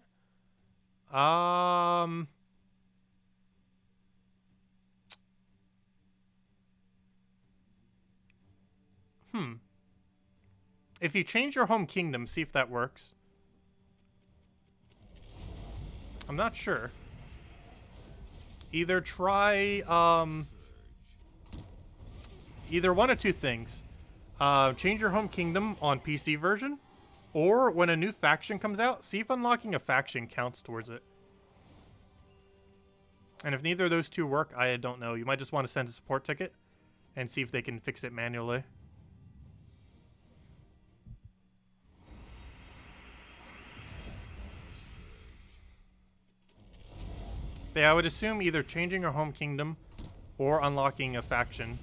If you change your home kingdom, see if that works. I'm not sure. Either try, either one of two things. Change your home kingdom on PC version, or when a new faction comes out, see if unlocking a faction counts towards it. And if neither of those two work, I don't know. You might just want to send a support ticket and see if they can fix it manually. But yeah, I would assume either changing your home kingdom or unlocking a faction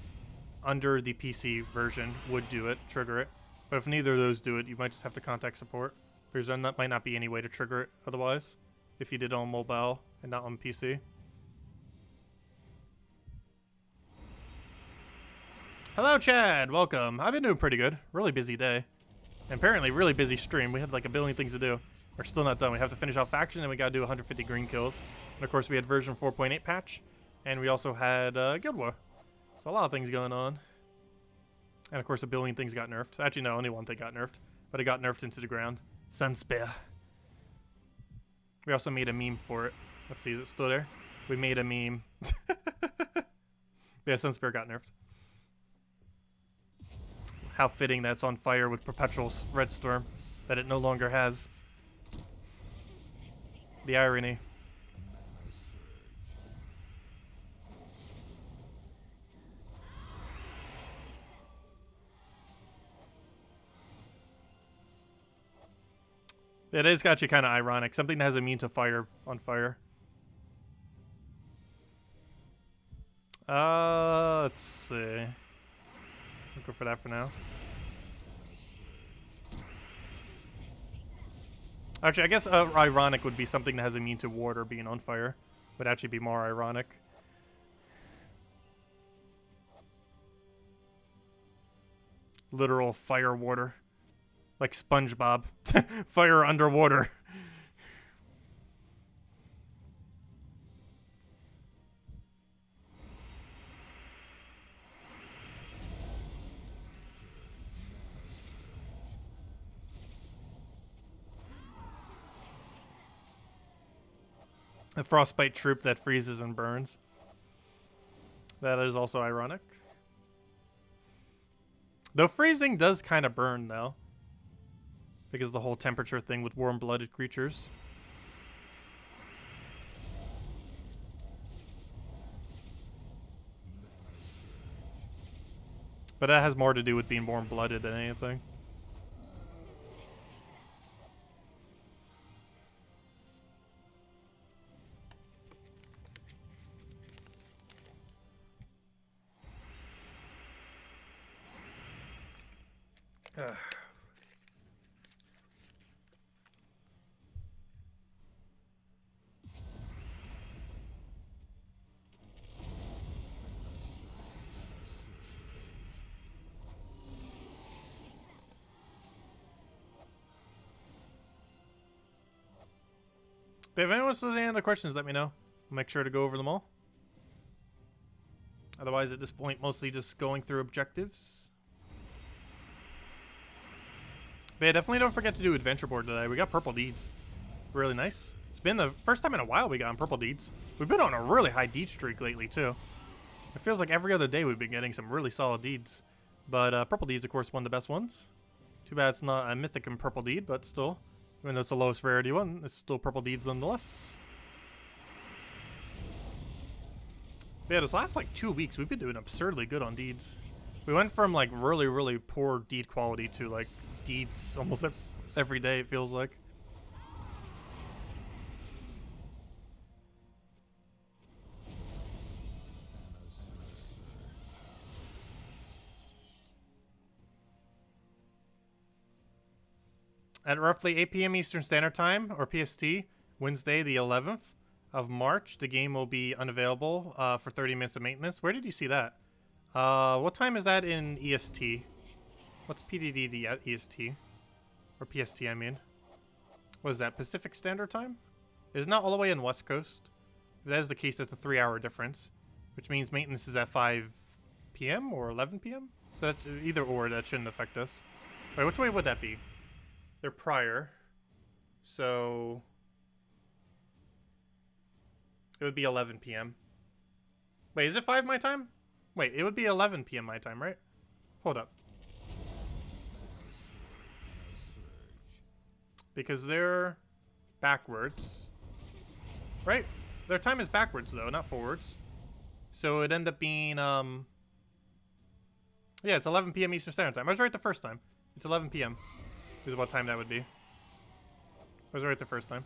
under the PC version would do it, trigger it. But if neither of those do it, you might just have to contact support. There might not be any way to trigger it otherwise, if you did it on mobile and not on PC. Hello, Chad. Welcome. I've been doing pretty good. Really busy day. And apparently, really busy stream. We had like a billion things to do. We're still not done. We have to finish off faction, and we gotta do 150 green kills. And of course, we had version 4.8 patch, and we also had Guild War. So a lot of things going on. And of course, a billion things got nerfed. Actually, no, only one thing got nerfed, but it got nerfed into the ground. Sunspear. We also made a meme for it. Let's see, is it still there? We made a meme. Yeah, Sunspear got nerfed. How fitting that's on fire with Perpetual Red Storm that it no longer has. The irony. It is actually kind of ironic. Something that has immune to fire on fire. Let's see. I'll go for that for now. Actually, I guess ironic would be something that has immune to water being on fire. Would actually be more ironic. Literal fire water. Like SpongeBob. Fire underwater. A frostbite troop that freezes and burns. That is also ironic. Though freezing does kind of burn, though. Because the whole temperature thing with warm-blooded creatures. But that has more to do with being warm-blooded than anything. But if anyone has any other questions, let me know. I'll make sure to go over them all. Otherwise, at this point, mostly just going through objectives. But yeah, definitely don't forget to do Adventure Board today. We got Purple Deeds. Really nice. It's been the first time in a while we got on Purple Deeds. We've been on a really high deed streak lately, too. It feels like every other day we've been getting some really solid deeds. But Purple Deeds, of course, one of the best ones. Too bad it's not a Mythic and Purple Deed, but still. Even though it's the lowest rarity one, it's still Purple Deeds nonetheless. But yeah, this last like 2 weeks, we've been doing absurdly good on deeds. We went from like really, really poor deed quality to like deeds almost every day, it feels like. At roughly 8 p.m. Eastern Standard Time, or PST, Wednesday the 11th, of March, the game will be unavailable for 30 minutes of maintenance. Where did you see that? What time is that in EST? What's PDD EST? Or PST, I mean. What is that, Pacific Standard Time? It's not all the way in West Coast. If that is the case, that's a 3-hour difference. Which means maintenance is at 5 p.m. or 11 p.m.? So that's either or, that shouldn't affect us. Wait, which way would that be? They're prior. So... it would be 11 p.m. Wait, is it 5 my time? Wait, it would be 11 p.m. my time, right? Hold up. Because they're backwards. Right? Their time is backwards, though, not forwards. So it'd end up being, yeah, it's 11 p.m. Eastern Standard Time. I was right the first time. It's 11 p.m. is what time that would be. I was right the first time.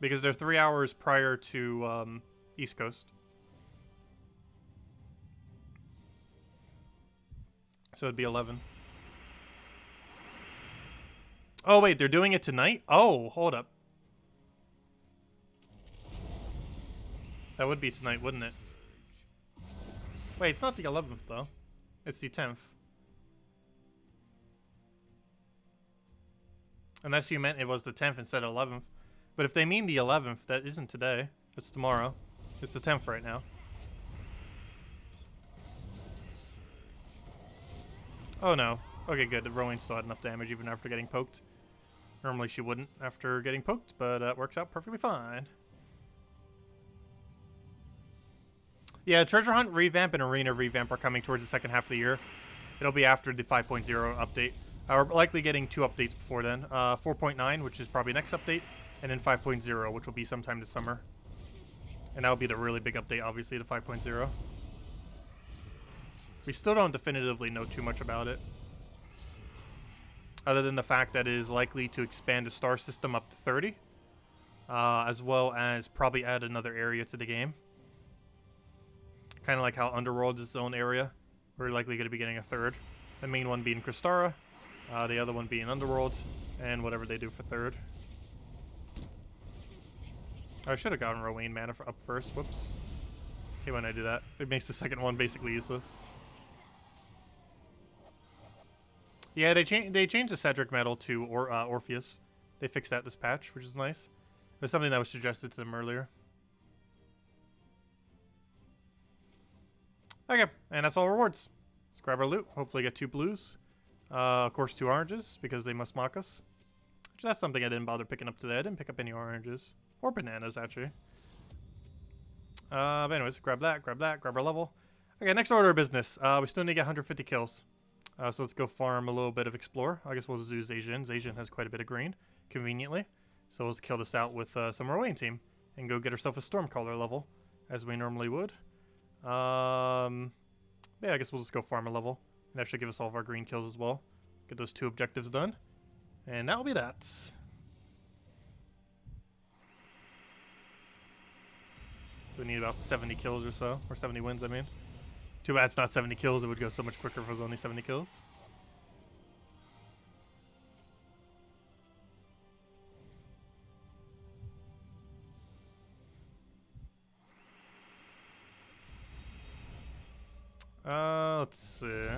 Because they're 3 hours prior to East Coast. So it'd be 11. Oh, wait, they're doing it tonight? Oh, hold up. That would be tonight, wouldn't it? Wait, it's not the 11th, though. It's the 10th. Unless you meant it was the 10th instead of 11th. But if they mean the 11th, that isn't today. It's tomorrow. It's the 10th right now. Oh, no. Okay, good. Rowan still had enough damage even after getting poked. Normally she wouldn't after getting poked, but it works out perfectly fine. Yeah, Treasure Hunt revamp and Arena revamp are coming towards the second half of the year. It'll be after the 5.0 update. We're likely getting 2 updates before then. 4.9, which is probably next update, and then 5.0, which will be sometime this summer. And that'll be the really big update, obviously, to 5.0. We still don't definitively know too much about it. Other than the fact that it is likely to expand the star system up to 30. As well as probably add another area to the game. Kind of like how Underworld is its own area. We're likely going to be getting a third. The main one being Kristara. The other one being Underworld. And whatever they do for third. I should have gotten Rowan mana up first. Whoops. Hey, when I do that, it makes the second one basically useless. Yeah, they changed the Cedric medal to Orpheus. They fixed that this patch, which is nice. It was something that was suggested to them earlier. Okay, and that's all rewards. Let's grab our loot. Hopefully get 2 blues. Of course, 2 oranges, because they must mock us. Which that's something I didn't bother picking up today. I didn't pick up any oranges. Or bananas, actually. But anyways, grab that, grab our level. Okay, next order of business. We still need to get 150 kills. So let's go farm a little bit of Explore. I guess we'll just do Zasian. Zasian has quite a bit of green, conveniently. So let's kill this out with some Rowan team. And go get ourselves a Stormcaller level, as we normally would. Yeah, I guess we'll just go farm a level. And that should give us all of our green kills as well. Get those 2 objectives done. And that'll be that. So we need about 70 kills or so. Or 70 wins, I mean. Too bad it's not 70 kills. It would go so much quicker if it was only 70 kills. Let's see.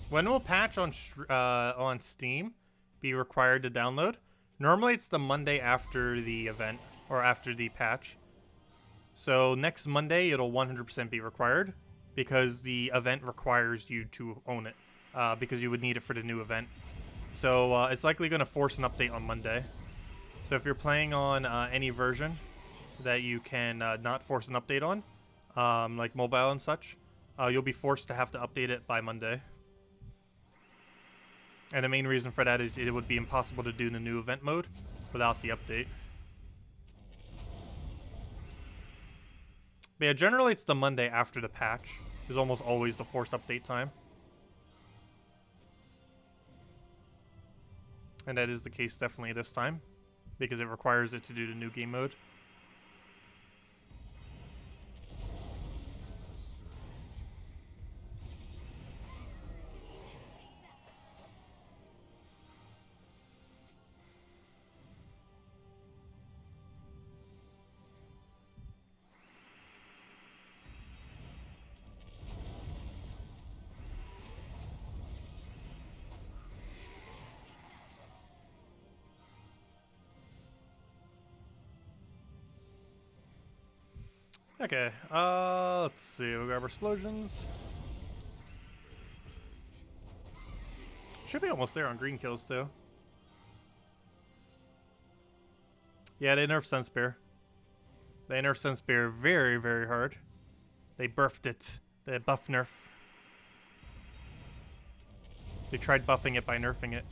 When will patch on Steam be required to download? Normally it's the Monday after the event, or after the patch. So next Monday it'll 100% be required, because the event requires you to own it, because you would need it for the new event. So it's likely going to force an update on Monday. So if you're playing on any version that you can not force an update on, like mobile and such, you'll be forced to have to update it by Monday. And the main reason for that is it would be impossible to do the new event mode without the update. But yeah, generally it's the Monday after the patch. Is almost always the forced update time. And that is the case definitely this time. because it requires it to do the new game mode. Okay, let's see. We'll grab our explosions. Should be almost there on green kills, too. Yeah, they nerfed Sunspear. They nerfed Sunspear very, very hard. They burfed it. They buff nerf. They tried buffing it by nerfing it.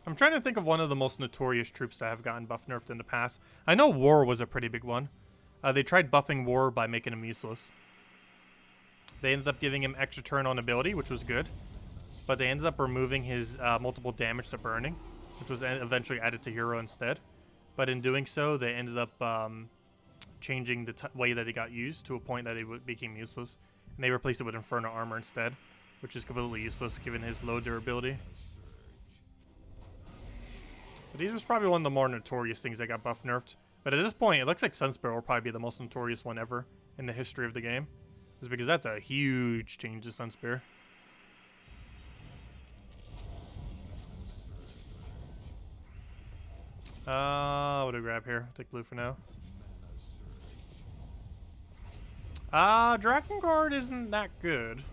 I'm trying to think of one of the most notorious troops that have gotten buff nerfed in the past. I know War was a pretty big one. They tried buffing War by making him useless. They ended up giving him extra turn on ability, which was good. But they ended up removing his multiple damage to burning, which was eventually added to hero instead. But in doing so, they ended up changing the way that it got used to a point that it became useless. And they replaced it with Inferno Armor instead, which is completely useless given his low durability. But these was probably one of the more notorious things that got buff nerfed. But at this point, it looks like Sunspear will probably be the most notorious one ever in the history of the game. Just because that's a huge change to Sunspear. What do I grab here? Take blue for now. Dragon Guard isn't that good.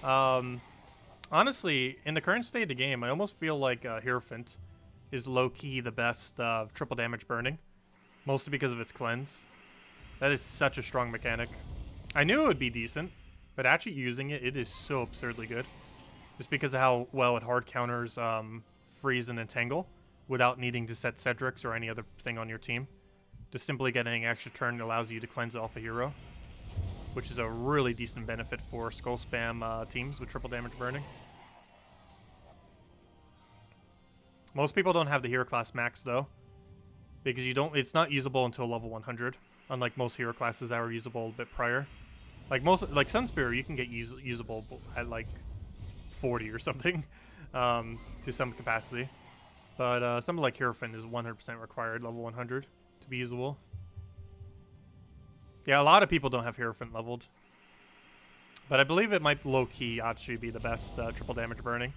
Honestly, in the current state of the game, I almost feel like Hierophant is low-key the best triple damage burning. Mostly because of its cleanse. That is such a strong mechanic. I knew it would be decent, but actually using it, it is so absurdly good. Just because of how well it hard counters Freeze and Entangle without needing to set Cedric's or any other thing on your team. Just simply getting an extra turn allows you to cleanse off a hero, which is a really decent benefit for skull spam teams with triple damage burning. Most people don't have the hero class max though, because it's not usable until level 100, unlike most hero classes that were usable a bit prior. Like Sunspear, you can get usable at like 40 or something, to some capacity. But something like Hierophant is 100% required level 100 to be usable. Yeah, a lot of people don't have Hierophant leveled, but I believe it might low-key actually be the best triple damage burning.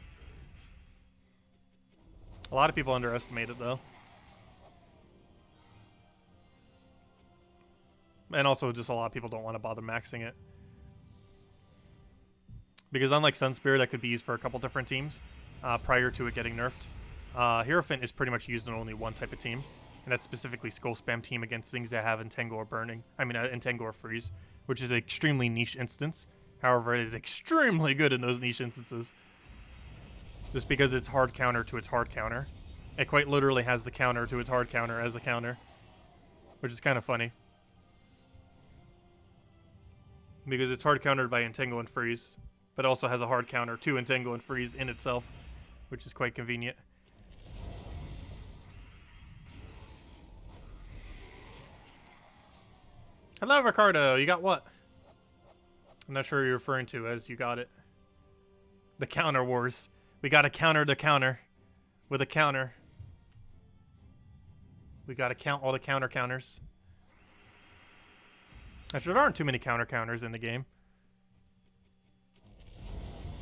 A lot of people underestimate it though. And also just a lot of people don't want to bother maxing it. Because unlike Sunspear that could be used for a couple different teams prior to it getting nerfed, Hierophant is pretty much used in only one type of team. And that's specifically Skull Spam team against things that have Entangle or Burning. I mean, Entangle or Freeze, which is an extremely niche instance. However, it is extremely good in those niche instances. Just because it's hard counter to its hard counter. It quite literally has the counter to its hard counter as a counter. Which is kind of funny. Because it's hard countered by Entangle and Freeze. But also has a hard counter to Entangle and Freeze in itself. Which is quite convenient. Hello, Ricardo. You got what? I'm not sure who you're referring to as you got it. The counter wars. We gotta counter the counter with a counter. We gotta count all the counters. Actually, there aren't too many counters in the game.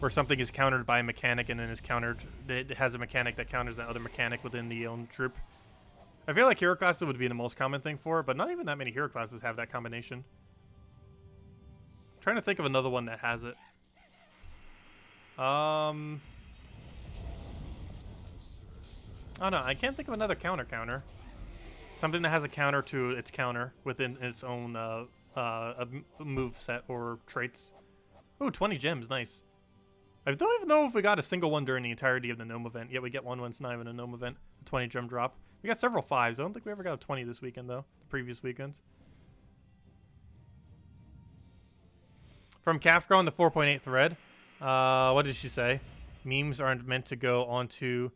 Where something is countered by a mechanic and then is countered. It has a mechanic that counters that other mechanic within the own troop. I feel like hero classes would be the most common thing for it, but not even that many hero classes have that combination. I'm trying to think of another one that has it. Oh no, I can't think of another counter. Something that has a counter to its counter within its own move set or traits. Ooh, 20 gems, nice. I don't even know if we got a single one during the entirety of the Gnome event. Yet we get one when it's not even a Gnome event. A 20 gem drop. We got several 5s. I don't think we ever got a 20 this weekend though. The previous weekends. From Kafka on the 4.8 thread. What did she say? Memes aren't meant to go onto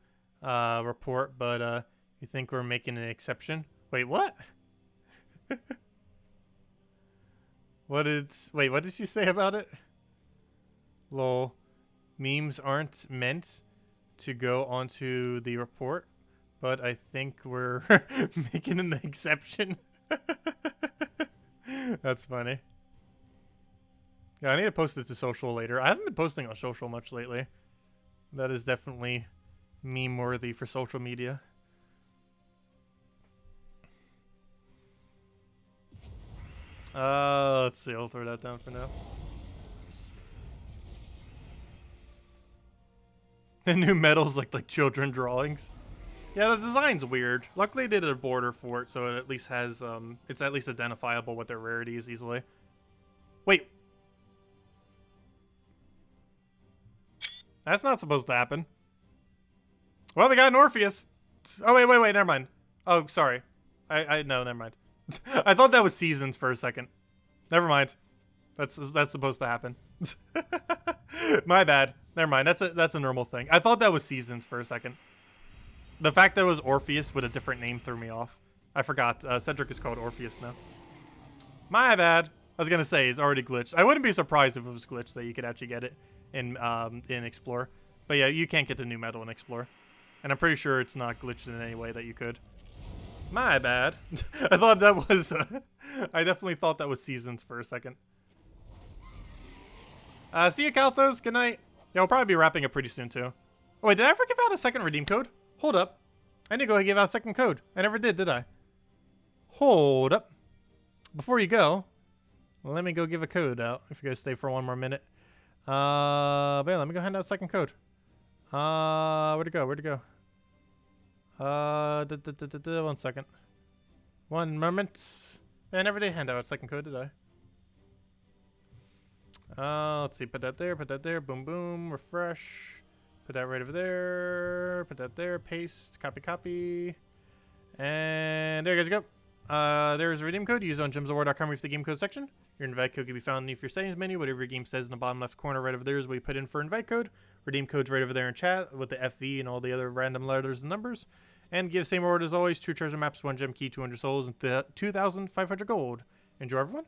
report, but you think we're making an exception? Wait, what? What did she say about it? Lol. Memes aren't meant to go onto the report, but I think we're making an exception. That's funny. Yeah, I need to post it to social later. I haven't been posting on social much lately. That is definitely meme-worthy for social media. Let's see. I'll throw that down for now. The new medals look like children drawings. Yeah, the design's weird. Luckily, they did a border for it, so it at least has it's at least identifiable with their rarities easily. Wait. That's not supposed to happen. Well, we got an Orpheus. Oh, wait, never mind. Oh, sorry. No, never mind. I thought that was seasons for a second. Never mind. That's supposed to happen. My bad. Never mind. That's a normal thing. I thought that was seasons for a second. The fact that it was Orpheus with a different name threw me off. I forgot. Cedric is called Orpheus now. My bad. I was gonna say it's already glitched. I wouldn't be surprised if it was glitched that you could actually get it in Explore. But yeah, you can't get the new medal in Explore, and I'm pretty sure it's not glitched in any way that you could. My bad. I thought that was. I definitely thought that was seasons for a second. See you, Kalthos. Good night. Yeah, we'll probably be wrapping up pretty soon too. Oh, wait, did I ever give out a second redeem code? Hold up. I need to go give out a second code. I never did I? Hold up. Before you go, let me go give a code out. If you guys stay for one more minute. But yeah, let me go hand out a second code. Where'd it go? Where'd it go? 1 second. 1 moment. I never did hand out a second code, did I? Let's see. Put that there. Put that there. Boom, boom. Refresh. Put that right over there. Put that there. Paste. Copy, copy. And there you guys go. There's a redeem code. Use on gemsawar.com with the game code section. Your invite code can be found underneath your settings menu. Whatever your game says in the bottom left corner right over there is what you put in for invite code. Redeem code's right over there in chat with the FV and all the other random letters and numbers. And give the same reward as always. 2 treasure maps, 1 gem key, 200 souls, and 2,500 gold. Enjoy, everyone.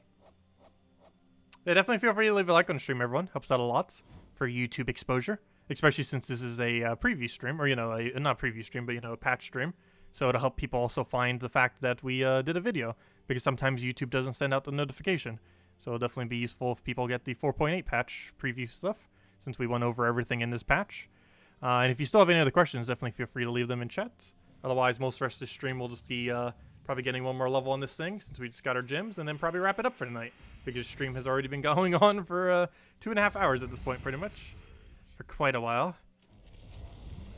Yeah, definitely feel free to leave a like on the stream, everyone. Helps out a lot for YouTube exposure. Especially since this is a preview stream. Or, you know, not preview stream, but, you know, a patch stream. So it'll help people also find the fact that we did a video. Because sometimes YouTube doesn't send out the notification. So it'll definitely be useful if people get the 4.8 patch preview stuff. Since we went over everything in this patch. And if you still have any other questions, definitely feel free to leave them in chat. Otherwise, most of the rest of the stream will just be probably getting one more level on this thing. Since we just got our gyms. And then probably wrap it up for tonight. Because stream has already been going on for 2.5 hours at this point, pretty much. For quite a while.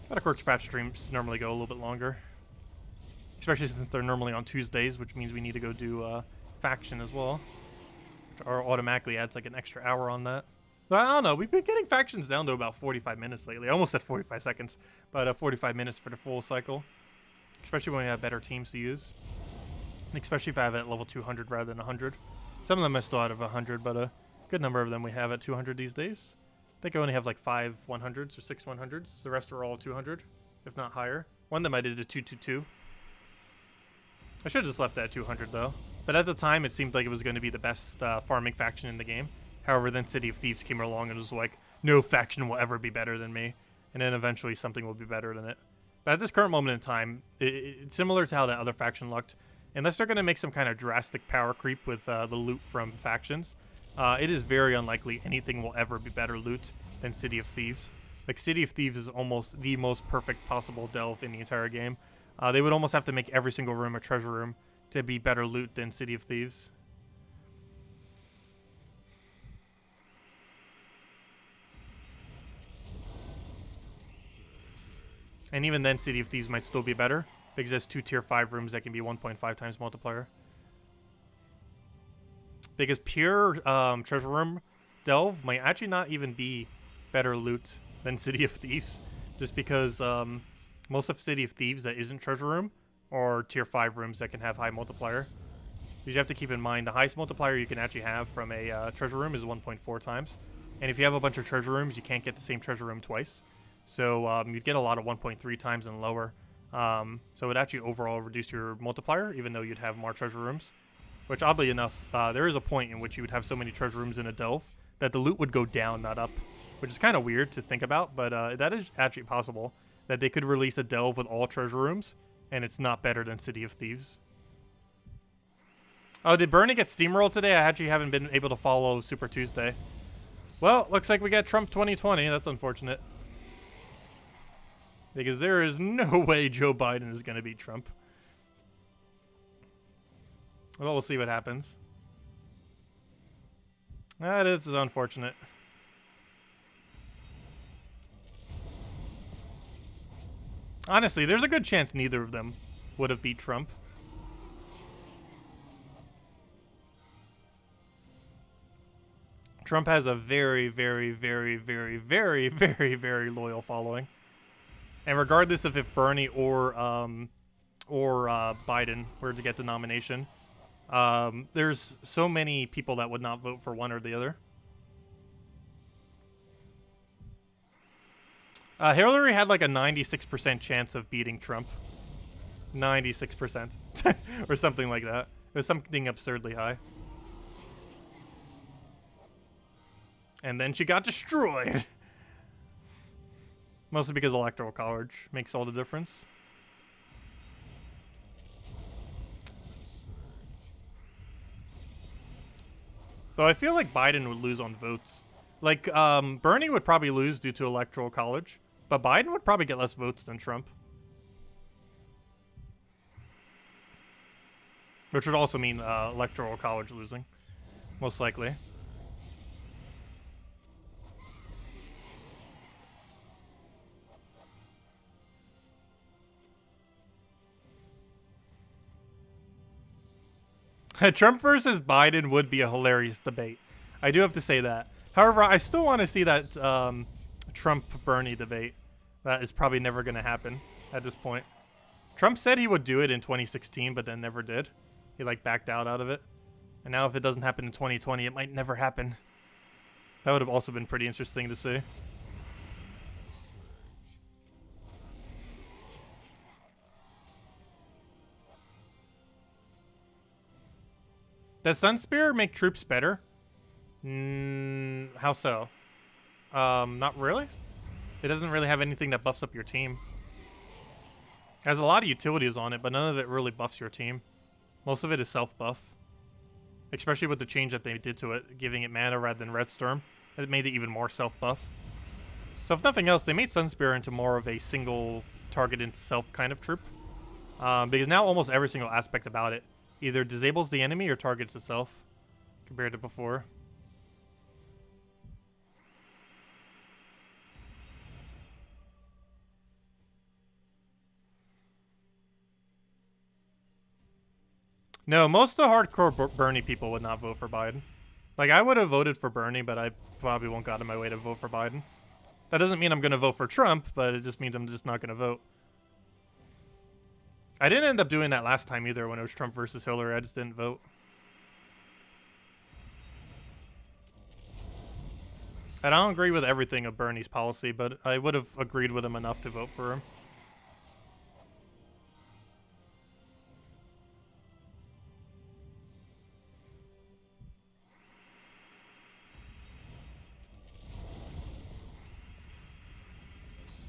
But of course, patch streams normally go a little bit longer. Especially since they're normally on Tuesdays, which means we need to go do faction as well. Which automatically adds like an extra hour on that. But I don't know, we've been getting factions down to about 45 minutes lately. I almost said 45 seconds, but 45 minutes for the full cycle. Especially when we have better teams to use. And especially if I have it at level 200 rather than 100. Some of them are still out of 100, but a good number of them we have at 200 these days. I think I only have like 5 100s or 6 100s. The rest are all 200, if not higher. One of them I did a 222. I should have just left that at 200 though. But at the time, it seemed like it was going to be the best farming faction in the game. However, then City of Thieves came along and was like, no faction will ever be better than me. And then eventually something will be better than it. But at this current moment in time, it's similar to how that other faction looked. Unless they're going to make some kind of drastic power creep with the loot from factions, it is very unlikely anything will ever be better loot than City of Thieves. Like, City of Thieves is almost the most perfect possible delve in the entire game. They would almost have to make every single room a treasure room to be better loot than City of Thieves. And even then, City of Thieves might still be better, because there's 2 tier 5 rooms that can be 1.5 times multiplier. Because pure treasure room delve might actually not even be better loot than City of Thieves. Just because most of City of Thieves that isn't treasure room are tier 5 rooms that can have high multiplier. You have to keep in mind the highest multiplier you can actually have from a treasure room is 1.4 times. And if you have a bunch of treasure rooms, you can't get the same treasure room twice. So you'd get a lot of 1.3 times and lower. So it would actually overall reduce your multiplier, even though you'd have more treasure rooms. Which, oddly enough, there is a point in which you would have so many treasure rooms in a delve that the loot would go down, not up. Which is kind of weird to think about, but that is actually possible. That they could release a delve with all treasure rooms, and it's not better than City of Thieves. Oh, did Bernie get steamrolled today? I actually haven't been able to follow Super Tuesday. Well, looks like we got Trump 2020. That's unfortunate. Because there is no way Joe Biden is going to beat Trump. Well, we'll see what happens. That is unfortunate. Honestly, there's a good chance neither of them would have beat Trump. Trump has a very, very, very, very, very, very, very loyal following. And regardless of if Bernie or Biden were to get the nomination, there's so many people that would not vote for one or the other. Hillary had like a 96% chance of beating Trump. 96%. Or something like that. It was something absurdly high. And then she got destroyed. Mostly because Electoral College makes all the difference. Though I feel like Biden would lose on votes. Like, Bernie would probably lose due to Electoral College. But Biden would probably get less votes than Trump. Which would also mean Electoral College losing. Most likely. Trump versus Biden would be a hilarious debate. I do have to say that. However, I still want to see that Trump-Bernie debate. That is probably never going to happen at this point. Trump said he would do it in 2016, but then never did. He, like, backed out of it. And now if it doesn't happen in 2020, it might never happen. That would have also been pretty interesting to see. Does Sunspear make troops better? How so? Not really. It doesn't really have anything that buffs up your team. It has a lot of utilities on it, but none of it really buffs your team. Most of it is self-buff. Especially with the change that they did to it, giving it mana rather than Redstorm. It made it even more self-buff. So if nothing else, they made Sunspear into more of a single target into self kind of troop. Because now almost every single aspect about it either disables the enemy or targets itself, compared to before. No, most of the hardcore Bernie people would not vote for Biden. Like, I would have voted for Bernie, but I probably won't go out of my way to vote for Biden. That doesn't mean I'm going to vote for Trump, but it just means I'm just not going to vote. I didn't end up doing that last time either when it was Trump versus Hillary. I just didn't vote. And I don't agree with everything of Bernie's policy, but I would have agreed with him enough to vote for him.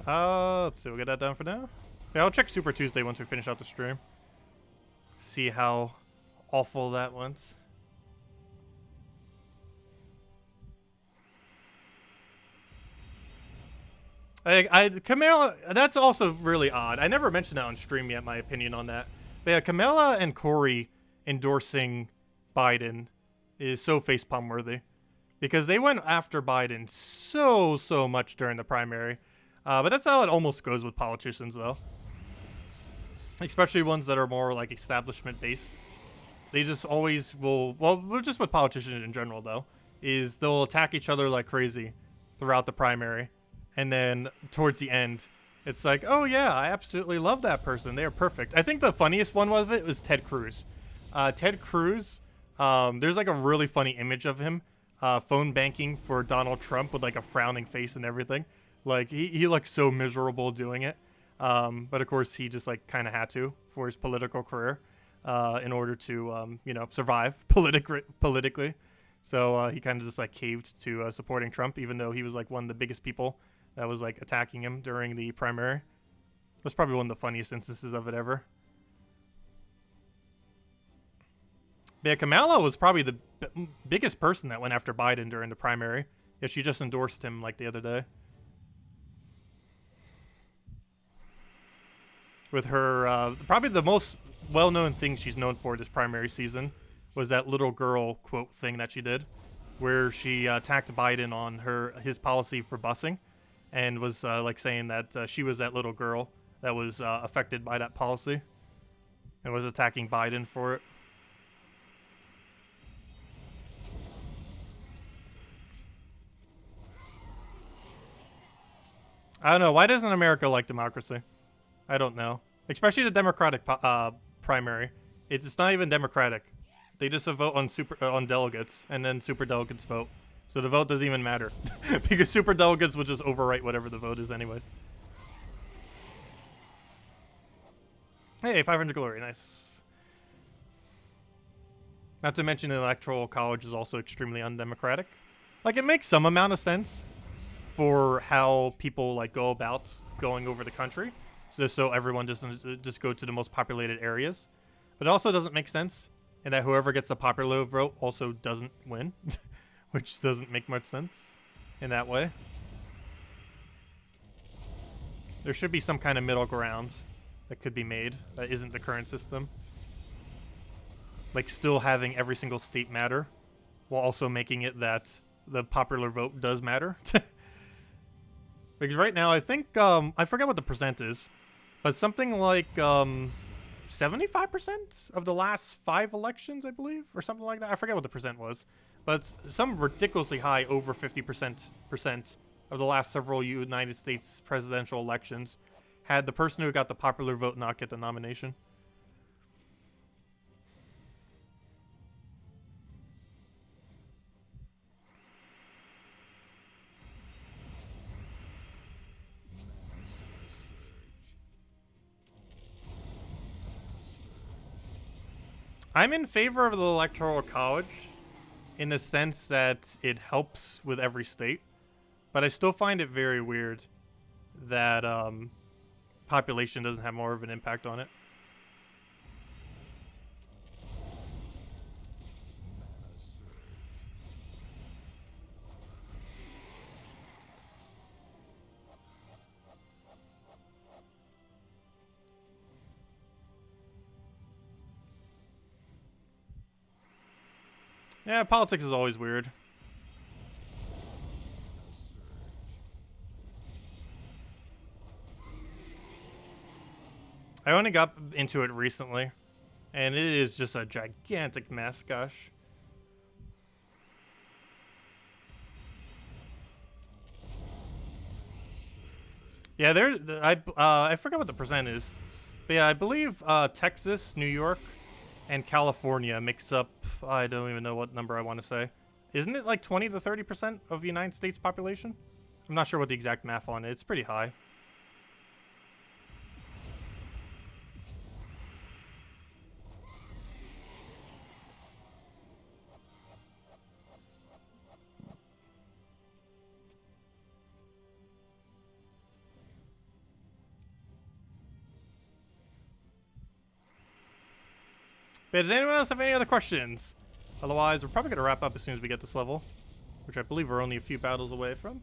Let's see, we'll get that done for now. Yeah, I'll check Super Tuesday once we finish out the stream. See how awful that went. Kamala, that's also really odd. I never mentioned that on stream yet, my opinion on that. But yeah, Kamala and Corey endorsing Biden is so facepalm worthy. Because they went after Biden so much during the primary. But that's how it almost goes with politicians, though. Especially ones that are more, like, establishment-based. They just always will... Well, just with politicians in general, though. Is they'll attack each other like crazy throughout the primary. And then, towards the end, it's like, oh, yeah, I absolutely love that person. They are perfect. I think the funniest one of it was Ted Cruz. Ted Cruz, there's, like, a really funny image of him phone banking for Donald Trump with, like, a frowning face and everything. Like, he looked so miserable doing it. But of course, he just like kind of had to for his political career, in order to you know, survive politically. So he kind of just like caved to supporting Trump, even though he was like one of the biggest people that was like attacking him during the primary. That's probably one of the funniest instances of it ever. Yeah, Kamala was probably the biggest person that went after Biden during the primary. Yeah, she just endorsed him like the other day. With her, probably the most well-known thing she's known for this primary season was that little girl quote thing that she did, where she attacked Biden on his policy for busing, and was like saying that she was that little girl that was affected by that policy, and was attacking Biden for it. I don't know. Why doesn't America like democracy? I don't know. Especially the Democratic primary. It's not even democratic. They just vote on delegates, and then super delegates vote. So the vote doesn't even matter. Because super delegates will just overwrite whatever the vote is anyways. Hey, 500 glory. Nice. Not to mention the Electoral College is also extremely undemocratic. Like, it makes some amount of sense for how people like go about going over the country, so everyone just go to the most populated areas. But it also doesn't make sense in that whoever gets the popular vote also doesn't win, which doesn't make much sense in that way. There should be some kind of middle ground that could be made that isn't the current system. Like, still having every single state matter, while also making it that the popular vote does matter. Because right now, I think, I forget what the percent is, but something like 75% of the last 5 elections, I believe, or something like that. I forget what the percent was, but some ridiculously high, over 50% of the last several United States presidential elections had the person who got the popular vote not get the nomination. I'm in favor of the Electoral College in the sense that it helps with every state, but I still find it very weird that population doesn't have more of an impact on it. Yeah, politics is always weird. I only got into it recently, and it is just a gigantic mess, gosh. Yeah, I forgot what the percent is, but yeah, I believe Texas, New York, and California makes up, I don't even know what number I want to say. Isn't it like 20 to 30% of the United States population? I'm not sure what the exact math on it. It's pretty high. But does anyone else have any other questions? Otherwise, we're probably going to wrap up as soon as we get this level, which I believe we're only a few battles away from.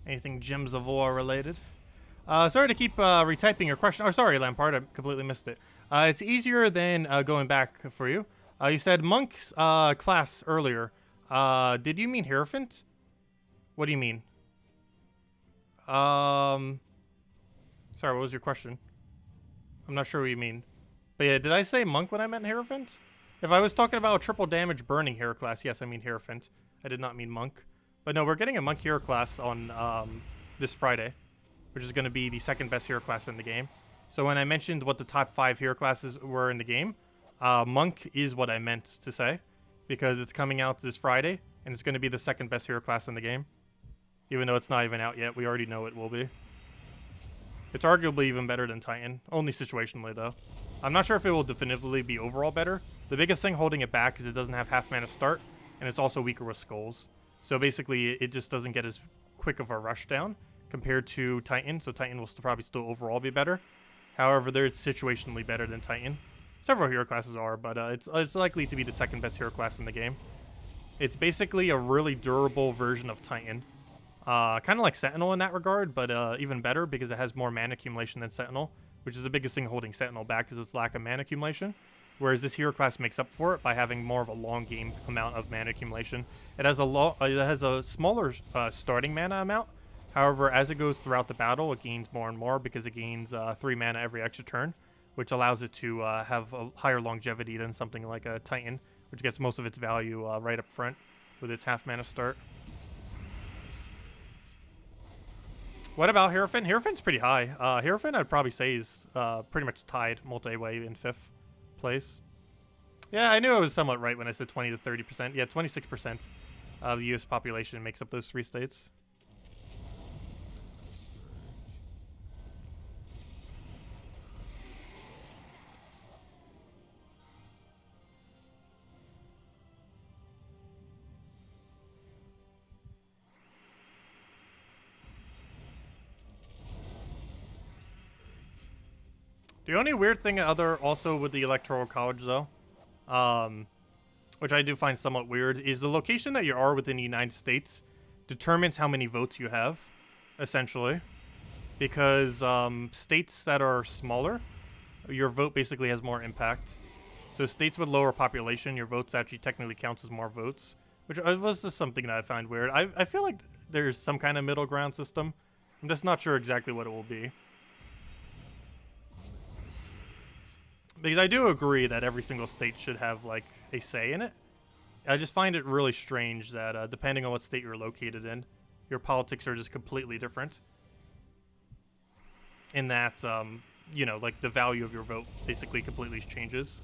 Anything Gems of War related. Sorry to keep retyping your question. Oh, sorry, Lampard. I completely missed it. It's easier than going back for you. You said Monk's class earlier. Did you mean Hierophant? What do you mean? Sorry, what was your question? I'm not sure what you mean. But yeah, did I say Monk when I meant Hierophant? If I was talking about a triple damage burning hero class, yes, I mean Hierophant. I did not mean Monk. But no, we're getting a Monk hero class on this Friday, which is going to be the second best hero class in the game. So when I mentioned what the top 5 hero classes were in the game, Monk is what I meant to say, because it's coming out this Friday, and it's going to be the second best hero class in the game. Even though it's not even out yet, we already know it will be. It's arguably even better than Titan, only situationally though. I'm not sure if it will definitively be overall better. The biggest thing holding it back is it doesn't have half mana start, and it's also weaker with skulls. So basically, it just doesn't get as quick of a rush down compared to Titan, so Titan will probably still overall be better. However, it's situationally better than Titan. Several hero classes are, but it's likely to be the second best hero class in the game. It's basically a really durable version of Titan. Kind of like Sentinel in that regard, but even better because it has more mana accumulation than Sentinel, which is the biggest thing holding Sentinel back is its lack of mana accumulation. Whereas this hero class makes up for it by having more of a long game amount of mana accumulation. It has a smaller starting mana amount. However, as it goes throughout the battle, it gains more and more because it gains 3 mana every extra turn, which allows it to have a higher longevity than something like a Titan, which gets most of its value right up front with its half mana start. What about Hierophant? Hierophant's pretty high. Hierophant, I'd probably say, is pretty much tied multi-way in 5th place. Yeah, I knew I was somewhat right when I said 20 to 30%. Yeah, 26% of the U.S. population makes up those 3 states. The only weird thing also with the Electoral College, though, which I do find somewhat weird, is the location that you are within the United States determines how many votes you have, essentially. Because states that are smaller, your vote basically has more impact. So states with lower population, your votes actually technically counts as more votes, which was just something that I find weird. I feel like there's some kind of middle ground system. I'm just not sure exactly what it will be. Because I do agree that every single state should have, like, a say in it. I just find it really strange that, depending on what state you're located in, your politics are just completely different. In that, you know, like, the value of your vote basically completely changes.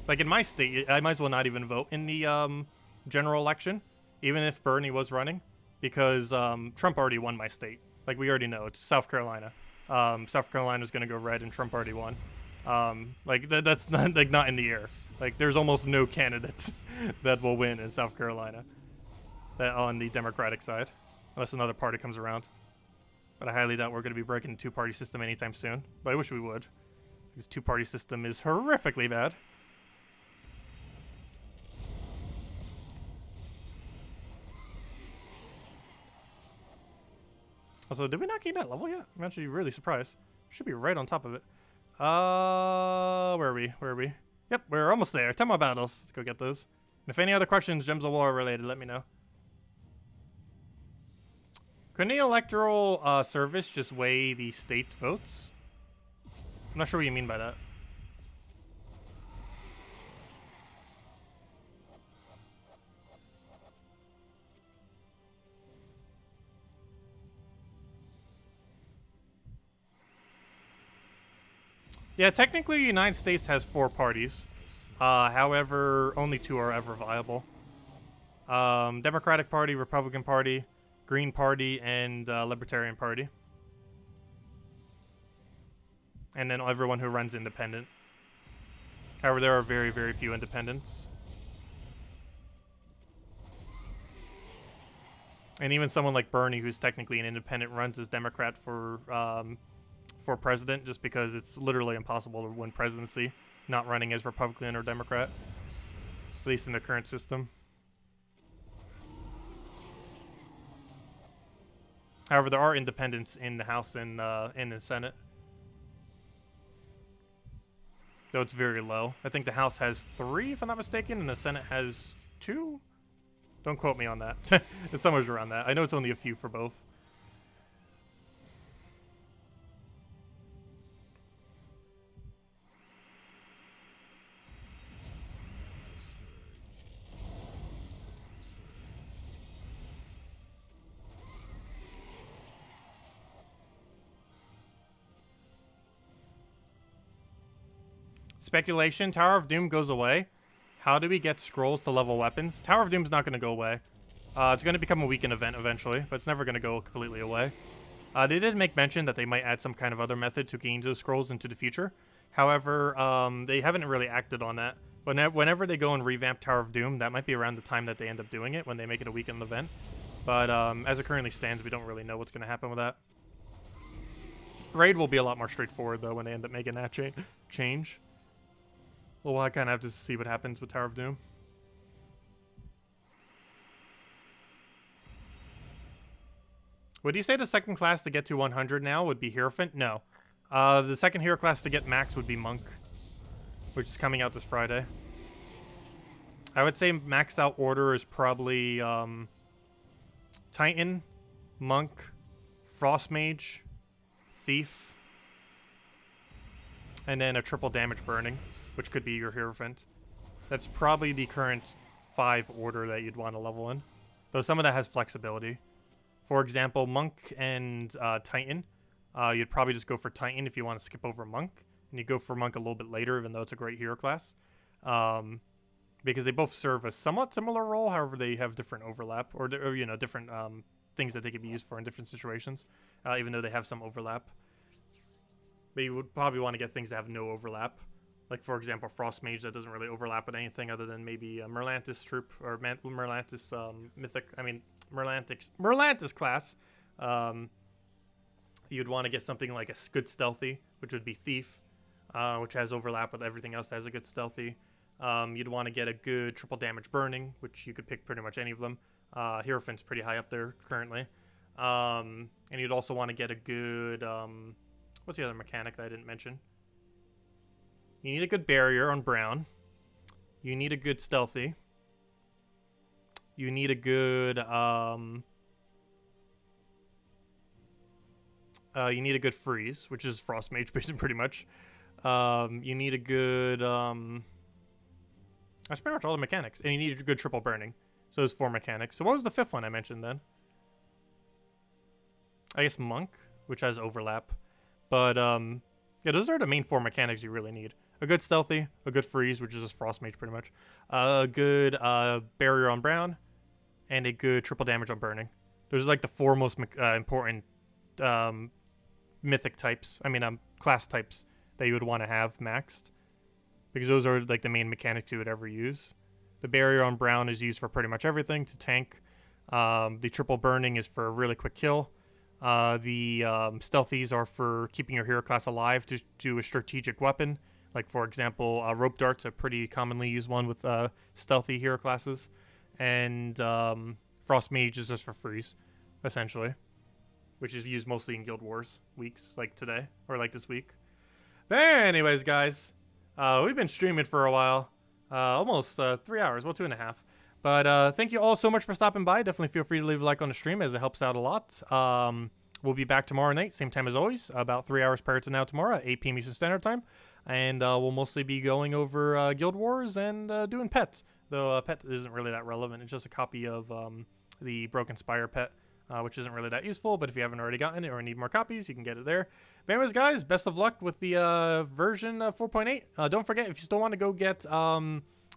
Like, in my state, I might as well not even vote in the, general election, even if Bernie was running, because, Trump already won my state. Like, we already know, it's South Carolina. South Carolina's gonna go red and Trump already won. Like that's not like not in the air. Like there's almost no candidates that will win in South Carolina that on the Democratic side, unless another party comes around. But I highly doubt we're gonna be breaking the two-party system anytime soon. But I wish we would. This two-party system is horrifically bad. Also, did we not gain that level yet? I'm actually really surprised. Should be right on top of it. Where are we? Where are we? Yep, we're almost there. 10 more battles. Let's go get those. And if any other questions, Gems of War related, let me know. Couldn't the electoral service just weigh the state votes? I'm not sure what you mean by that. Yeah, technically the United States has 4 parties. However, only 2 are ever viable. Democratic Party, Republican Party, Green Party, and Libertarian Party. And then everyone who runs independent. However, there are very, very few independents. And even someone like Bernie, who's technically an independent, runs as Democrat for president, just because it's literally impossible to win presidency not running as Republican or Democrat, at least in the current system. However, there are independents in the House and in the Senate, though it's very low. I think the House has 3, if I'm not mistaken, and the Senate has 2. Don't quote me on that. It's somewhere around that. I know it's only a few for both. Speculation, Tower of Doom goes away. How do we get scrolls to level weapons? Tower of Doom's not going to go away. It's going to become a weekend event eventually, but it's never going to go completely away. They did make mention that they might add some kind of other method to gain those scrolls into the future. However, they haven't really acted on that. Whenever they go and revamp Tower of Doom, that might be around the time that they end up doing it, when they make it a weekend event. But as it currently stands, we don't really know what's going to happen with that. Raid will be a lot more straightforward, though, when they end up making that change. Well, I kind of have to see what happens with Tower of Doom. Would you say the second class to get to 100 now would be Hierophant? No. The second hero class to get max would be Monk, which is coming out this Friday. I would say maxed out order is probably Titan, Monk, Frost Mage, Thief, and then a triple damage burning, which could be your Hierophant. That's probably the current 5 order that you'd want to level in, though some of that has flexibility. For example, Monk and Titan, you'd probably just go for Titan if you want to skip over Monk, and you go for Monk a little bit later, even though it's a great hero class, because they both serve a somewhat similar role. However, they have different overlap, or you know, different things that they could be used for in different situations, even though they have some overlap. But you would probably want to get things that have no overlap, like for example, Frost Mage that doesn't really overlap with anything other than maybe Merlantis troop or Merlantis mythic. I mean Merlantis class. You'd want to get something like a good stealthy, which would be Thief, which has overlap with everything else that has a good stealthy. You'd want to get a good triple damage burning, which you could pick pretty much any of them. Hierophant's pretty high up there currently. And you'd also want to get a good, what's the other mechanic that I didn't mention? You need a good barrier on Brown. You need a good stealthy. You need a good, you need a good freeze, which is Frost Mage pretty much. You need a good, that's pretty much all the mechanics. And you need a good triple burning. So there's 4 mechanics. So what was the 5th one I mentioned then? I guess Monk, which has overlap. But, yeah, those are the main 4 mechanics you really need. A good stealthy, a good freeze, which is just Frost Mage pretty much. A good barrier on Brown, and a good triple damage on burning. Those are like the 4 most important mythic types. I mean, class types that you would want to have maxed, because those are like the main mechanics you would ever use. The barrier on Brown is used for pretty much everything to tank. The triple burning is for a really quick kill. The stealthies are for keeping your hero class alive to do a strategic weapon. Like, for example, rope dart's a pretty commonly used one with stealthy hero classes. And Frost Mage is just for freeze, essentially, which is used mostly in Guild Wars weeks, like today, or like this week. But anyways, guys, we've been streaming for a while, almost 3 hours, well, 2.5. But thank you all so much for stopping by. Definitely feel free to leave a like on the stream, as it helps out a lot. We'll be back tomorrow night, same time as always, about 3 hours prior to now tomorrow at 8 p.m. Eastern Standard Time. And we'll mostly be going over Guild Wars and doing pets. Though pet isn't really that relevant. It's just a copy of the Broken Spire pet, which isn't really that useful. But if you haven't already gotten it or need more copies, you can get it there. But anyways, guys, best of luck with the version 4.8. Don't forget, if you still want to go get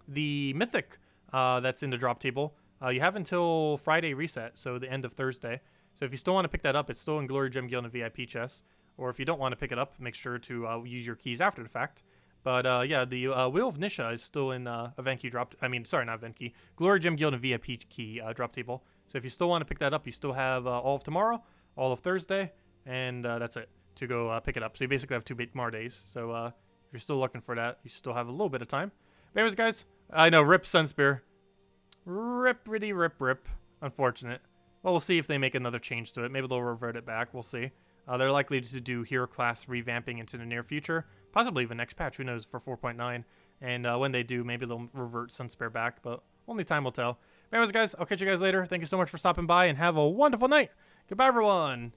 the Mythic that's in the drop table, you have until Friday reset, so the end of Thursday. So if you still want to pick that up, it's still in Glory Gem Guild and VIP chest. Or if you don't want to pick it up, make sure to use your keys after the fact. But yeah, the Wheel of Nisha is still in event key drop. I mean, sorry, not event key. Glory Gem Guild and VIP key drop table. So if you still want to pick that up, you still have all of tomorrow, all of Thursday, and that's it to go pick it up. So you basically have 2 more days. So if you're still looking for that, you still have a little bit of time. But anyways, guys, I know, rip Sunspear. Rip-ritty rip. Unfortunate. Well, we'll see if they make another change to it. Maybe they'll revert it back. We'll see. They're likely to do hero class revamping into the near future. Possibly even next patch. Who knows for 4.9. And when they do, maybe they'll revert Sunspear back. But only time will tell. Anyways, guys, I'll catch you guys later. Thank you so much for stopping by. And have a wonderful night. Goodbye, everyone.